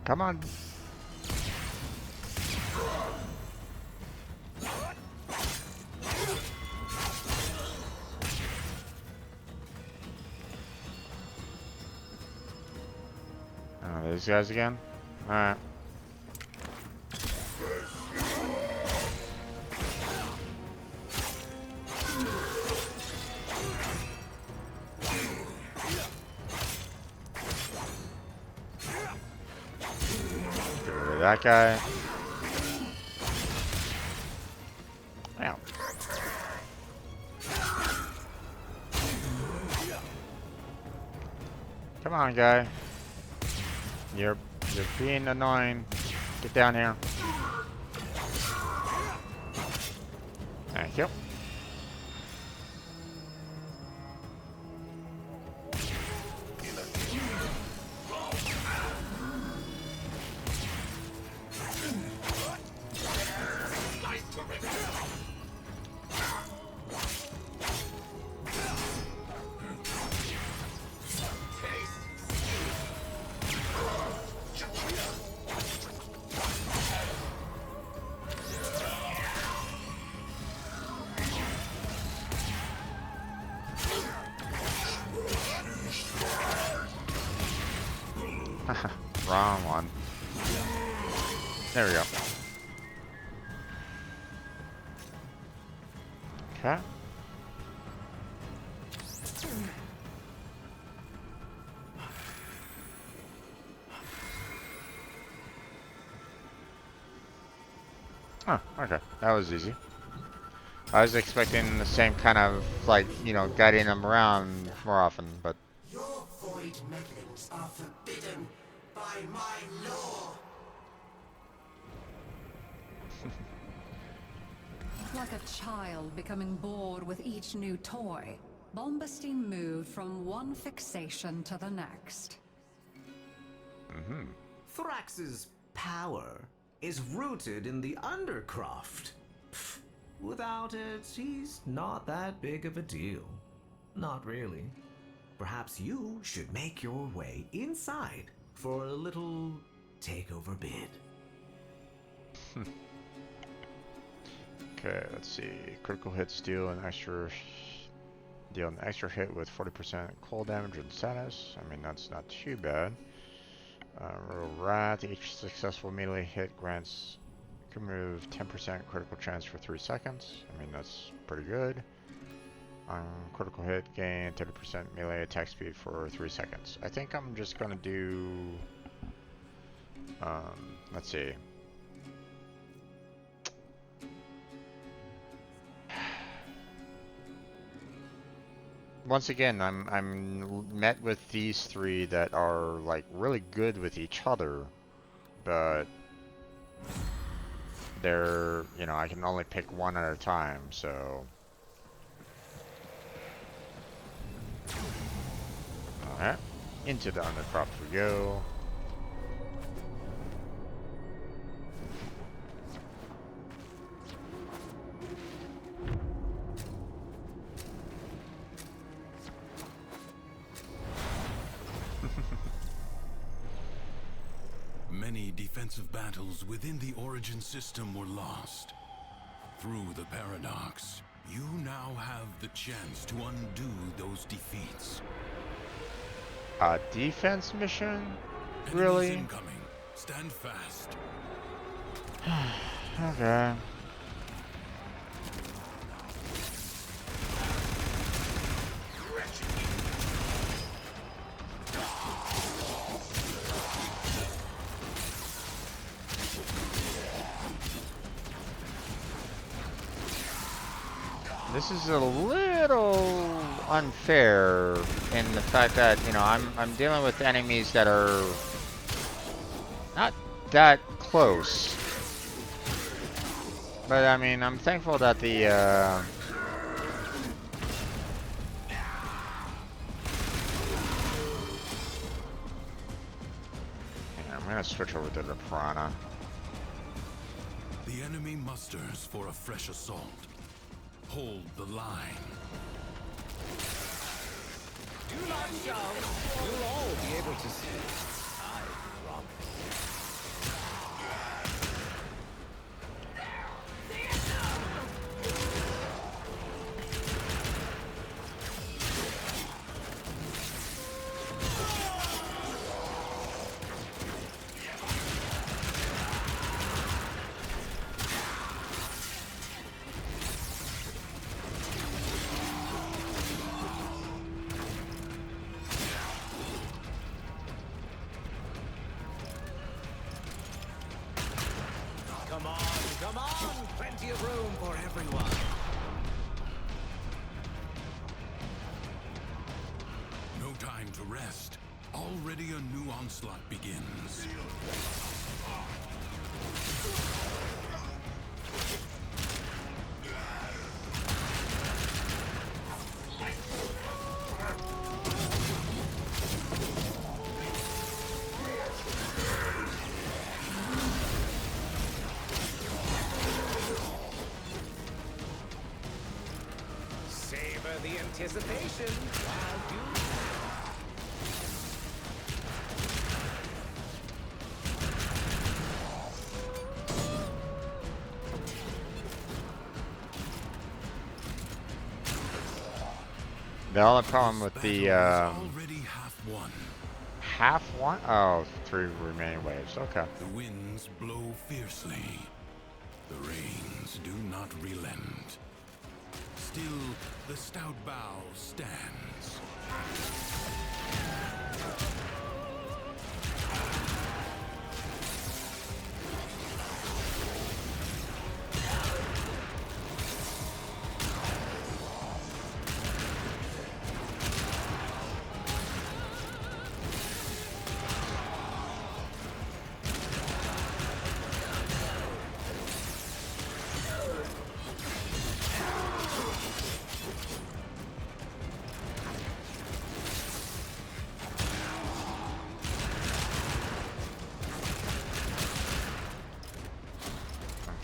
Come on. Oh, these guys again? Alright. Get rid of that guy. Ow. Come on, guy. You're being annoying. Get down here. Thank you. Wrong one. There we go. Okay. Oh, okay. That was easy. I was expecting the same kind of, like, you know, guiding them around more often, but... Your void meddlings are forbidden by my law. Like a child becoming bored with each new toy, Bombastine moved from one fixation to the next. Thrax's power is rooted in the Undercroft. Pfft, without it, he's not that big of a deal. Not really. Perhaps you should make your way inside for a little takeover bid. Okay, let's see. Critical hits deal an extra hit with 40% cold damage and status. I mean, that's not too bad. Royal Wrath. Each successful melee hit grants can remove 10% critical chance for 3 seconds. I mean, that's pretty good. Critical hit, gain 30% melee attack speed for 3 seconds. I think I'm just gonna do... let's see. Once again, I'm met with these three that are like really good with each other, but they're, you know, I can only pick one at a time, so Into the undercroft we go. Many defensive battles within the Origin system were lost. Through the Paradox, you now have the chance to undo those defeats. A defense mission? Enemies Really? incoming. Stand fast. Okay. This is a little unfair in the fact that, you know, I'm dealing with enemies that are not that close. But I mean, I'm thankful that the yeah, I'm gonna switch over to the Piranha. The enemy musters for a fresh assault. Hold the line. Do not shout. You'll all be able to see. I promise. Come on! Plenty of room for everyone. No time to rest. Already a new onslaught begins. Savor the anticipation while you... The only problem with the Already half won. half one? Oh, 3 remaining waves. Okay. The winds blow fiercely. The rains do not relent. Still, the stout bow stands.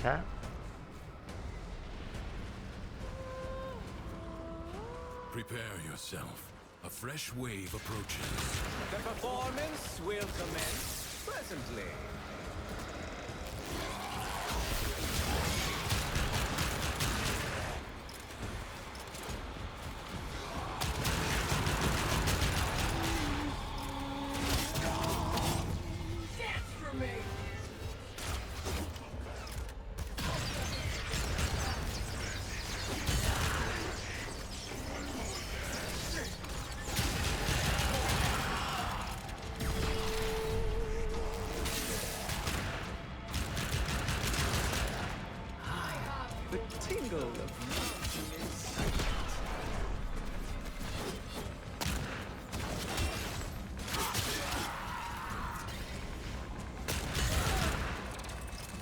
Okay. Prepare yourself. A fresh wave approaches. The performance will commence presently. The tingle of reaching inside.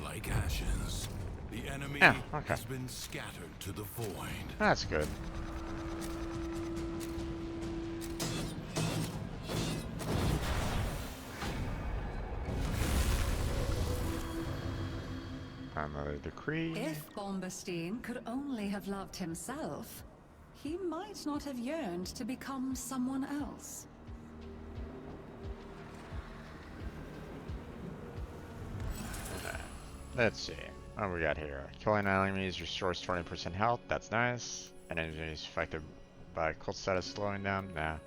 Like ashes, the enemy Yeah, okay. has been scattered to the void. That's good. Another decree. If Bombastine could only have loved himself, he might not have yearned to become someone else. Let's see. What do we got here? Killing enemies restores 20% health. That's nice. Enemies affected by cult status slowing down. Nah.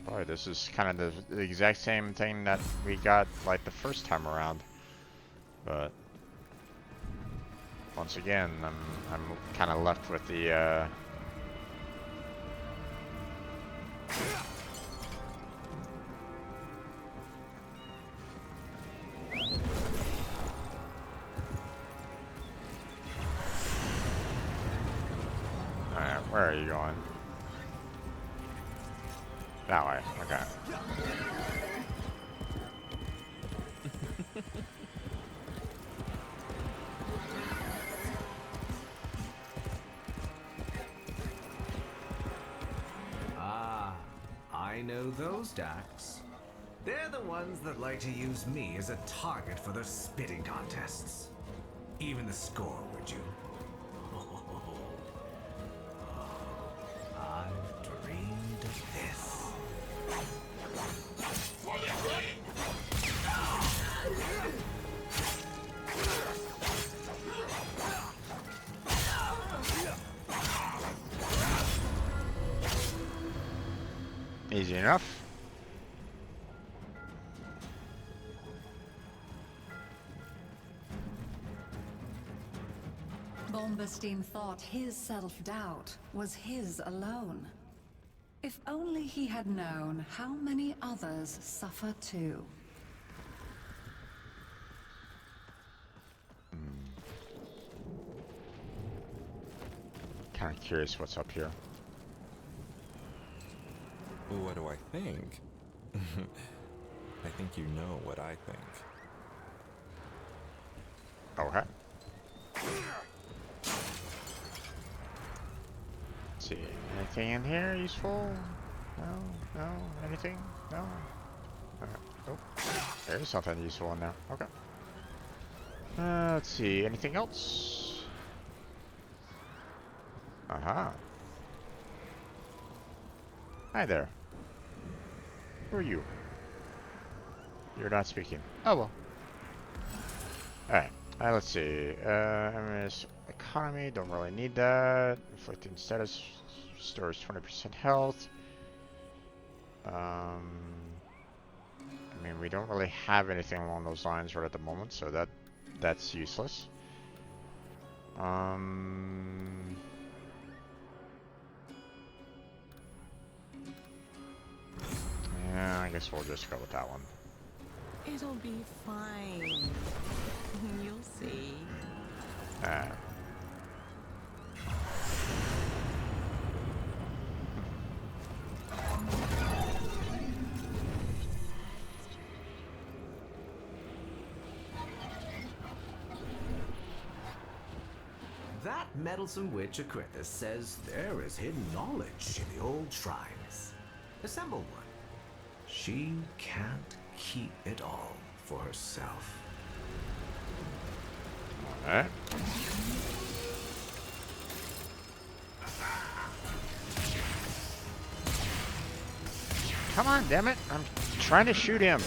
Boy, this is kind of the exact same thing that we got like the first time around. But once again, I'm kind of left with the Alright, where are you going? That way, okay. I know those Dax. They're the ones that like to use me as a target for their spitting contests. Even the score, would you? I've dreamed of this. Easy enough. Bombastine thought his self-doubt was his alone. If only he had known how many others suffer too. Kind of curious what's up here. What do I think? I think you know what I think. Okay. Let's see. Anything in here useful? No? No? Anything? No? Alright. Oh. There's something useful in there. Okay. Let's see. Anything else? Aha. Hi there. Who are you? You're not speaking. Oh well. Alright. Let's see. MS economy. Don't really need that. Inflicting status. Restores 20% health. I mean, we don't really have anything along those lines right at the moment, so that's useless. Yeah, I guess we'll just go with that one. It'll be fine. You'll see. That meddlesome witch Acrithis says there is hidden knowledge in the old shrines. Assemble one. She can't keep it all for herself. Alright. Come on, damn it. I'm trying to shoot him.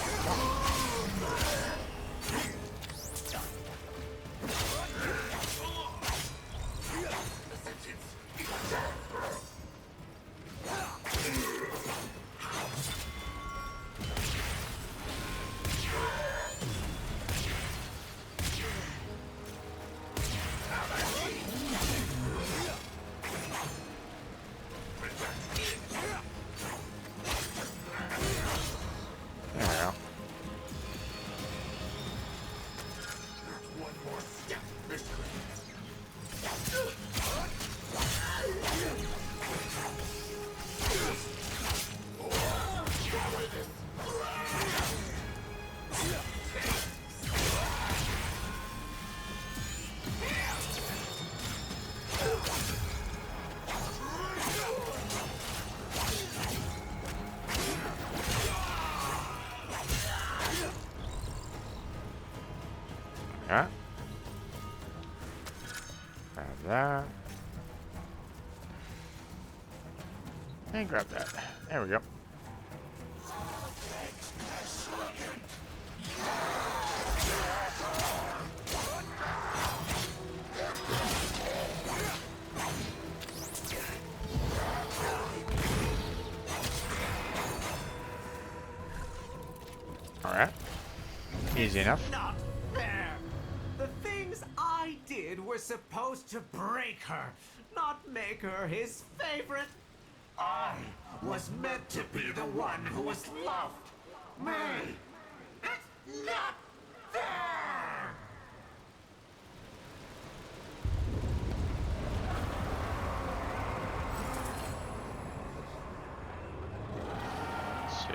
And grab that. There we go. Alright. Easy enough. Not fair! The things I did were supposed to break her, not make her his favorite. I was meant to be the one who was loved. Me! It's not fair! Let's see.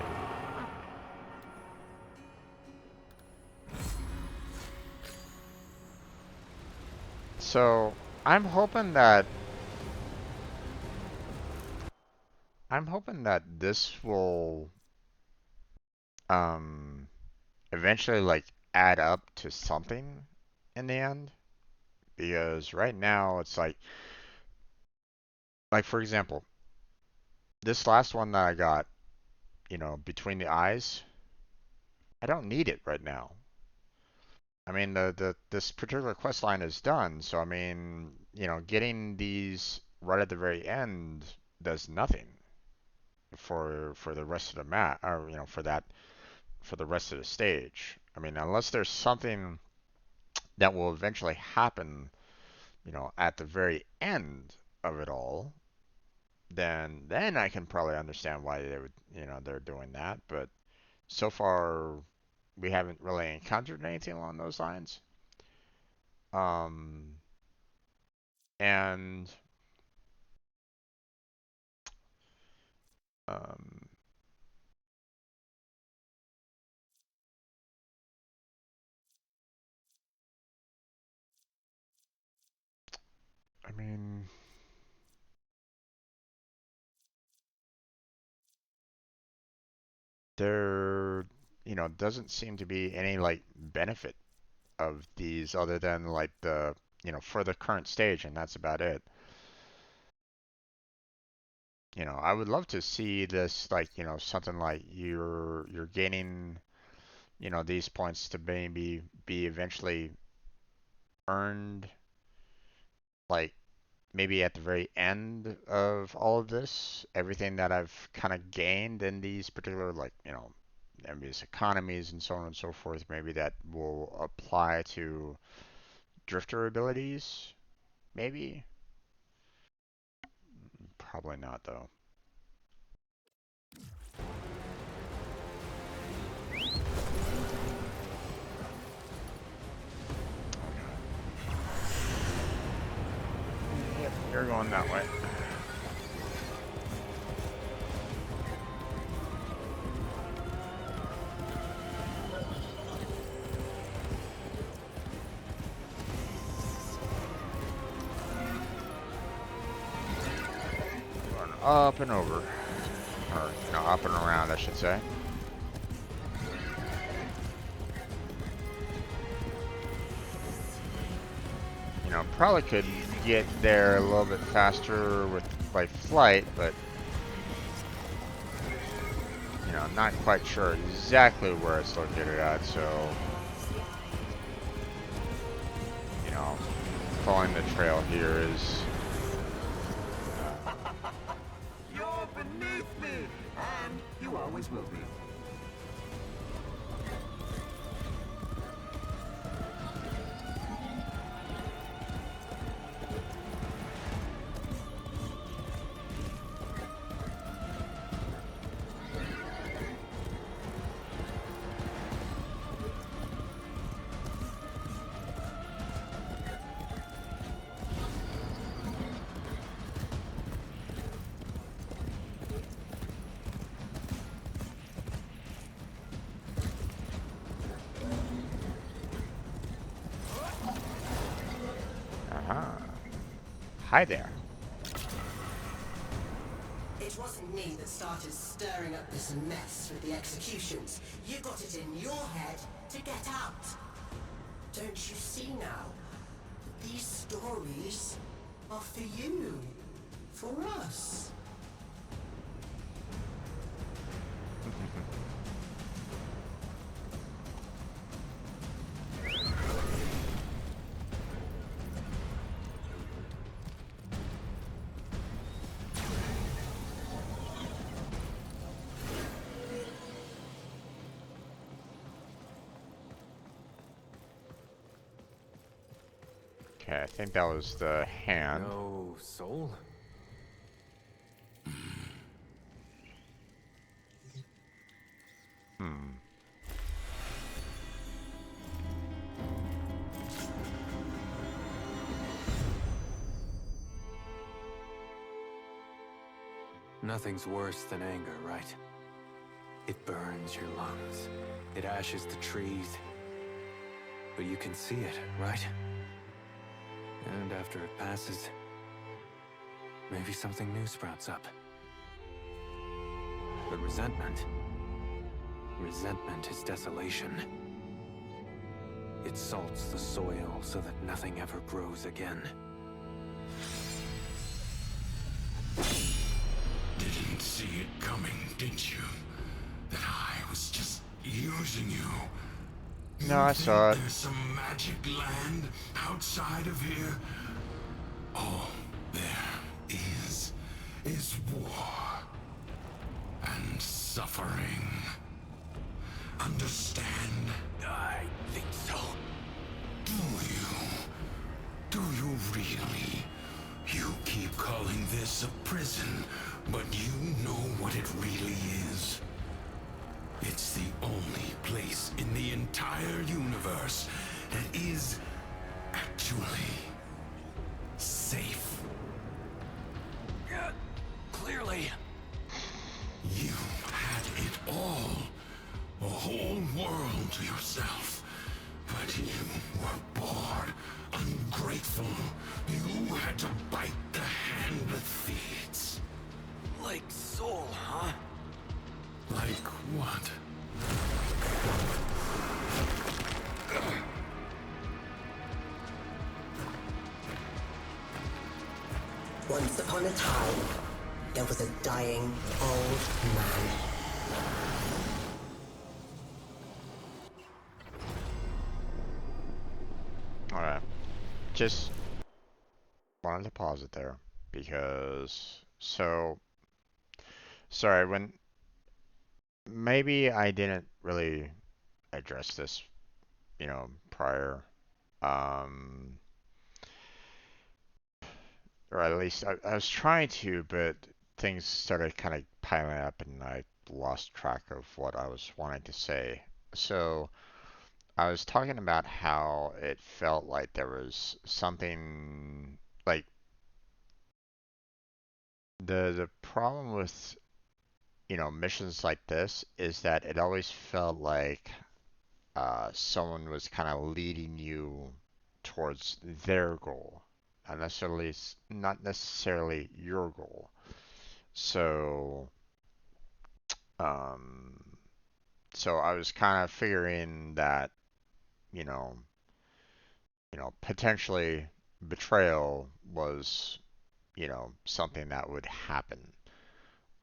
So, I'm hoping that this will eventually like add up to something in the end, because right now it's like for example, this last one that I got, you know, between the eyes, I don't need it right now. I mean, this particular quest line is done, so I mean, you know, getting these right at the very end does nothing for the rest of the map, or you know, for the rest of the stage. I mean, unless there's something that will eventually happen, you know, at the very end of it all, then I can probably understand why they would, you know, they're doing that. But so far, we haven't really encountered anything along those lines. And I mean, there, you know, doesn't seem to be any like benefit of these other than like the, you know, for the current stage, and that's about it. You know, I would love to see this like, you know, something like you're gaining, you know, these points to maybe be eventually earned, like maybe at the very end of all of this, everything that I've kind of gained in these particular, like, you know, envious economies and so on and so forth, maybe that will apply to drifter abilities, maybe. Probably not though. Yep, you're going that way. Going up and over. Or, you know, up and around, I should say. You know, probably could get there a little bit faster with by flight, but you know, not quite sure exactly where it's located at, so you know, following the trail here is You're beneath me, and you always will be. hi there. It wasn't me that started stirring up this mess with the executions. You got it in your head to get out. Don't you see now? These stories are for you. For us. Okay, I think that was the hand. No soul? Hmm. Nothing's worse than anger, right? It burns your lungs. It ashes the trees. But you can see it, right? And after it passes, maybe something new sprouts up. But resentment is desolation. It salts the soil so that nothing ever grows again. Didn't see it coming, did you? That I was just using you. No, I saw it. There's some magic land outside of here. All there is war and suffering. Understand? I think so. Do you? Do you really? You keep calling this a prison, but you know what it really is. It's the only place in the entire universe that is actually safe. Clearly. You had it all. A whole world to yourself. But you were bored, ungrateful. You had to bite the hand that feeds. Like soul, huh? Like what? Once upon a time, there was a dying old man. Alright. Just wanted to pause it there because sorry, when maybe I didn't really address this, prior. Or at least I was trying to, but things started kind of piling up and I lost track of what I was wanting to say. So I was talking about how it felt like there was something like the problem with missions like this is that it always felt like someone was kind of leading you towards their goal, not necessarily your goal. So um, so I was kind of figuring that you know potentially betrayal was something that would happen.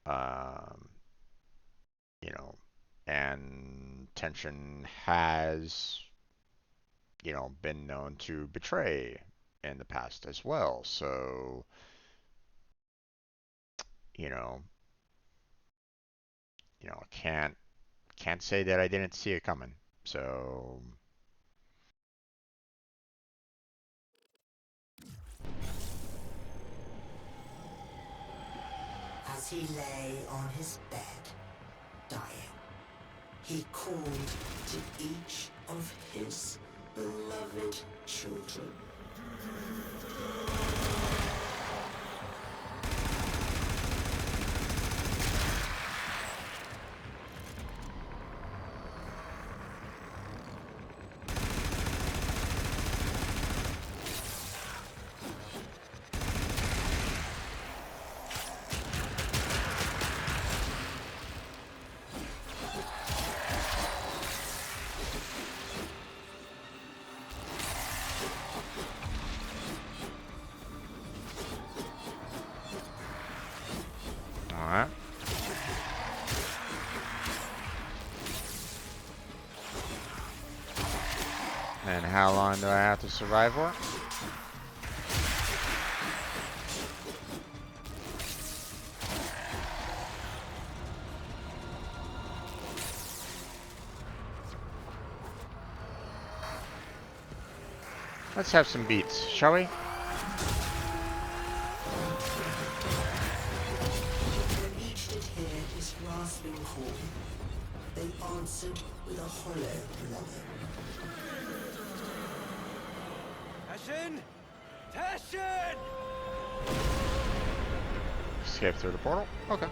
Um, you know, and tension has been known to betray in the past as well. So, you know, can't say that I didn't see it coming. So, As he lay on his bed, dying, he called to each of his beloved children. alright. long do I have to survive for? Let's have some beats, shall we? When each did hear his rasping call, they answered with a hollow longing. Tashin! Tashin! Escape through the portal? Okay.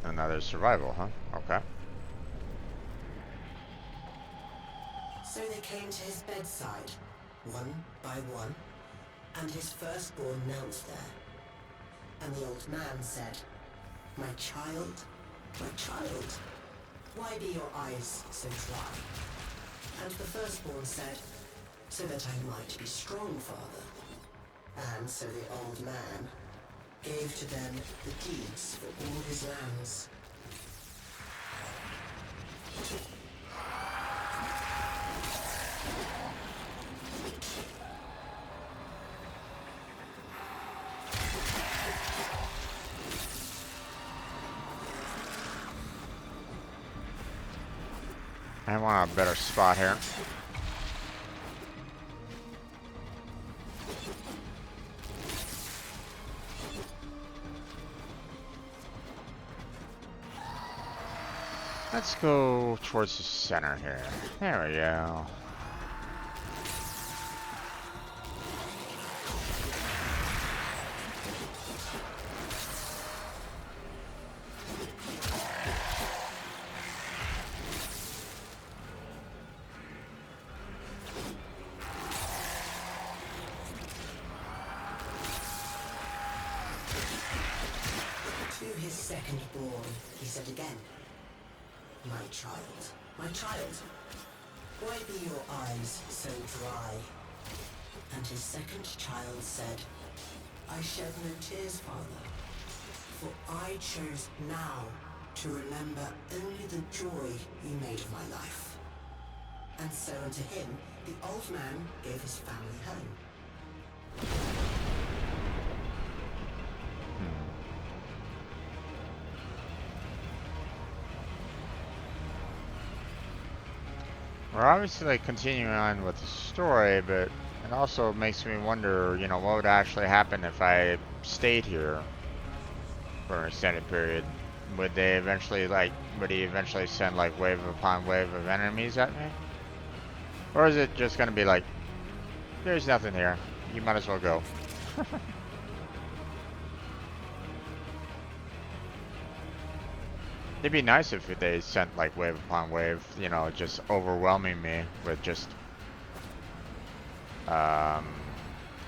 Another survival, huh? Okay. So they came to his bedside, one by one, and his firstborn knelt there. And the old man said, my child, why be your eyes so dry? And the firstborn said, so that I might be strong, father. And so the old man gave to them the deeds for all his lands. I want a better spot here. Let's go towards the center here. There we go. To his second-born, he said again, my child, why be your eyes so dry? And his second child said, I shed no tears, father, for I chose now to remember only the joy you made of my life. And so unto him, the old man gave his family home. We're obviously like continuing on with the story, but it also makes me wonder, you know, what would actually happen if I stayed here for an extended period? Would he eventually send like wave upon wave of enemies at me? Or is it just gonna be like, there's nothing here, you might as well go? It'd be nice if they sent like wave upon wave, you know, just overwhelming me with just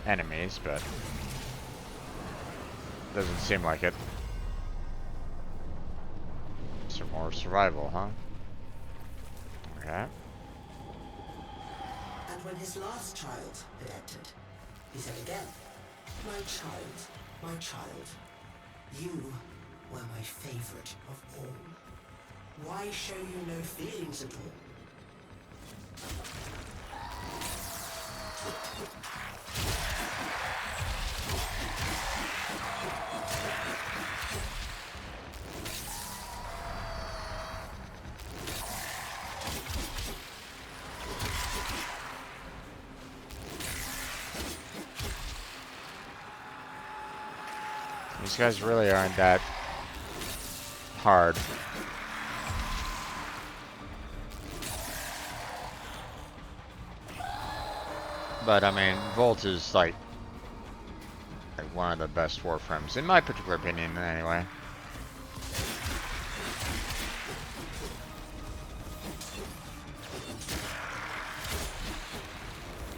enemies, but doesn't seem like it. Some more survival, huh? Okay. And when his last child had entered, he said again, my child, you were my favorite of all. Why show you no feelings at all? These guys really aren't that hard. But I mean, Volt is like one of the best Warframes, in my particular opinion, anyway.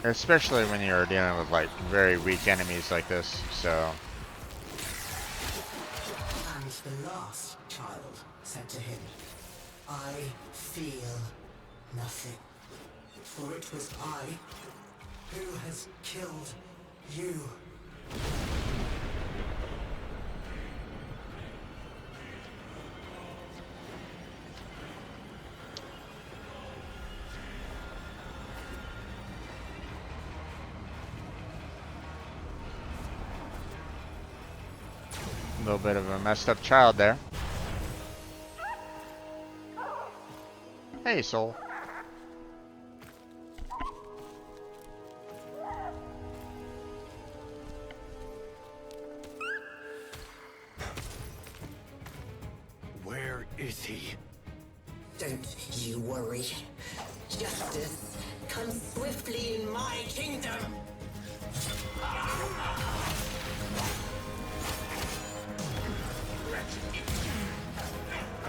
Especially when you're dealing with like very weak enemies like this, so. And the last child said to him, I feel nothing, for it was I who has killed you. little bit of a messed up child there. Hey, soul. Where is he? Don't you worry. Justice comes swiftly in my kingdom.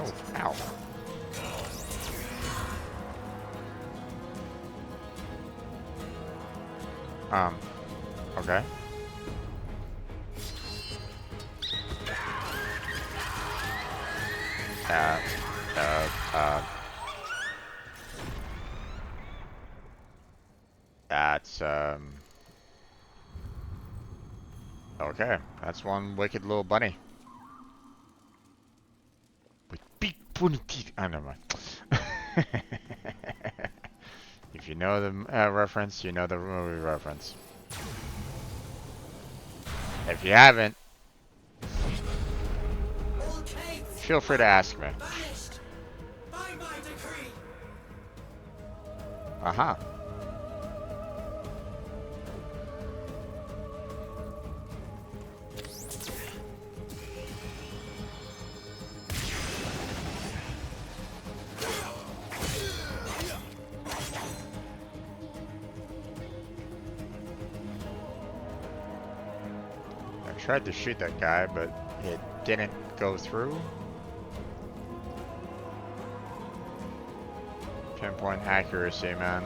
Oh, ow. Okay. That's, okay, that's one wicked little bunny. With big pointy teeth. Oh, never mind. If you know the reference, you know the movie reference. If you haven't, feel free to ask me. Aha. I tried to shoot that guy, but it didn't go through. Pinpoint accuracy, man.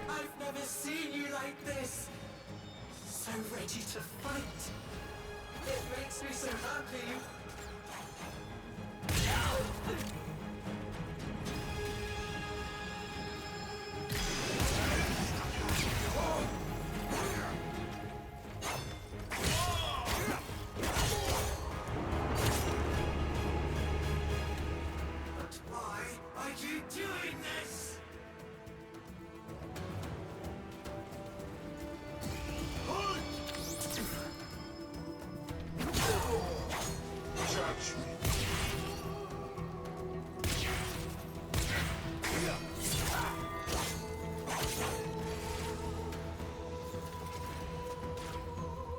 I've never seen you like this. So ready to fight. It makes me so happy.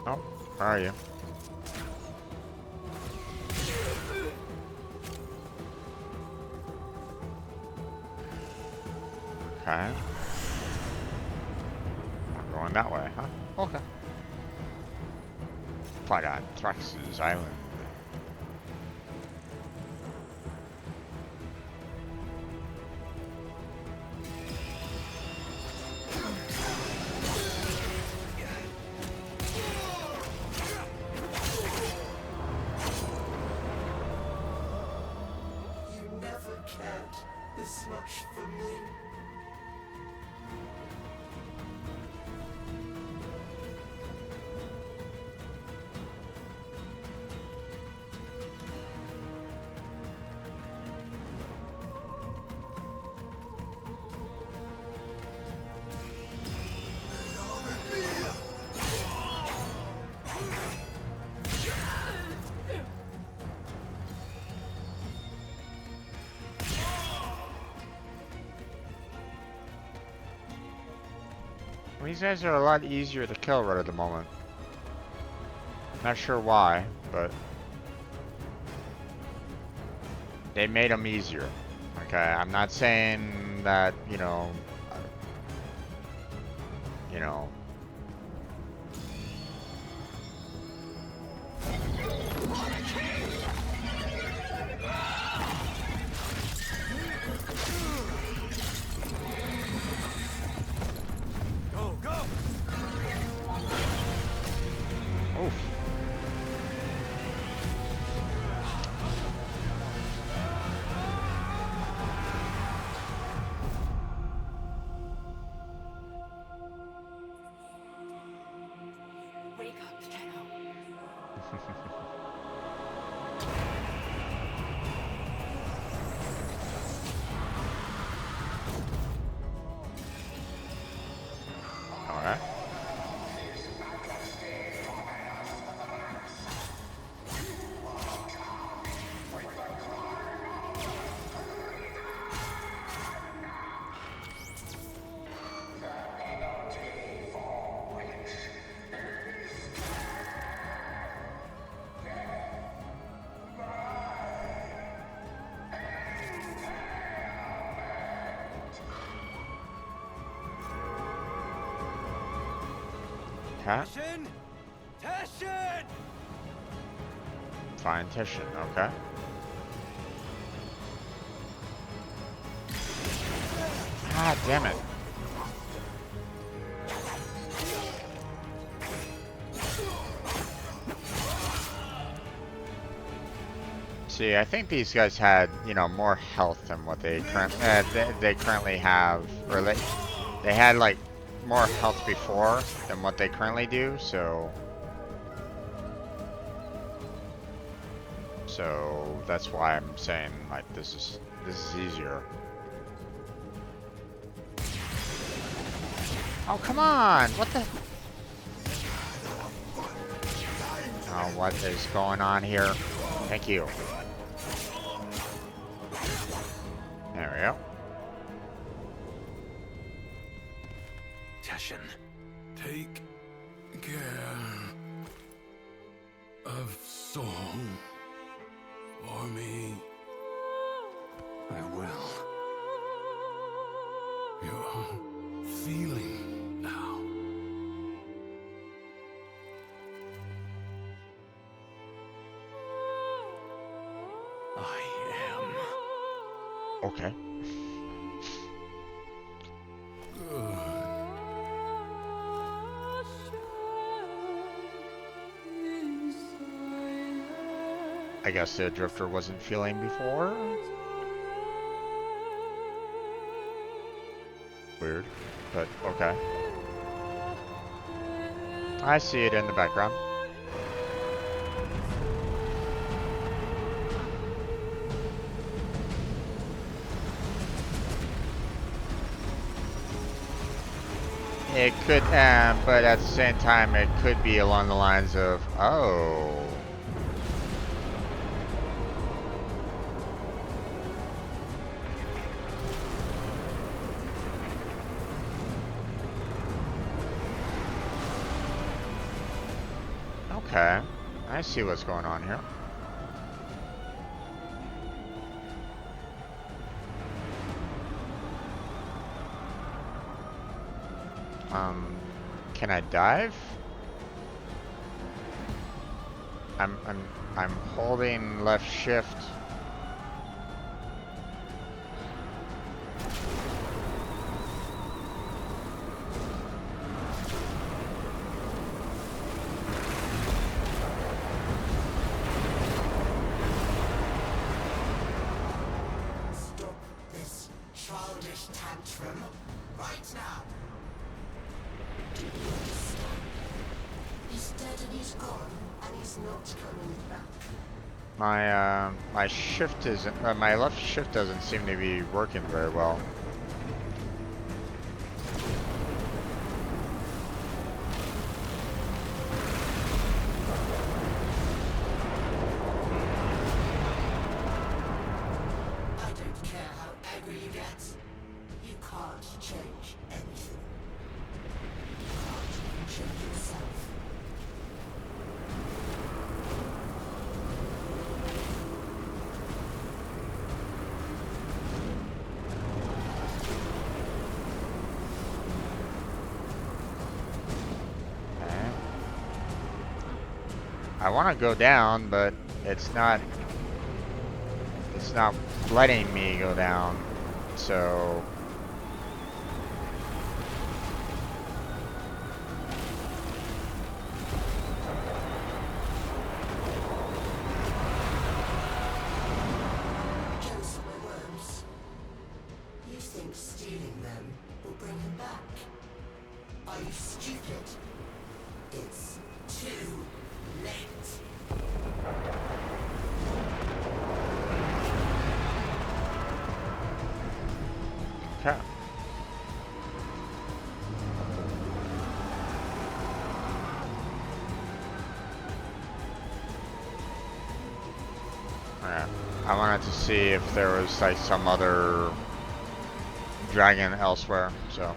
Oh, where are you? Okay. We're going that way, huh? Okay. Fight on Thrax's Island. You never cared this much for me. These guys are a lot easier to kill right at the moment. Not sure why, but they made them easier. Okay, I'm not saying that, you know, Okay. Find Titian, okay. Ah, damn it. See, I think these guys had, you know, more health than what they currently have, or they had like more health before than what they currently do, so that's why I'm saying like this is easier. Oh, come on! What the? Oh, what is going on here? Thank you. There we go. Teshin. Take care of Song for me. I will. You're feeling now. I am. Okay. I guess the Drifter wasn't feeling before. Weird, but okay. I see it in the background. It could, but at the same time, it could be along the lines of, oh. Okay, I see what's going on here. Can I dive? I'm holding left shift. Stop this childish tantrum right now. He's dead and he's gone, and he's not coming back. My shift isn't, my left shift doesn't seem to be working very well. I don't care how angry you get. You can't change anything. You can't even change yourself. Okay. I want to go down, but it's not letting me go down, so Those are my words. You think stealing them will bring him back? Are you stupid? It's too late. okay. Alright. I wanted to see if there was like some other dragon elsewhere, so.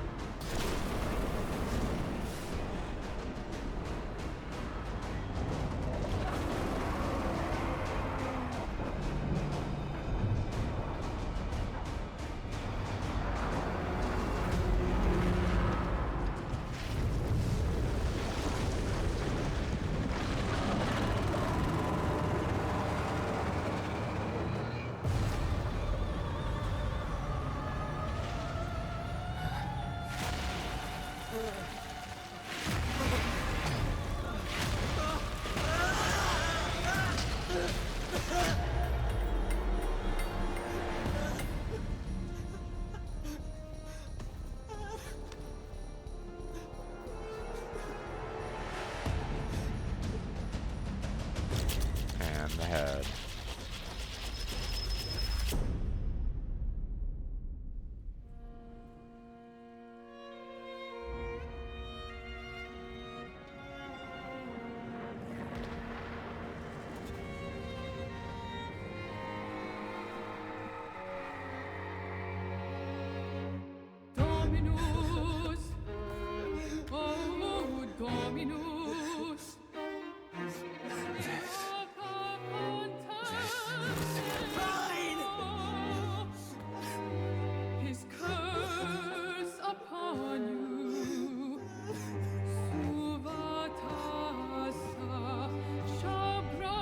His curse upon you. Suvatasa Shabra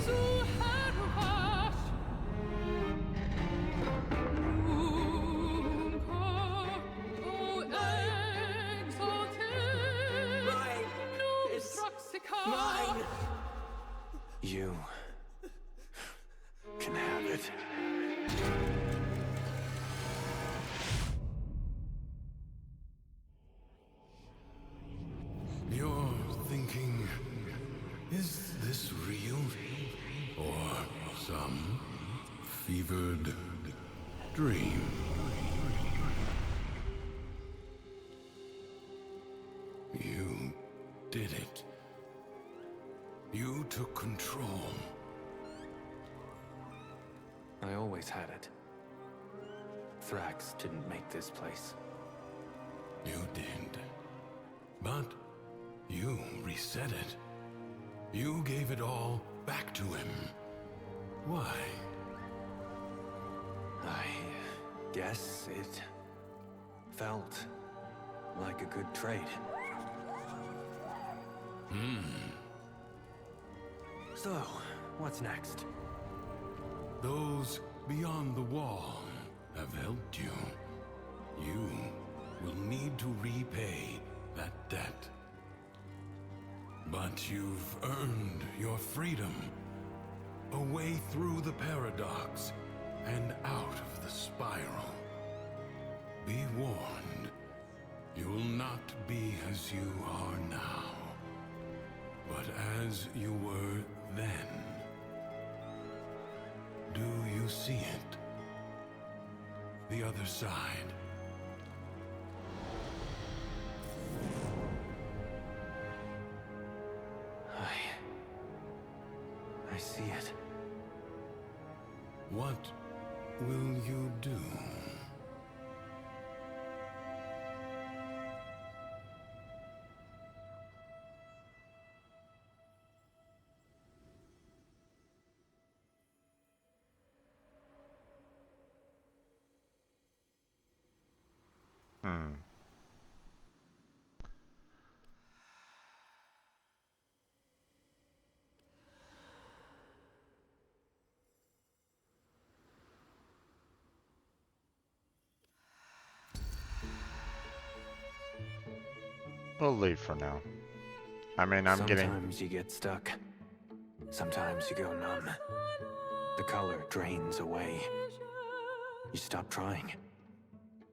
Zuhervash Nunca, O exalted Nostraxica. You can have it. You're thinking, is this real? Or some fevered dream? You did it. You took control. I always had it. Thrax didn't make this place. You did. But you reset it. You gave it all back to him. Why? I guess it felt like a good trade. So, what's next? Those beyond the wall have helped you. You will need to repay that debt. But you've earned your freedom. A way through the paradox and out of the spiral. Be warned, you will not be as you are now, but as you were then. Do you see it? The other side. I see it. What will you do? We'll leave for now. I mean, Sometimes you get stuck. Sometimes you go numb. The color drains away. You stop trying.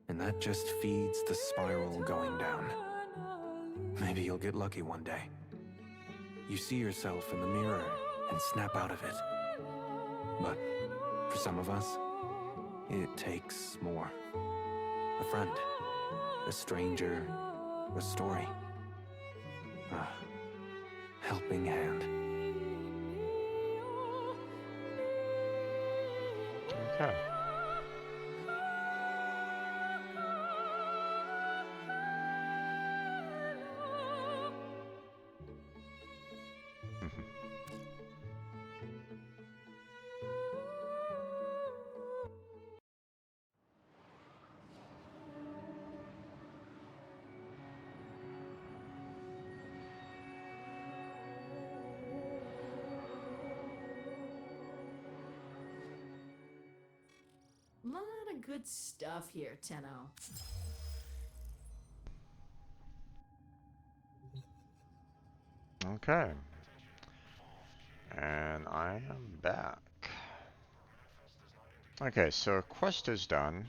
And that just feeds the spiral going down. Maybe you'll get lucky one day. You see yourself in the mirror and snap out of it. But for some of us, it takes more. A friend, a stranger, a story. A helping hand. Okay. Lot of good stuff here, Tenno. Okay. And I am back. Okay, so quest is done.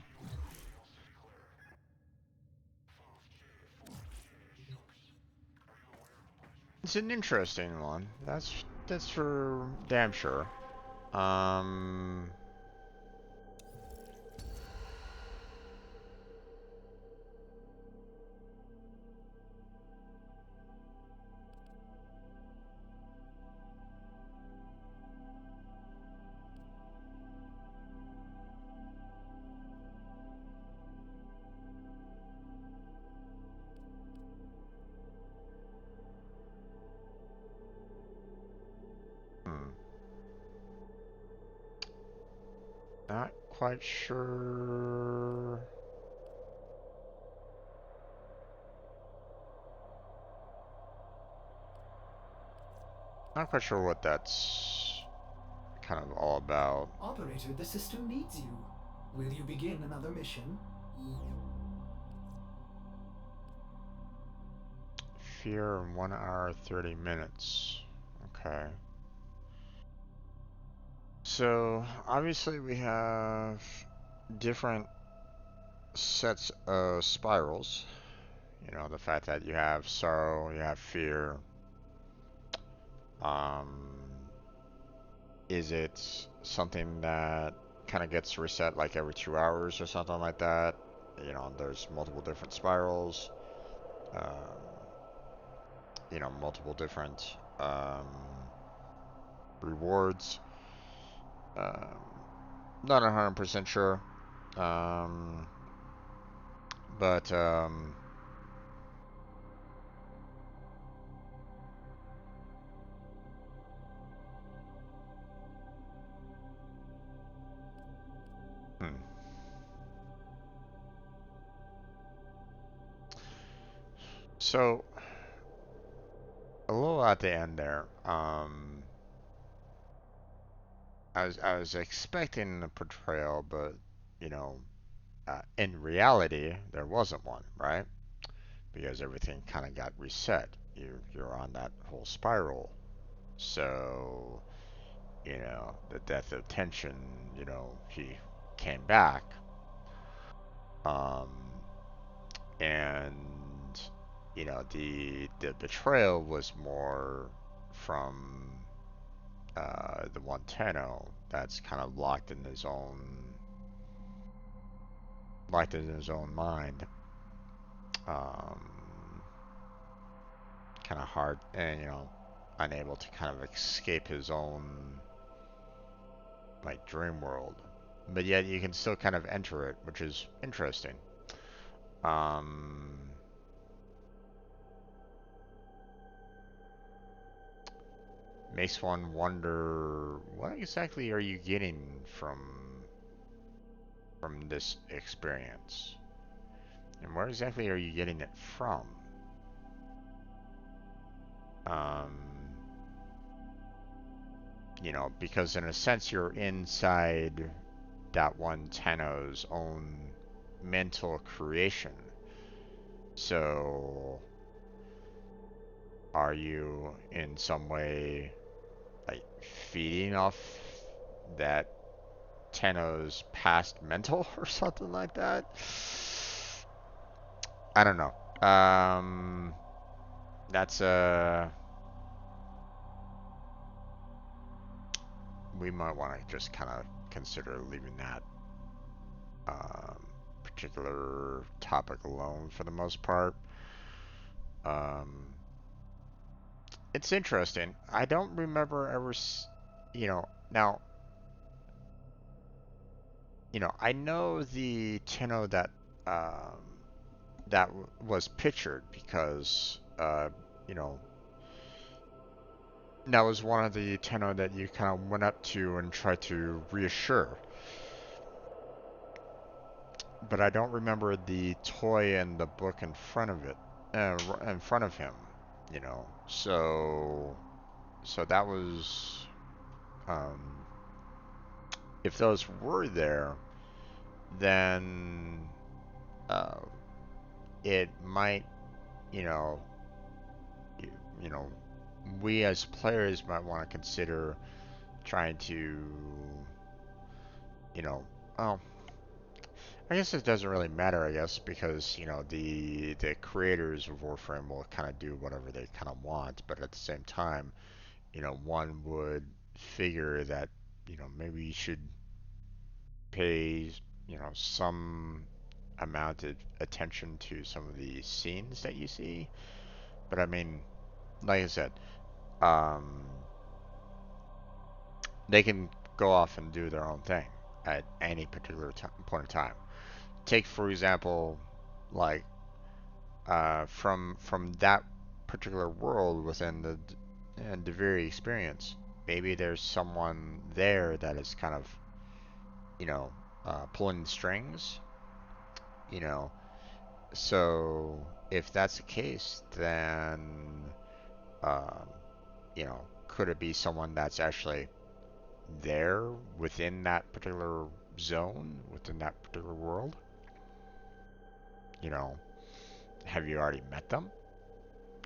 It's an interesting one. That's for damn sure. Not quite sure. Not quite sure what that's kind of all about. Operator, the system needs you. Will you begin another mission? Fear in 1 hour 30 minutes. Okay. So obviously we have different sets of spirals. You know, the fact that you have sorrow, you have fear. Is it something that kind of gets reset like every 2 hours or something like that? You know, there's multiple different spirals. You know, multiple different rewards. Not 100% sure. But so a little at the end there, I was expecting a portrayal, but you know, in reality, there wasn't one, right? Because everything kind of got reset. You're on that whole spiral. So, you know, the death of tension, you know, he came back. And you know, the betrayal was more from the one Tenno that's kind of locked in his own mind. Kind of hard, and you know, unable to kind of escape his own like dream world, but yet you can still kind of enter it, which is interesting. Makes one wonder, what exactly are you getting from this experience, and where exactly are you getting it from? You know, because in a sense you're inside that one Tenno's own mental creation. So are you in some way like feeding off that Tenno's past mental or something like that? I don't know. That's we might want to just kind of consider leaving that particular topic alone for the most part. It's interesting. I don't remember ever, you know, now, you know, I know the Tenno that that was pictured because, you know, that was one of the Tenno that you kind of went up to and tried to reassure. But I don't remember the toy and the book in front of it, in front of him, you know. So that was, if those were there, then it might, you know, you know, we as players might want to consider trying to, you know, well, I guess it doesn't really matter, I guess, because, you know, the creators of Warframe will kind of do whatever they kind of want, but at the same time, you know, one would figure that, you know, maybe you should pay, you know, some amount of attention to some of the scenes that you see. But I mean, like I said, they can go off and do their own thing at any particular point in time. Take, for example, like from that particular world within the Duviri experience, maybe there's someone there that is kind of you know, pulling the strings, you know. So if that's the case, then, um, you know, could it be someone that's actually there within that particular zone, within that particular world? You know, have you already met them?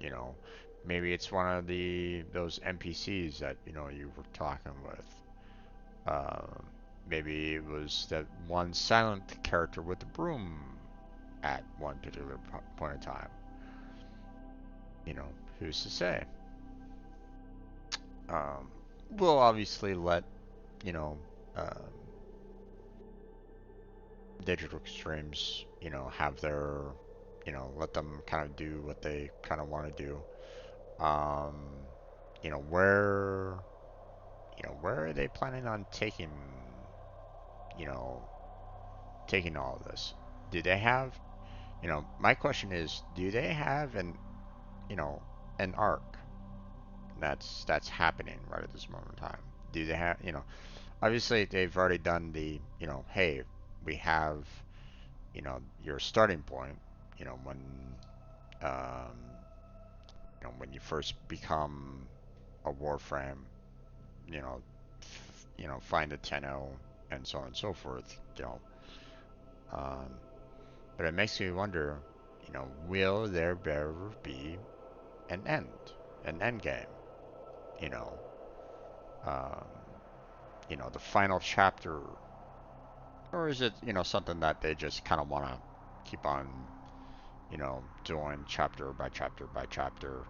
You know, maybe it's one of those NPCs that, you know, you were talking with. Maybe it was that one silent character with the broom at one particular point in time. You know, who's to say? We'll obviously let, you know, digital extremes, you know, have their, you know, let them kind of do what they kind of want to do. You know, where are they planning on taking, you know, taking all of this? Do they have, you know, my question is, do they have you know, an arc that's happening right at this moment in time? Do they have, you know, obviously they've already done the, you know, hey, we have, you know, your starting point, you know, um, when you first become a Warframe, you know, find a Tenno and so on and so forth, you know. But it makes me wonder, you know, will there ever be an end game? You know, um, you know, the final chapter, or is it, you know, something that they just kind of want to keep on, you know, doing chapter by chapter by chapter?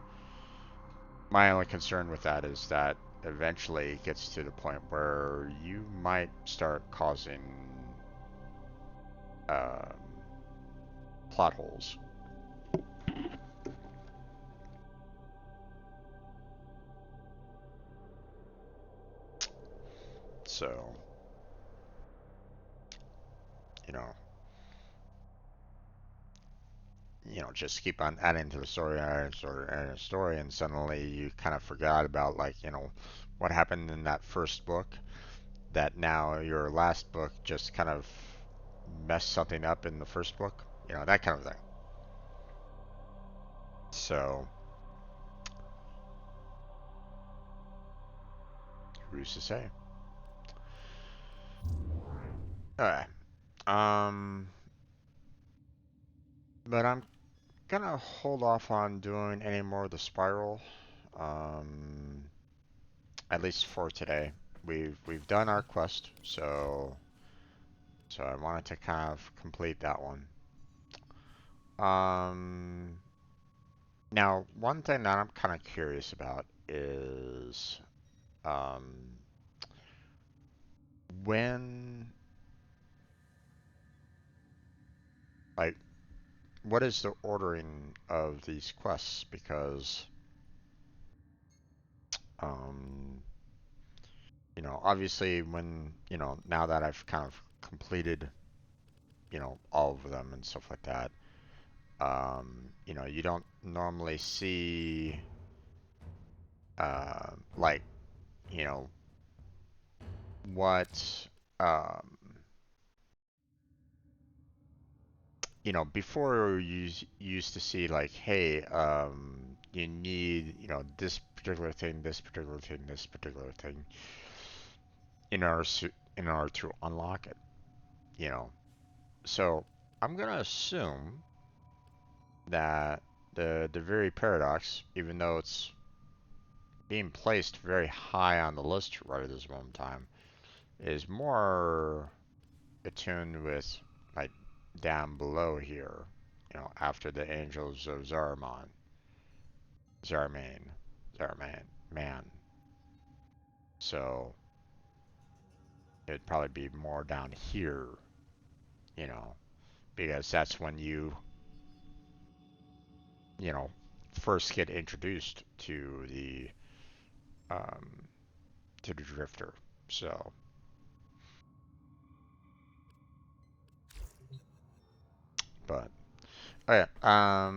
My only concern with that is that eventually it gets to the point where you might start causing um, plot holes. So, you know, just keep on adding to the story, adding to the story, and suddenly you kind of forgot about, like, you know, what happened in that first book, that now your last book just kind of messed something up in the first book, you know, that kind of thing. So, who's to say? Alright. But I'm gonna hold off on doing any more of the spiral. At least for today. We've done our quest, so I wanted to kind of complete that one. Now, one thing that I'm kind of curious about is when, like, what is the ordering of these quests? Because, you know, obviously when, you know, now that I've kind of completed, you know, all of them and stuff like that, you know, you don't normally see, like, you know, what, you know, before you used to see, like, hey, you need, you know, this particular thing, this particular thing, this particular thing in order to unlock it, you know. So I'm gonna assume that the Duviri Paradox, even though it's being placed very high on the list right at this moment in time, is more attuned with, like, down below here, you know, after the Angels of Zarman. So it'd probably be more down here, you know, because that's when you know, first get introduced um, to the Drifter. So, but, oh yeah,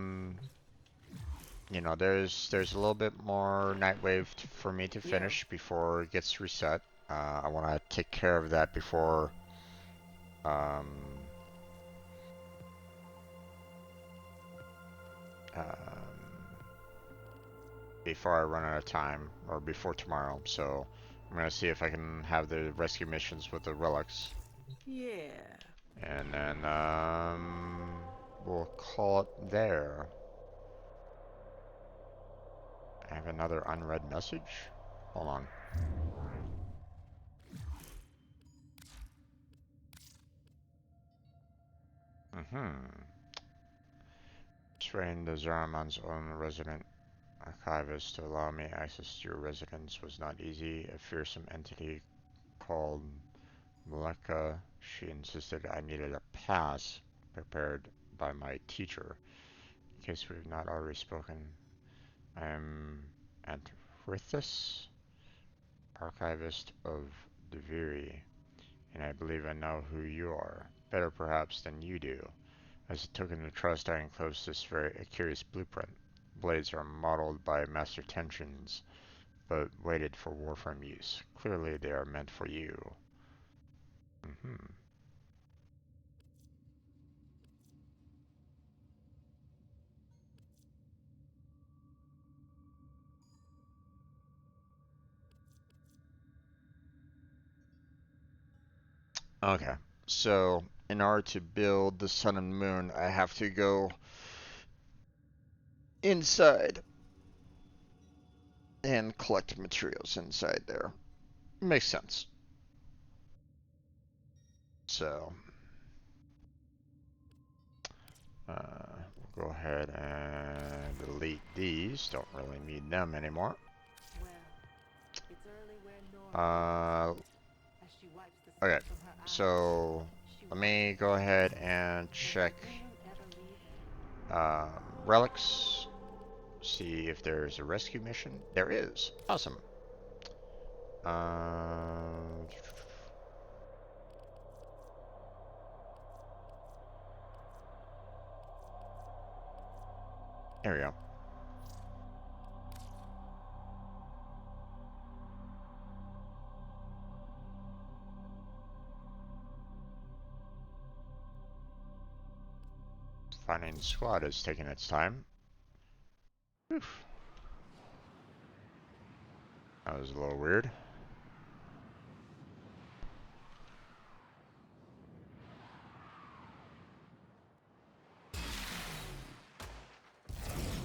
you know, there's a little bit more Nightwave for me to finish before it gets reset. I want to take care of that before Um, um, before I run out of time, or before tomorrow, so I'm gonna see if I can have the rescue missions with the relics. Yeah. And then, we'll call it there. I have another unread message? Hold on. Train the Zaraman's own resident archivist to allow me access to your residence was not easy. A fearsome entity called Maleka. She insisted I needed a pass prepared by my teacher. In case we've not already spoken, I am Antrithus, archivist of Duviri, and I believe I know who you are, better perhaps than you do. As a token of trust, I enclosed this very curious blueprint. Blades are modeled by Master Tensions, but weighted for Warframe use. Clearly they are meant for you. Okay, so in order to build the sun and moon, I have to go inside and collect materials inside there. Makes sense. So, we'll go ahead and delete these. Don't really need them anymore. Okay, so let me go ahead and check relics. See if there's a rescue mission. There is. Awesome. There we go. Finding the squad is taking its time. Oof. That was a little weird.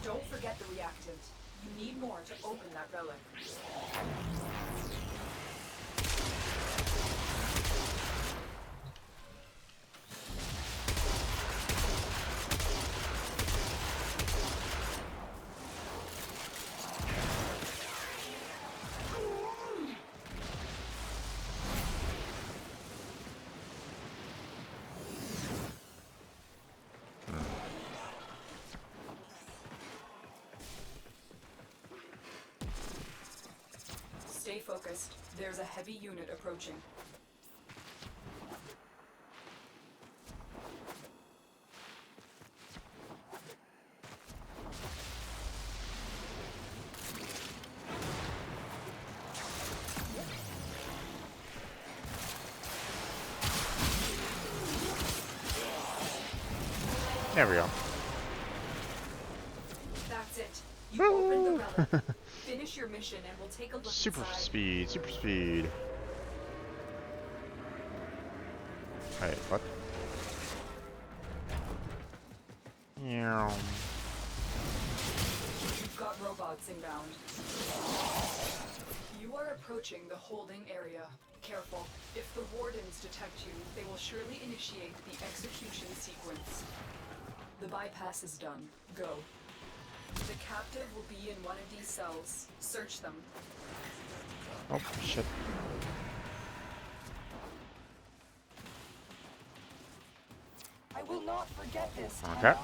Don't forget the reactant. You need more to open that relic. Stay focused. There's a heavy unit approaching. There we go. That's it. You opened the relic. Finish your mission and we'll take a look Super inside. speed, super speed. Wait, what? Yeah. You've got robots inbound. You are approaching the holding area. Careful. If the wardens detect you, they will surely initiate the execution sequence. The bypass is done. Go. The captive will be in one of these cells. Search them. Oh, shit. I will not forget this. Okay.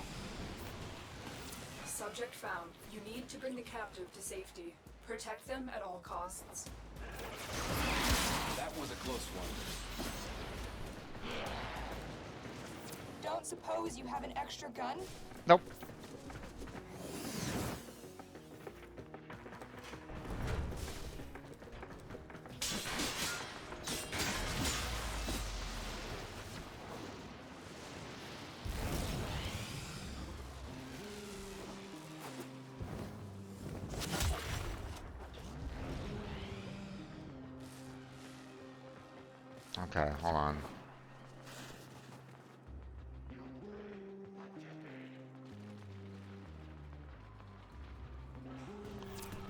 Subject found. You need to bring the captive to safety. Protect them at all costs. That was a close one. Don't suppose you have an extra gun? Nope. Okay, hold on.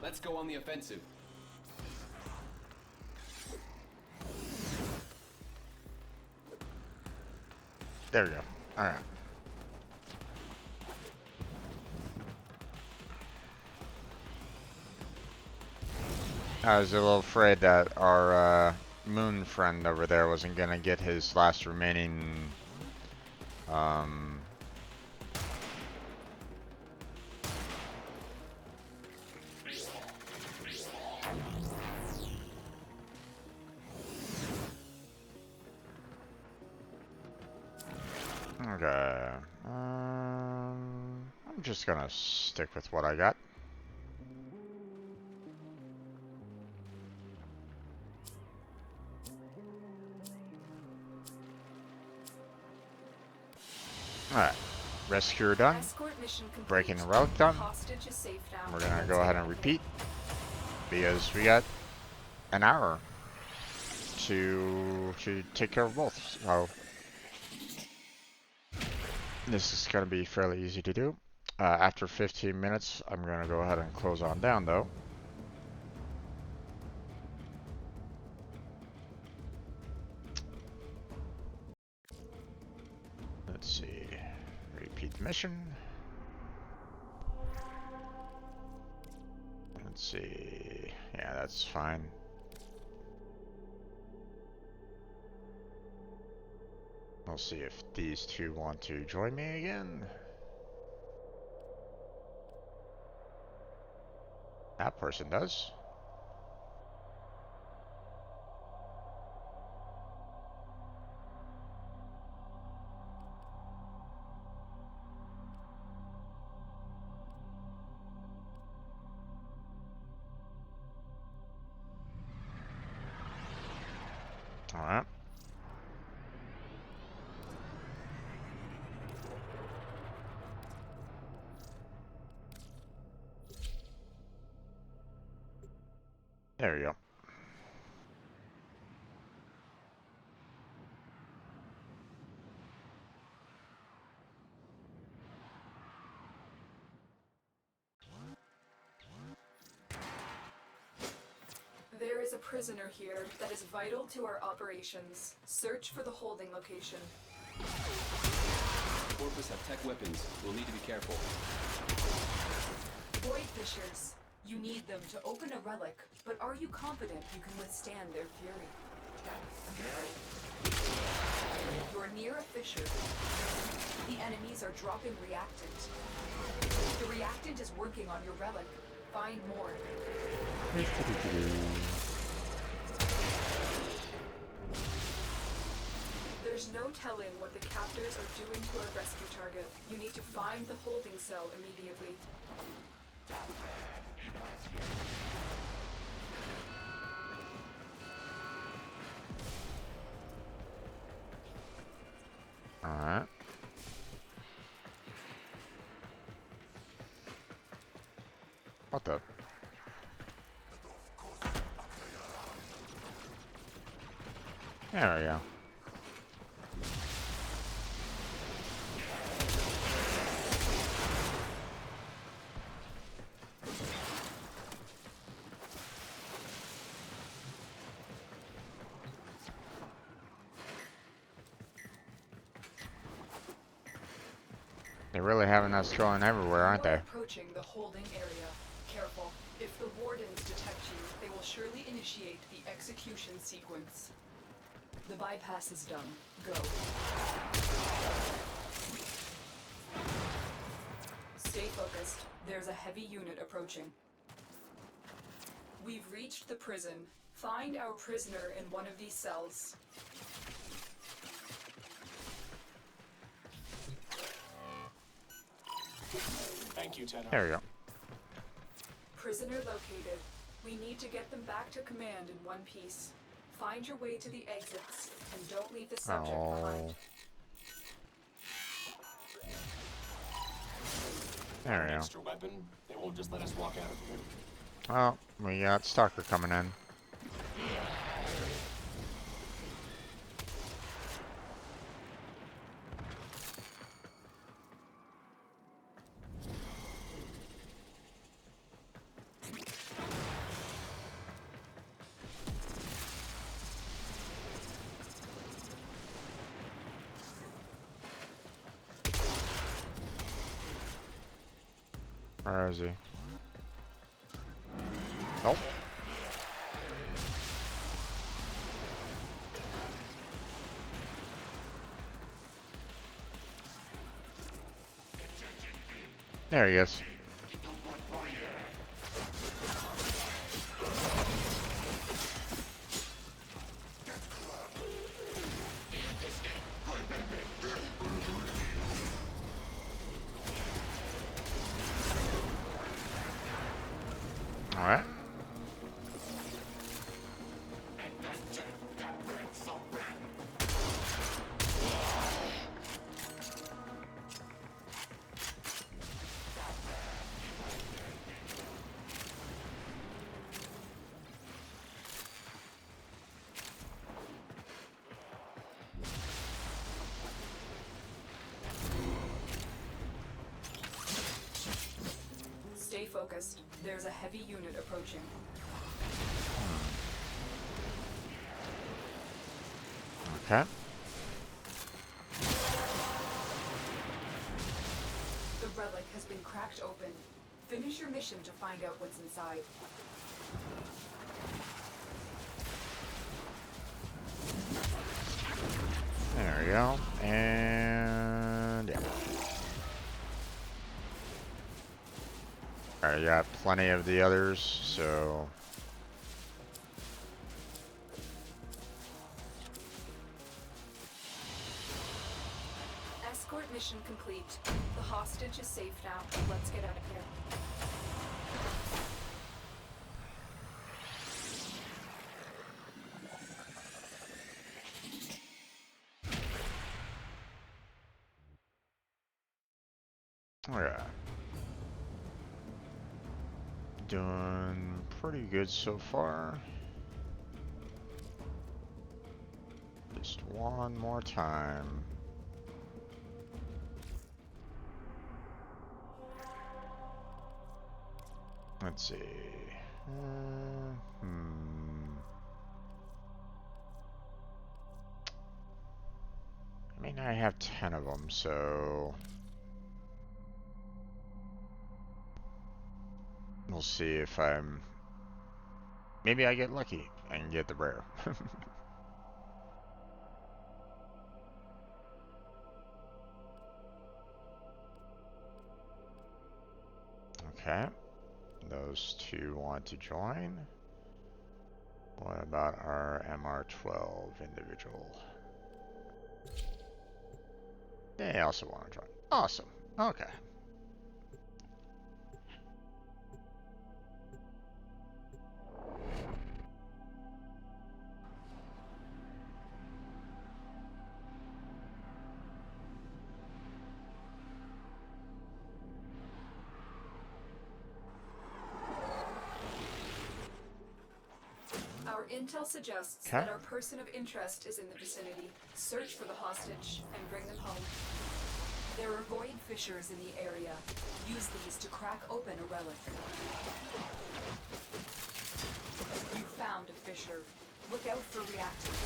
Let's go on the offensive. There we go. Alright. I was a little afraid that our moon friend over there wasn't gonna get his last remaining okay. I'm just gonna stick with what I got. Alright. Rescue done. Breaking the relic done. We're gonna go ahead and repeat. Because we got an hour to take care of both. So this is gonna be fairly easy to do. After 15 minutes, I'm gonna go ahead and close on down though. Let's see. Repeat the mission. Let's see. Yeah, that's fine. We'll see if these two want to join me again. That person does. Alright. There we go. There is a prisoner here that is vital to our operations. Search for the holding location. Corpus have tech weapons. We'll need to be careful. Void Fishers. You need them to open a relic, but are you confident you can withstand their fury? You're near a fissure. The enemies are dropping reactant. The reactant is working on your relic. Find more. There's no telling what the captors are doing to our rescue target. You need to find the holding cell immediately. Alright. What the? There we go. They're really having us going everywhere, aren't they? Approaching the holding area. Careful. If the wardens detect you, they will surely initiate the execution sequence. The bypass is done. Go. Stay focused. There's a heavy unit approaching. We've reached the prison. Find our prisoner in one of these cells. Thank you, Tenno. There we go. Prisoner located. We need to get them back to command in one piece. Find your way to the exits, and don't leave the subject behind. There we go. Extra weapon? They won't just let us walk out of here. Well, we got Stalker coming in. Where is he? Nope. There he is. All right. Stay focused. There's a heavy unit approaching. Okay. The relic has been cracked open. Finish your mission to find out what's inside. There we go. And yeah. Alright, got plenty of the others, so Escort mission complete. The hostage is safe now. Let's get out of here. alright. Doing pretty good so far. Just one more time. Let's see. I mean, I have 10 of them, so we'll see if I'm... Maybe I get lucky and get the rare. Okay. Those two want to join. What about our MR12 individual? They also want to join. Awesome. Okay. Our intel suggests that our person of interest is in the vicinity. Search for the hostage and bring them home. There are void fissures in the area. Use these to crack open a relic. You found a fissure. Look out for reactant.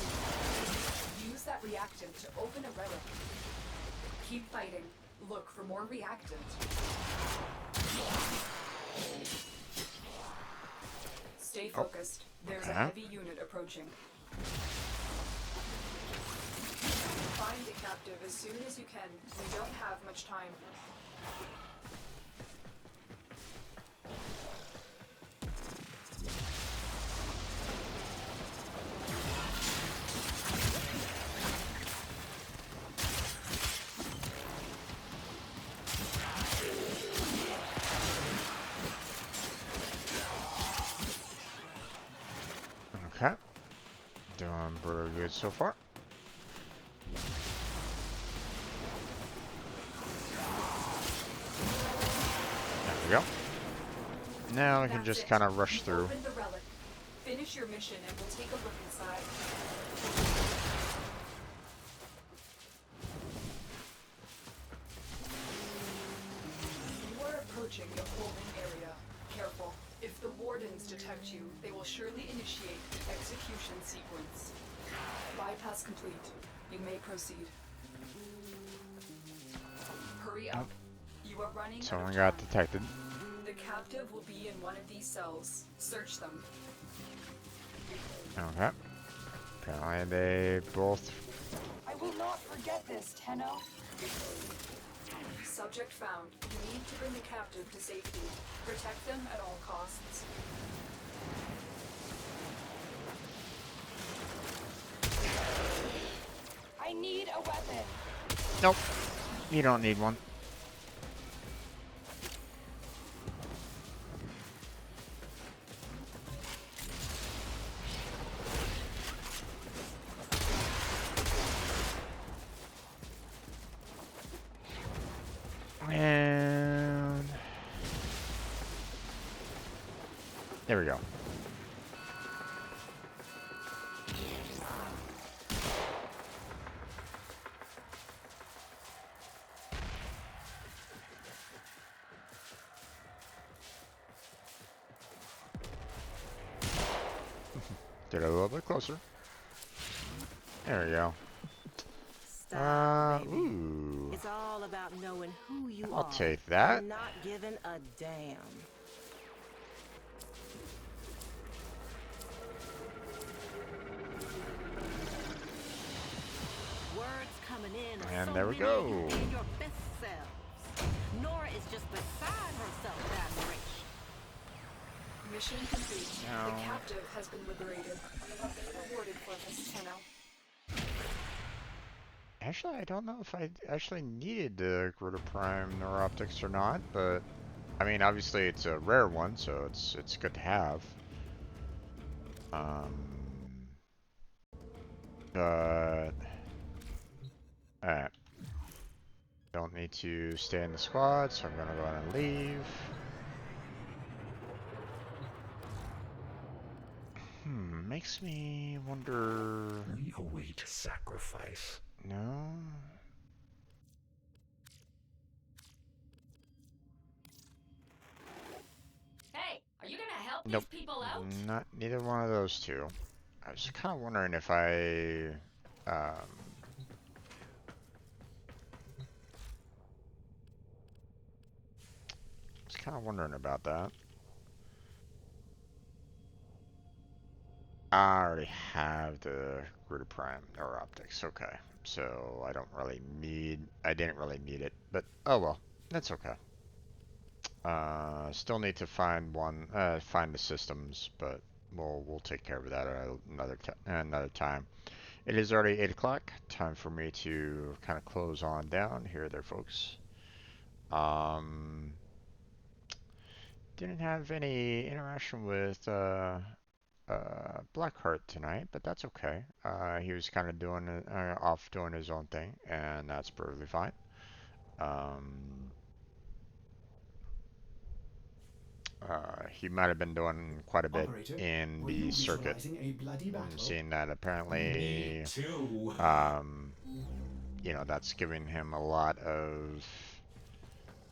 Use that reactant to open a relic. Keep fighting. Look for more reactant. Stay focused. There's a heavy unit approaching. Find the captive as soon as you can. We don't have much time. Okay. Doing pretty good so far. There we go. Now we can just kind of rush through. Open the relic. Finish your mission and we'll take a look inside. You are approaching the holding area. Careful. If the wardens detect you, they will surely initiate the execution sequence. Bypass complete. You may proceed. Hurry up. You are running. Someone got detected. captive will be in one of these cells. Search them. Okay. Apparently they both... I will not forget this, Tenno. Subject found. You need to bring the captive to safety. Protect them at all costs. I need a weapon. Nope. You don't need one. And there we go. Get a little bit closer. There we go. Ooh. It's all about knowing who you I'll are. take that. And not giving a damn. Words coming in. And so there we many go. you can be your best selves. Nora is just beside herself with admiration. Mission complete. No. The captive has been liberated. You have been rewarded for this, Tenno. Actually, I don't know if I actually needed the Gruta Prime Neuroptics or not, but I mean, obviously it's a rare one, so it's good to have. But alright. Don't need to stay in the squad, so I'm gonna go ahead and leave. Makes me wonder. We await sacrifice. No. Hey, are you gonna help Nope. these people out? Not neither one of those two. I was kind of wondering if I was kind of wondering about that. I already have the Gruta Prime Neuroptics, okay. So I don't really need, I didn't really need it, but oh well, that's okay. Still need to find one, find the systems, but we'll take care of that at another time. It is already 8 o'clock. Time for me to kind of close on down here, there, folks. Didn't have any interaction with Blackheart tonight, but that's okay. He was kind of doing off doing his own thing, and that's perfectly fine. He might have been doing quite a bit Operator, in were the you circuit, visualizing a bloody battle? seeing that apparently, Me too. you know, that's giving him a lot of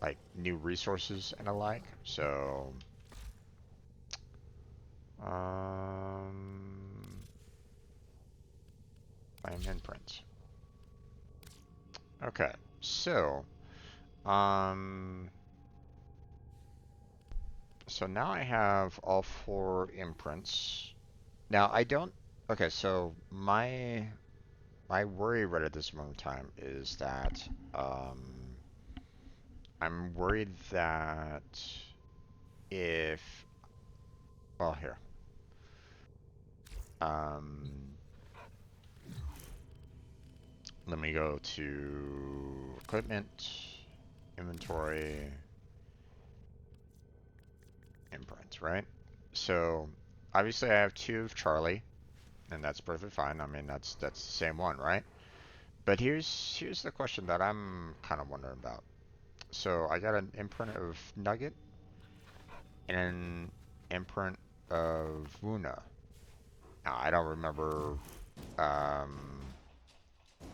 like new resources and alike. So, claim imprints. Okay, so, so now I have all 4 imprints. Now I don't. Okay, so my worry right at this moment in time is that I'm worried that if, well, here, let me go to equipment, inventory, imprints, right? So obviously I have 2 of Charlie, and that's perfectly fine. I mean, that's the same one, right? But here's the question that I'm kind of wondering about. So I got an imprint of Nugget and an imprint of Wuna. Now, I don't remember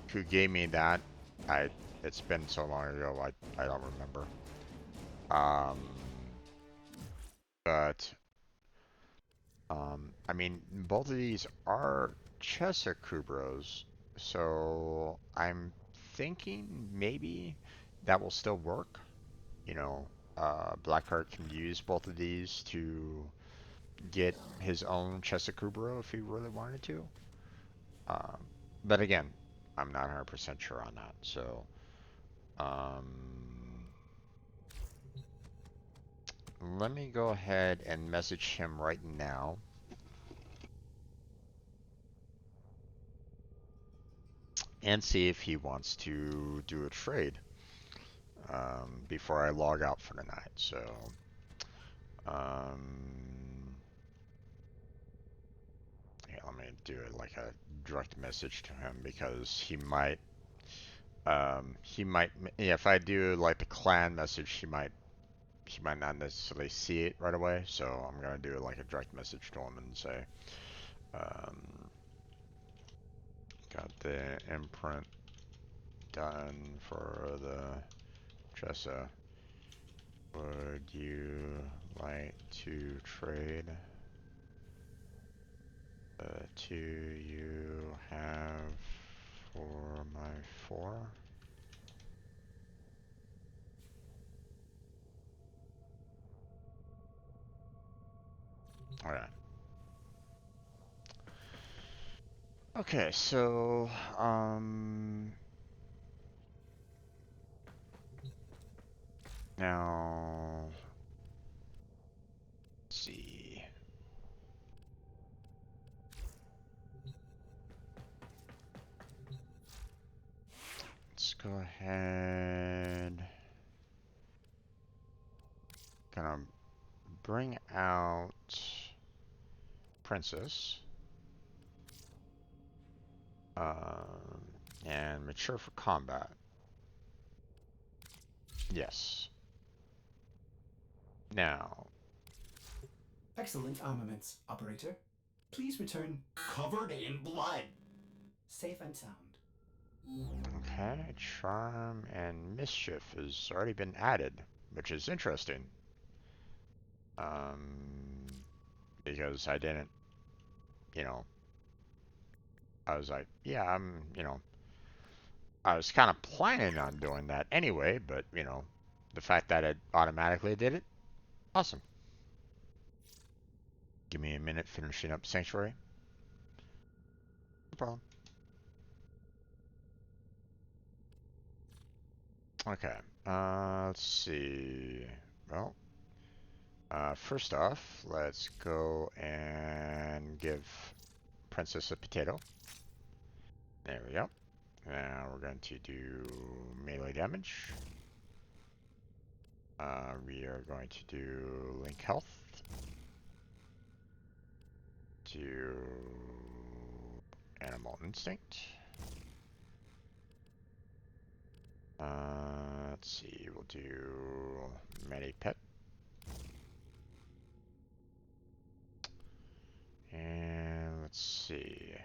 who gave me that. It's been so long ago, I don't remember. But I mean, both of these are Chesa Kubros, so I'm thinking maybe that will still work. You know, Blackheart can use both of these to get his own Chesikuburo if he really wanted to. But again, I'm not 100% sure on that. So, let me go ahead and message him right now. And see if he wants to do a trade before I log out for the night. So, yeah, let me do it like a direct message to him because yeah, if I do like the clan message, he might not necessarily see it right away. So I'm gonna do like a direct message to him and say, got the imprint done for the Tressa. Would you like to trade the 2 you have for my 4? Alright. Okay, so, now, let's see. Let's go ahead. Gonna bring out Princess. And mature for combat. Yes. Now. Excellent armaments, operator. Please return covered in blood. Safe and sound. Okay, charm and mischief has already been added, which is interesting. Because I didn't, you know, I was like, yeah, I was kind of planning on doing that anyway, but, the fact that it automatically did it, awesome. Give me a minute finishing up Sanctuary. No problem. Okay, let's see. Well, first off, let's go and give Princess a potato. There we go. Now we're going to do melee damage. We are going to do Link Health. Do Animal Instinct. Let's see, we'll do Medi-Pet. And let's see.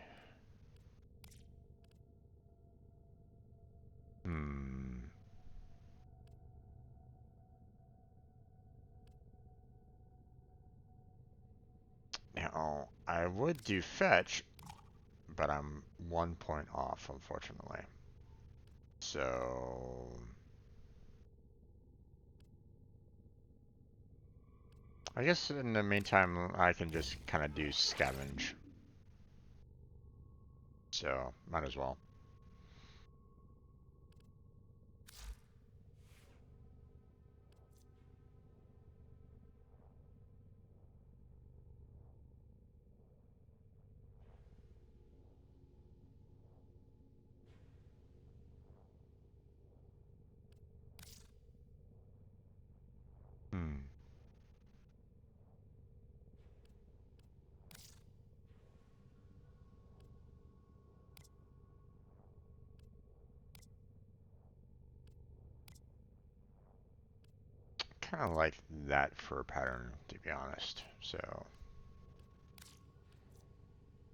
Now, I would do Fetch, but I'm 1 point off, unfortunately. So... I guess in the meantime, I can just kind of do Scavenge. So, might as well. Kind of like that for a pattern, to be honest. So,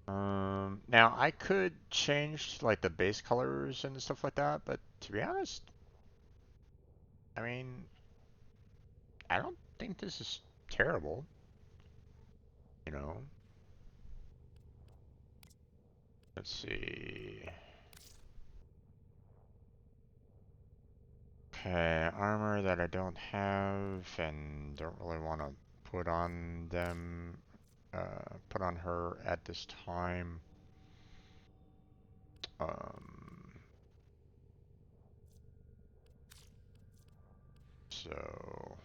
now I could change like the base colors and stuff like that, but to be honest, I mean, I don't think this is terrible. You know. Let's see. Okay, armor that I don't have and don't really want to put on them, put on her at this time. So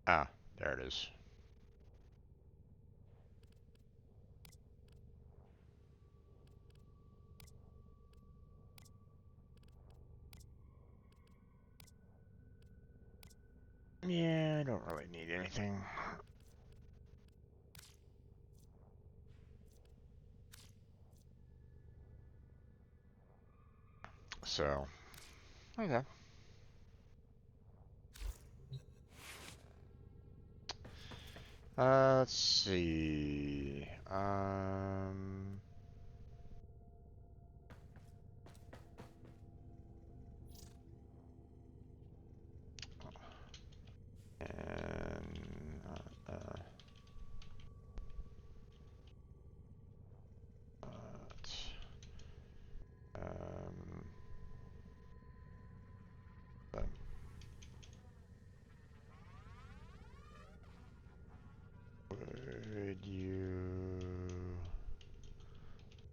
ah, there it is. Yeah, I don't really need anything. So, okay. Let's see. And would you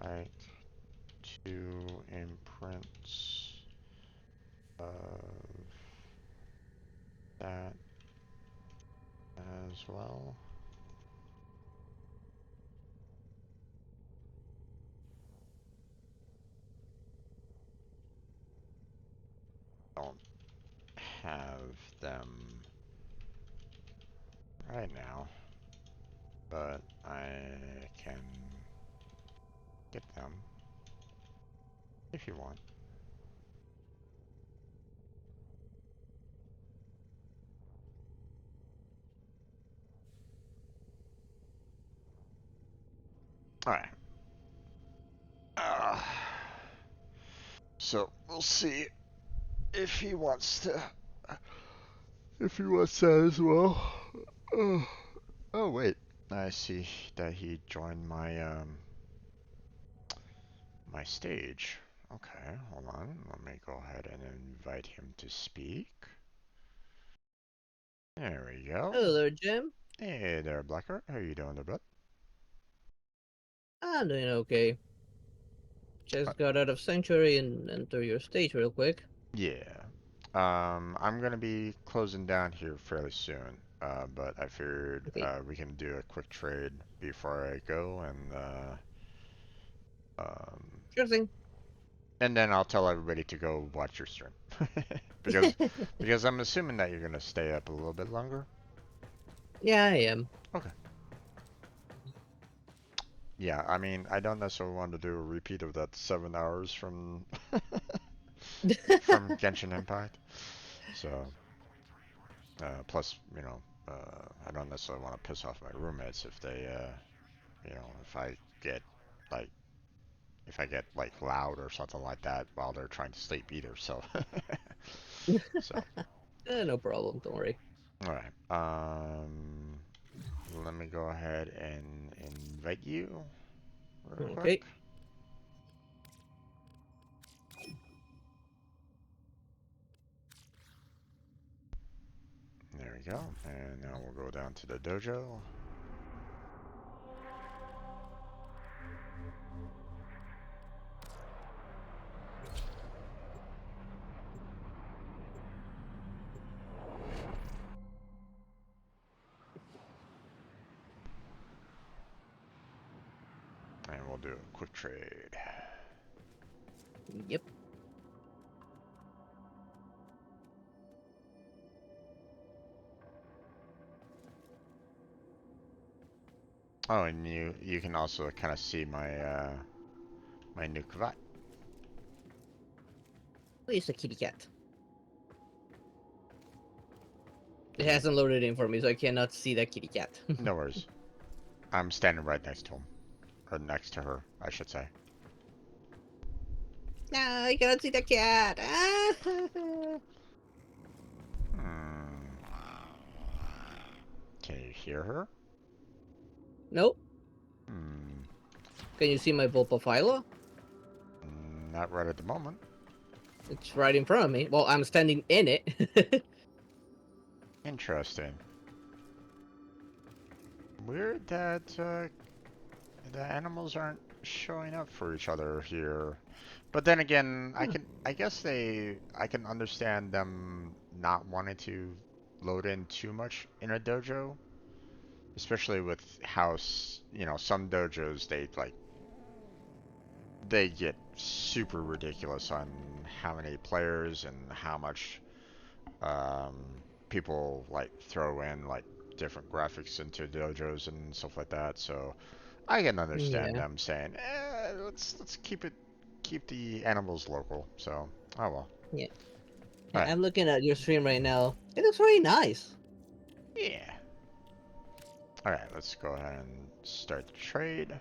like to imprints of that as well? Don't have them right now, but I can get them if you want. Alright. So we'll see if he wants to. If he wants that as well. Oh wait, I see that he joined my my stage. Okay, hold on. Let me go ahead and invite him to speak. There we go. Hello there, Jim. Hey there, Blackheart. How you doing there, bud? I'm doing okay. Just got out of Sanctuary and enter your stage real quick. Yeah. I'm gonna be closing down here fairly soon. But I figured we can do a quick trade before I go, and Sure thing. and then I'll tell everybody to go watch your stream. because I'm assuming that you're gonna stay up a little bit longer. Yeah, I am. Okay. Yeah, I mean, I don't necessarily want to do a repeat of that 7 hours from from Genshin Impact. So, plus, you know, I don't necessarily want to piss off my roommates if they, you know, if I get like loud or something like that while they're trying to sleep either. So, so. No problem. Don't worry. All right. Let me go ahead and invite you real quick. There we go. And now we'll go down to the dojo. And we'll do a quick trade. Yep. Oh, and you can also kind of see my my new cravat. It's a kitty cat. It hasn't loaded in for me, so I cannot see that kitty cat. No worries. I'm standing right next to him. Or next to her, I should say. No, I cannot see the cat. Ah. Can you hear her? Nope. Hmm. Can you see my Vulpaphyla? Not right at the moment. It's right in front of me. Well, I'm standing in it. Interesting. Weird that the animals aren't showing up for each other here. But then again, I can understand them not wanting to load in too much in a dojo, especially with how some dojos they get super ridiculous on how many players and how much um, people like throw in like different graphics into dojos and stuff like that. So I can understand them saying, let's keep the animals local. So oh well. Yeah. All right. I'm looking at your stream right now. It looks really nice. Yeah. All right, let's go ahead and start the trade.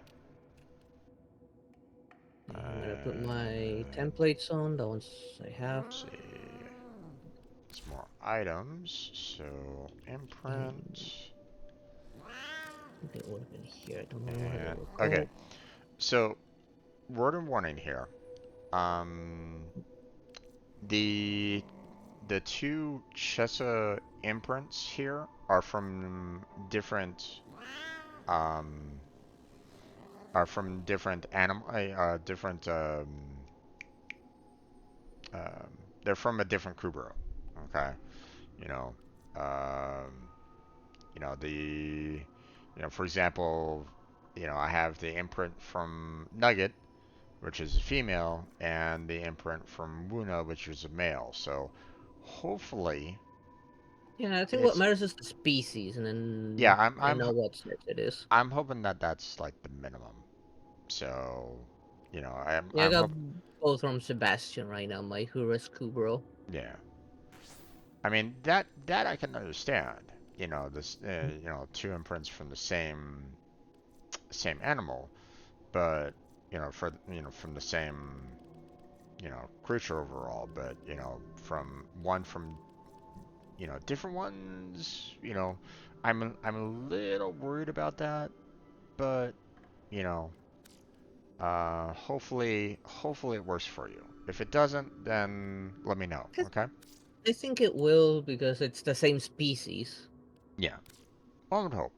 I'm gonna put my templates on, the ones I have. Let's see. It's more items, so imprint. They would have been here. I don't know where they And, will okay, go. so word of warning here. The two Chessa imprints here are from different different they're from a different Kuburo. Okay, you know, um, for example, I have the imprint from Nugget, which is a female, and the imprint from Wuna, which is a male. So hopefully, Yeah, I think what matters is the species, and then I know what sex it is. I'm hoping that that's like the minimum. So, I got both from Sebastian right now, my Hura's Kubro. Yeah. I mean that I can understand. This two imprints from the same animal, but from the same creature overall, but from different ones, I'm a little worried about that, but hopefully it works for you. If it doesn't, then let me know, okay? I think it will because it's the same species. Yeah. I would hope.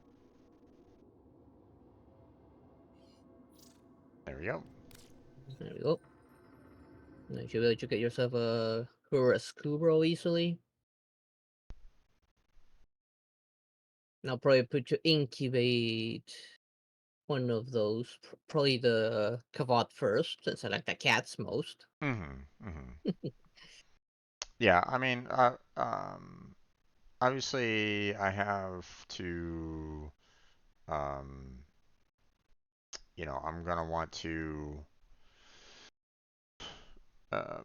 There we go. There we go. Now you should be able to get yourself a Hura's Kubro easily. Now probably put you incubate one of those. Probably the Kavod first, since I like the cats most. Yeah, I mean, obviously I have to, I'm gonna want to, oh,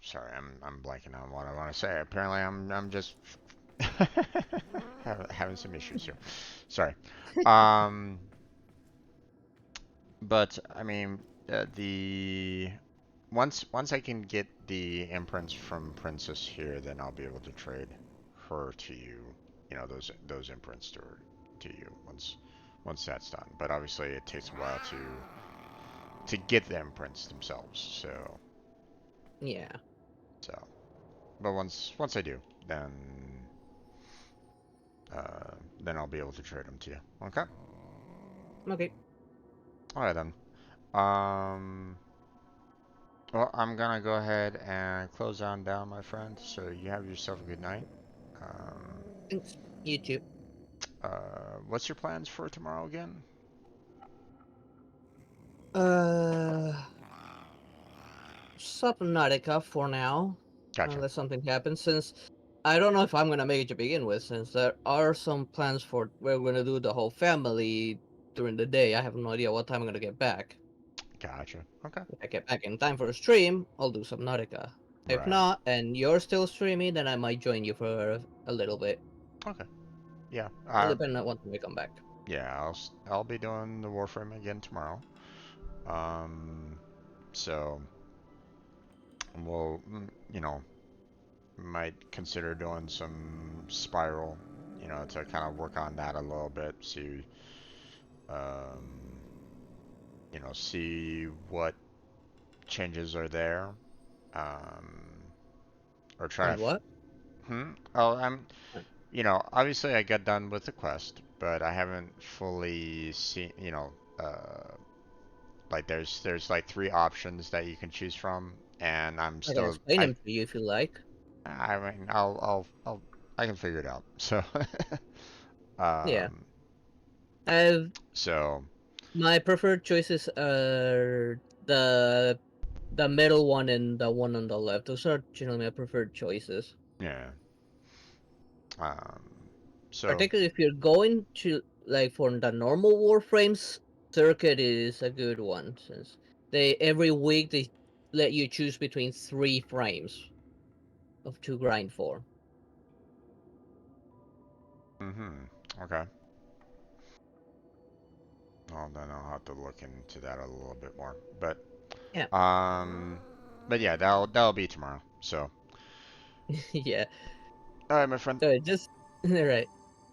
sorry, I'm blanking on what I want to say. Apparently, I'm just having some issues here. Sorry. But I mean, the once I can get the imprints from Princess here, then I'll be able to trade her to you. Those imprints to you once that's done. But obviously, it takes a while to get the imprints themselves. So yeah. So, but once I do, then I'll be able to trade them to you. Okay. Okay. All right then. Well, I'm gonna go ahead and close on down, my friend. So you have yourself a good night. Thanks. You too. What's your plans for tomorrow again? Subnautica for now. Gotcha. Unless something happens, since I don't know if I'm gonna make it to begin with, since there are some plans for we're gonna do the whole family during the day. I have no idea what time I'm gonna get back. Gotcha. Okay. If I get back in time for a stream, I'll do Subnautica. If Right. not, and you're still streaming, then I might join you for a little bit. Okay. Yeah. Well, depending on when they come back. Yeah, I'll be doing the Warframe again tomorrow. So we'll, you know, might consider doing some Spiral, you know, to kind of work on that a little bit, see, you know, see what changes are there, or try On to. what? Oh, you know, obviously I got done with the quest, but I haven't fully seen, you know, like there's like 3 options that you can choose from, and I'm I can still explain them to you if you like. I mean I can figure it out. So Yeah. um I've so my preferred choices are the middle one and the one on the left. Those are generally my preferred choices. yeah. So Particularly if you're going to like for the normal Warframes, Circuit is a good one since they every week they let you choose between 3 frames of to grind for. okay. Well, then I'll have to look into that a little bit more. Yeah. But yeah, that'll be tomorrow. So Yeah. all right, my friend. So just all right.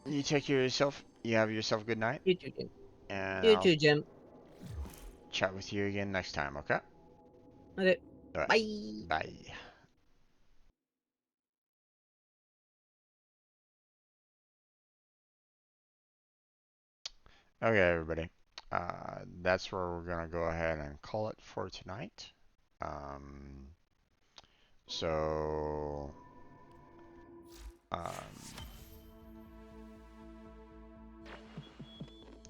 You take care of yourself. You have yourself a good night. You too, Jim. And You I'll too, Jim. chat with you again next time, okay? Okay. All right. Bye. Bye. Okay, everybody. That's where we're gonna go ahead and call it for tonight. Um, so, um,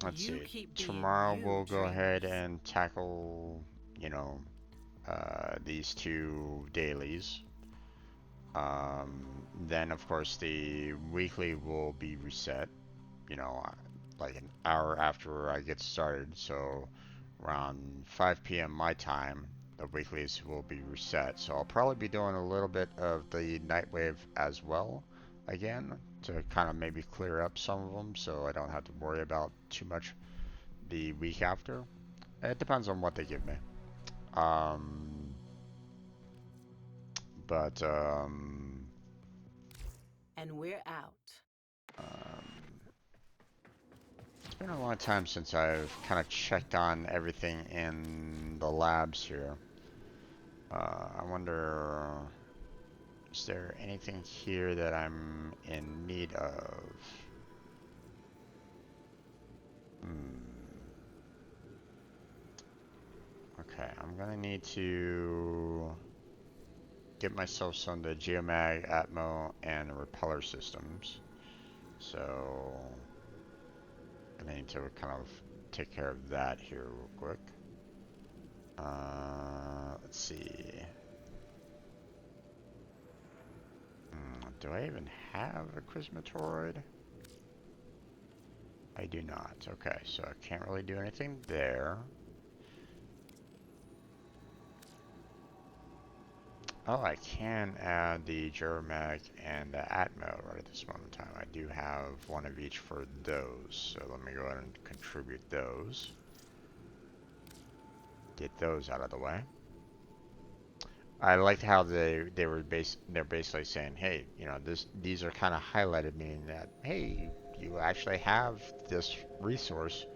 let's see. Tomorrow we'll go ahead and tackle, you know, these 2 dailies. Then of course the weekly will be reset, you know, like an hour after I get started. So around 5 p.m. my time, the weeklies will be reset. So I'll probably be doing a little bit of the Nightwave as well again to kind of maybe clear up some of them so I don't have to worry about too much the week after. It depends on what they give me. Um, but And we're out. It's been a long time since I've kind of checked on everything in the labs here. I wonder, is there anything here that I'm in need of? Okay, I'm gonna need to get myself some of the Geomag, Atmo, and Repeller systems. So I need to kind of take care of that here real quick. Let's see. Do I even have a Chrismatoroid? I do not. Okay, so I can't really do anything there. Oh, I can add the Geromag and the Atmo right at this moment in time. I do have one of each for those, so let me go ahead and contribute those. Get those out of the way. I liked how they're basically saying, hey, you know, these are kind of highlighted, meaning that, hey, you actually have this resource,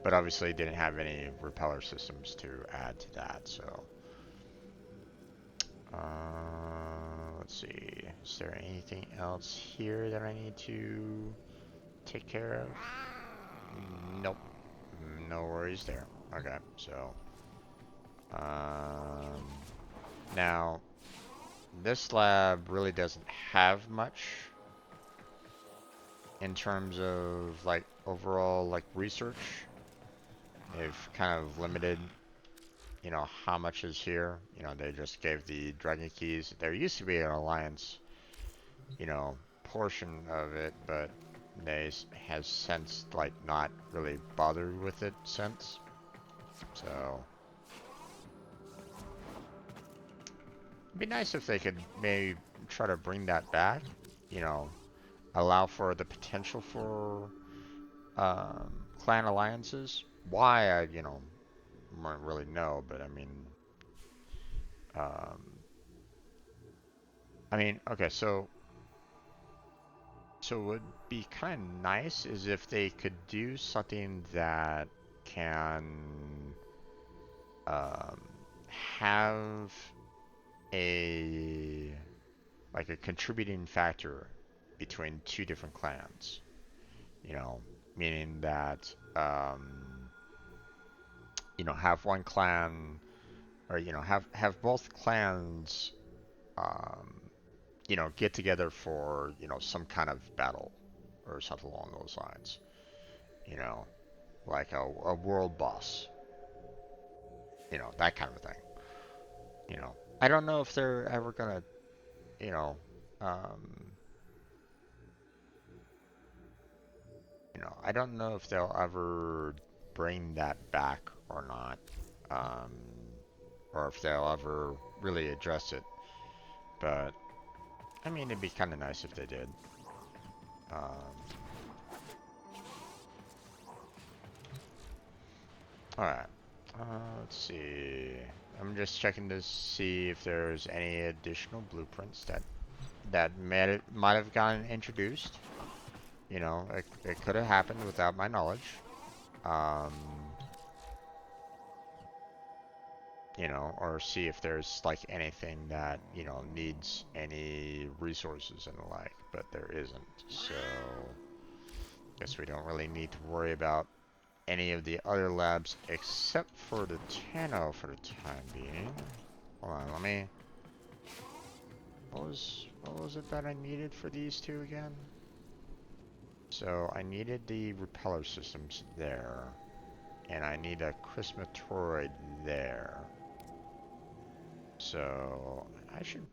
but obviously didn't have any repeller systems to add to that. So let's see, is there anything else here that I need to take care of? Nope, no worries there. Okay, so now this lab really doesn't have much in terms of like overall like research. They've kind of limited, you know, how much is here. You know, they just gave the Dragon Keys. There used to be an Alliance, you know, portion of it, but they has since like not really bothered with it since. So it'd be nice if they could maybe try to bring that back, you know. allow for the potential for clan alliances. Why, I don't really know, but okay, so what would be kind of nice is if they could do something that can have a contributing factor between two different clans. Meaning that have one clan, or have both clans get together for some kind of battle or something along those lines. Like a world boss. That kind of thing. I don't know if they're ever gonna I don't know if they'll ever bring that back or not, or if they'll ever really address it. But it'd be kind of nice if they did. All right. Let's see. I'm just checking to see if there's any additional blueprints that might have gotten introduced. It could have happened without my knowledge. Or see if there's anything that, needs any resources and the like, but there isn't. So, guess we don't really need to worry about any of the other labs except for the Tano for the time being. Hold on, let me... What was it that I needed for these two again? So, I needed the repeller systems there, and I need a Christmatoid there. So, I should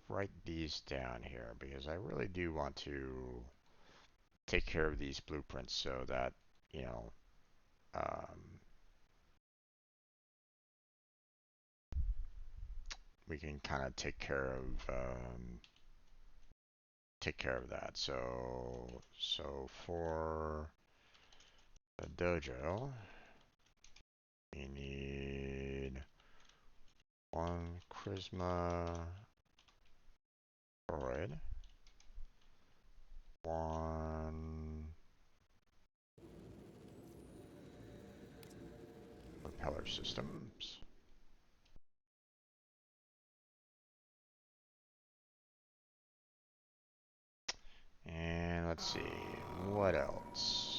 write these down here, because I really do want to take care of these blueprints so that, we can kind of take care of that. So for the dojo, we need one Charisma droid, one repeller systems, and let's see, what else?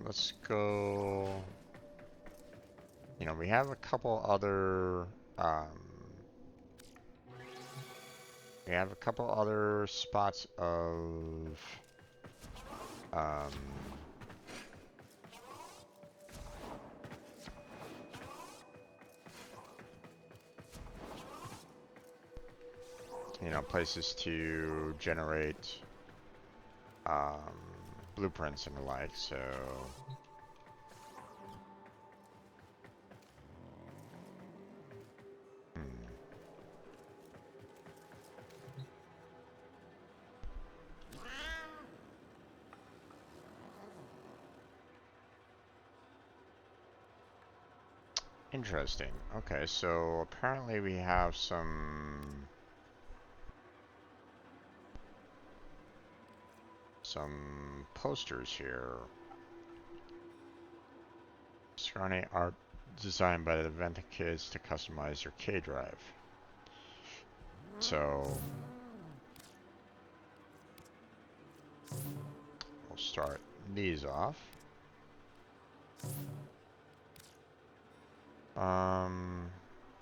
Let's go... we have a couple other... we have a couple other spots of... places to generate blueprints and the like, so... Interesting. Okay, so apparently we have some posters here. Scrawny art designed by the Venta kids to customize your K drive. So we'll start these off.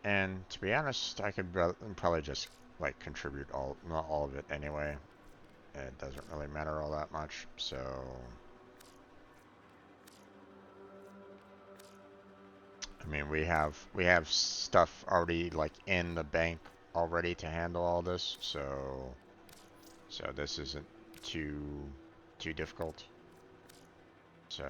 And to be honest, I could probably just contribute not all of it anyway. It doesn't really matter all that much, so... we have stuff already in the bank already to handle all this, so this isn't too difficult. So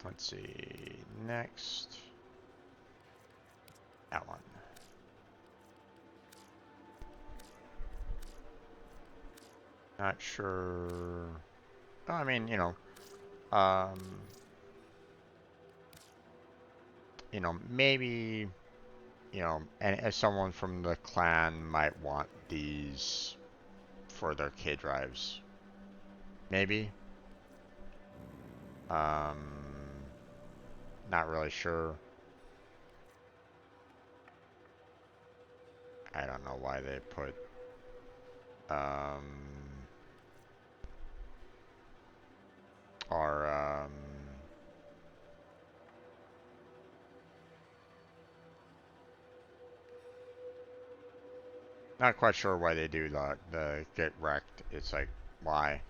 Let's see, next. That one. Not sure. Oh, I mean, maybe, and if someone from the clan might want these for their K drives. Maybe. Not really sure. I don't know why they put, or, not quite sure why they do the get wrecked. It's like, why?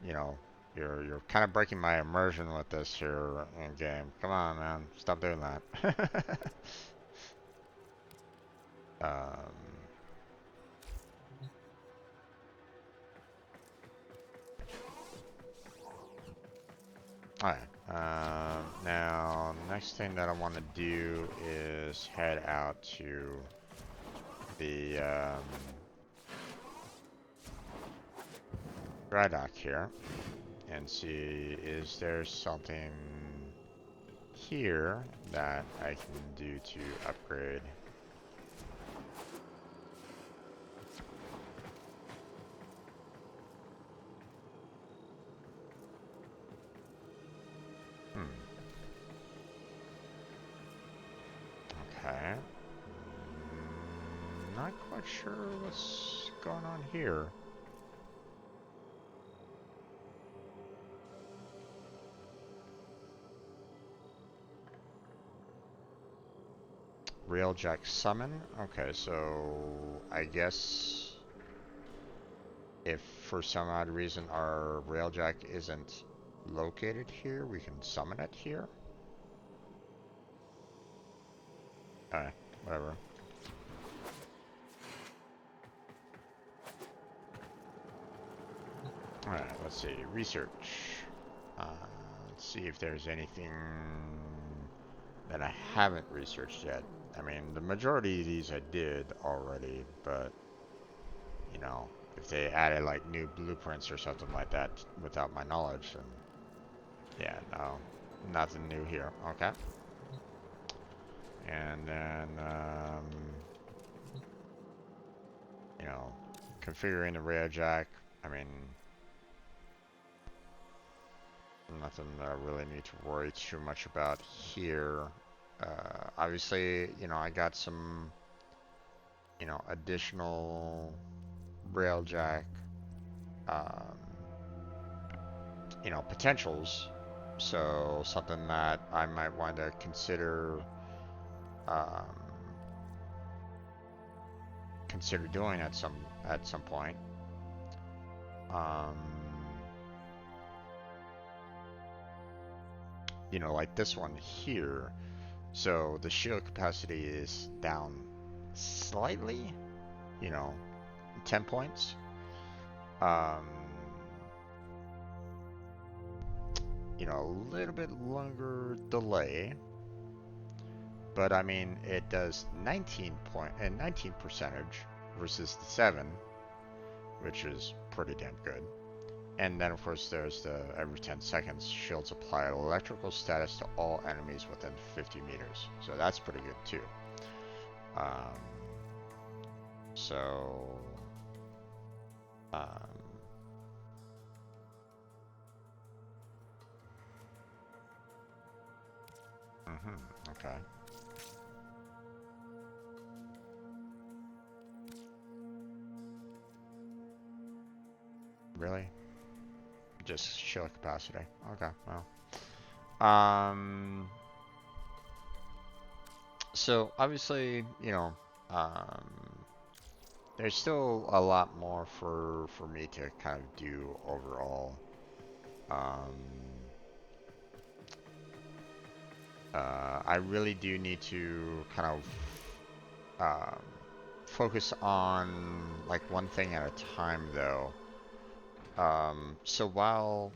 You're kind of breaking my immersion with this here in game. Come on, man, stop doing that. Alright. Now, next thing that I want to do is head out to the dry dock here and see, is there something here that I can do to upgrade? Okay. Not quite sure what's going on here. Railjack summon? Okay, so I guess if for some odd reason our railjack isn't located here, we can summon it here? Alright, whatever. Alright, let's see. Research. Let's see if there's anything that I haven't researched yet. I mean, the majority of these I did already, but, if they added, like, new blueprints or something like that without my knowledge, then, yeah, no, nothing new here. Okay. And then, configuring the railjack, I mean, nothing that I really need to worry too much about here. Obviously, I got some, additional railjack, potentials. So something that I might want to consider, doing at some point. Like this one here. So the shield capacity is down slightly, 10 points. A little bit longer delay, but I mean, it does 19 percentage versus the 7, which is pretty damn good. And then, of course, there's the every 10 seconds, shields apply electrical status to all enemies within 50 meters. So that's pretty good, too. Okay. Really? Just shield capacity. Okay, well. So obviously, there's still a lot more for me to kind of do overall. I really do need to kind of focus on like one thing at a time, though. So while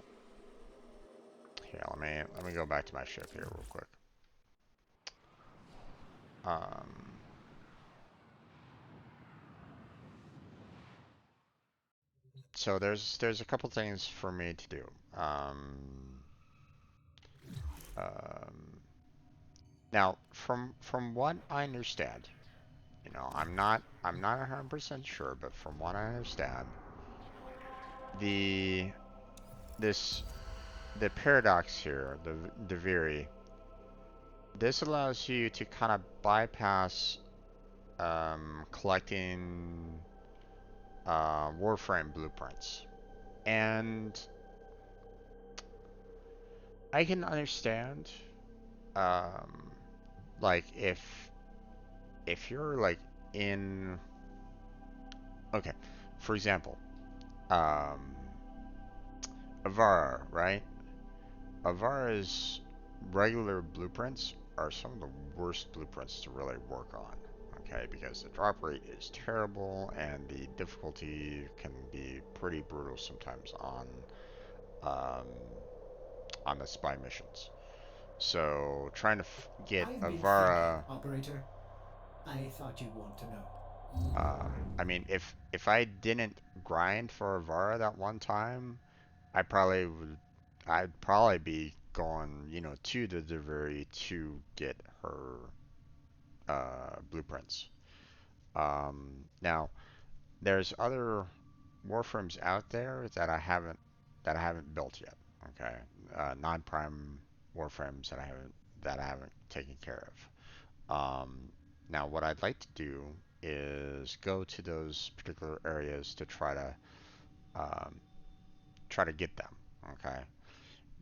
here, let me go back to my ship here real quick. So there's a couple things for me to do. Now, from what I understand, you know, I'm not 100% sure, but from what I understand, the paradox here, the Duviri, this allows you to kind of bypass collecting Warframe blueprints, and I can understand, like if you're like in, okay, for example, Avara, right? Avara's regular blueprints are some of the worst blueprints to really work on, okay? Because the drop rate is terrible and the difficulty can be pretty brutal sometimes um, on the spy missions. So trying to get I've been Avara, thinking, Operator. I thought you'd want to know. I mean, if I didn't grind for Avara that one time, I'd probably be going, you know, to the Duviri to get her blueprints. Now there's other Warframes out there that I haven't built yet. Okay, non-prime Warframes that I haven't taken care of. Now what I'd like to do is go to those particular areas to um, try to get them. Okay,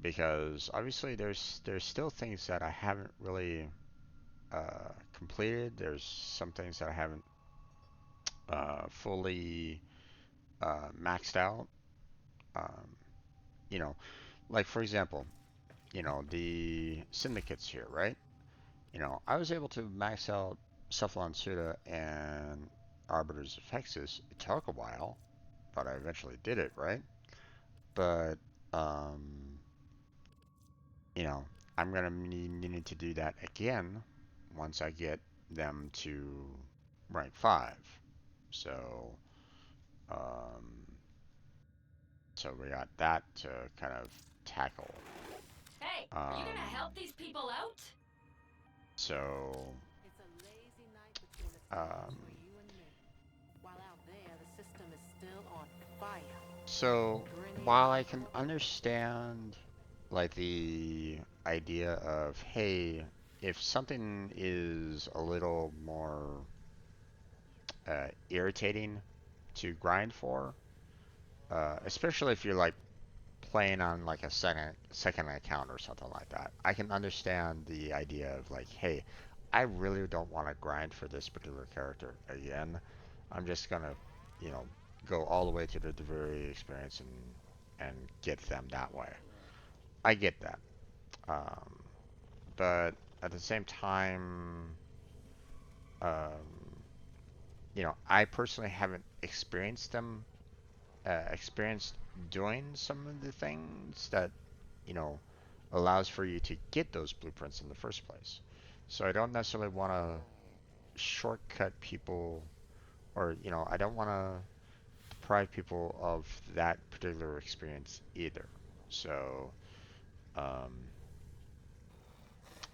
because obviously there's still things that I haven't really completed. There's some things that I haven't fully maxed out. Um, you know, like for example, you know, the syndicates here, right? You know, I was able to max out Cephalon Suda and Arbiter's of Hexus. It took a while, but I eventually did it, right? But you know, I'm gonna need to do that again once I get them to rank 5. So, um, so we got that to kind of tackle. Hey, are you gonna help these people out? So, It's a lazy night between the stars for you and me. While out there, the system is still on fire. so while I can understand like the idea of, hey, if something is a little more irritating to grind for, especially if you're like playing on like a second account or something like that. I can understand the idea of like, hey, I really don't want to grind for this particular character again. I'm just gonna, you know, go all the way to the Duviri experience and get them that way. I get that, um, but at the same time, um, you know, I personally haven't experienced doing some of the things that, you know, allows for you to get those blueprints in the first place. So I don't necessarily want to shortcut people, or, you know, I don't want to deprive people of that particular experience either. So, um,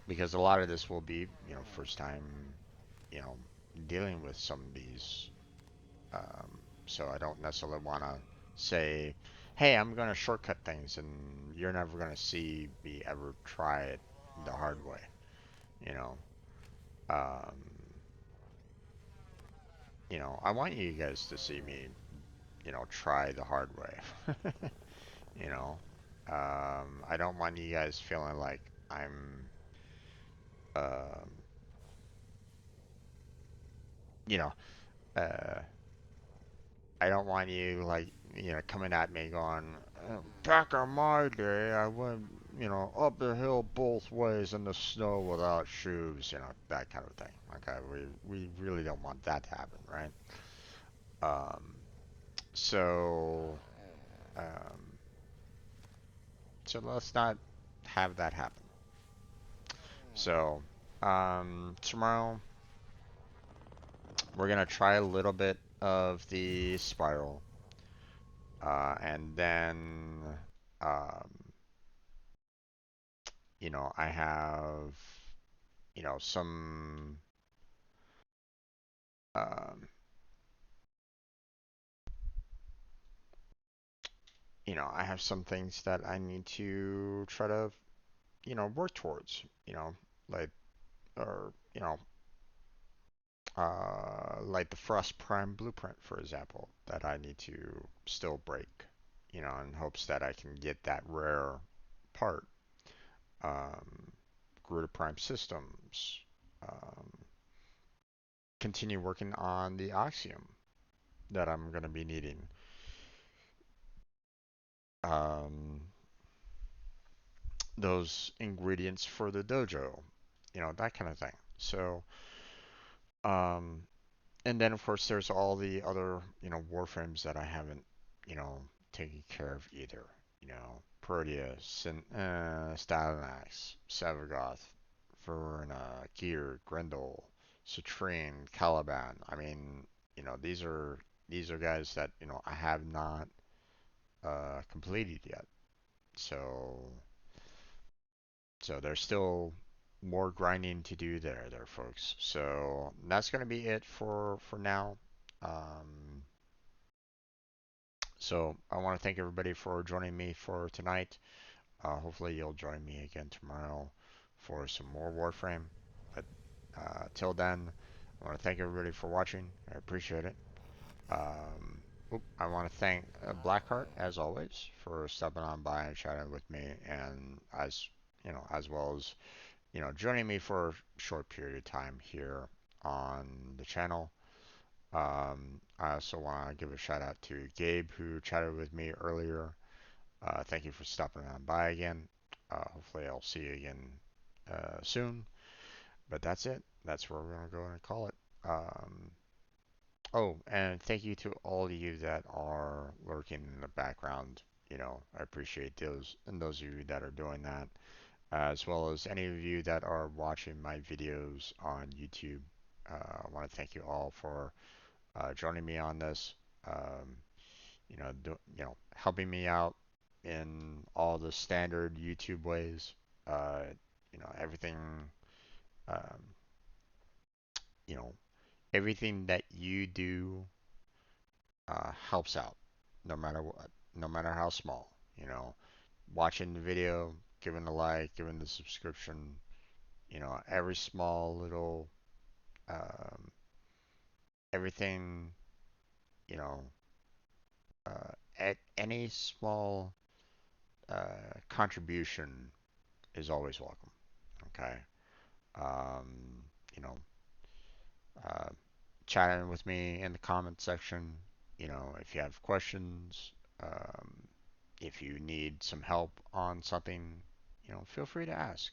because a lot of this will be, you know, first time, you know, dealing with some of these. So I don't necessarily want to say, hey, I'm going to shortcut things and you're never going to see me ever try it the hard way, you know. Um, you know, I want you guys to see me, you know, try the hard way. You know, I don't want you guys feeling like I'm, um, you know, uh, I don't want you like, you know, coming at me going, back in my day, I went, you know, up the hill both ways in the snow without shoes, you know, that kind of thing. Okay, we really don't want that to happen, right? Um, so, um, so let's not, have that happen. So, tomorrow we're gonna try a little bit of the spiral, and then, um, you know, I have, you know, some, um, you know, I have some things that I need to try to, you know, work towards, you know, like, or, you know, like the Frost Prime blueprint, for example, that I need to still break, you know, in hopes that I can get that rare part. Gruta Prime systems. Um, Continue working on the Axiom that I'm going to be needing. Um, those ingredients for the dojo, you know, that kind of thing. So, um, and then of course there's all the other, you know, warframes that I haven't, you know, taken care of either. You know, Proteus, Stalinax, Savagoth, Verna, Gear, Grendel, Citrine, Caliban. I mean, you know, these are guys that, you know, I have not completed yet. So there's still more grinding to do there, folks. So that's gonna be it for now. Um, so I want to thank everybody for joining me for tonight. Hopefully you'll join me again tomorrow for some more Warframe. But till then, I want to thank everybody for watching. I appreciate it. I want to thank Blackheart as always for stopping on by and chatting with me, and as you know, as well as you know, joining me for a short period of time here on the channel. I also want to give a shout out to Gabe who chatted with me earlier. Thank you for stopping on by again. Hopefully I'll see you again soon. But that's it. That's where we're going to go and call it. Oh, and thank you to all of you that are lurking in the background. You know, I appreciate those and those of you that are doing that, as well as any of you that are watching my videos on YouTube. I want to thank you all for joining me on this. Um, you know, helping me out in all the standard YouTube ways. Uh, you know, everything. Um, you know, everything that you do helps out, no matter what, no matter how small. You know, watching the video, giving the like, giving the subscription. You know, every small little, um, everything. You know, at any small contribution is always welcome. Okay. You know, uh, chatting with me in the comment section. You know, if you have questions, if you need some help on something, you know, feel free to ask.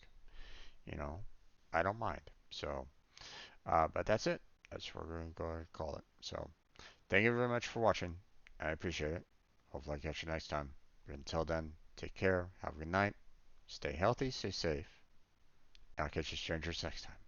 You know, I don't mind. So, but that's it. That's what we're going to go and call it. So, thank you very much for watching. I appreciate it. Hopefully, I catch you next time. But until then, take care. Have a good night. Stay healthy. Stay safe. And I'll catch you strangers next time.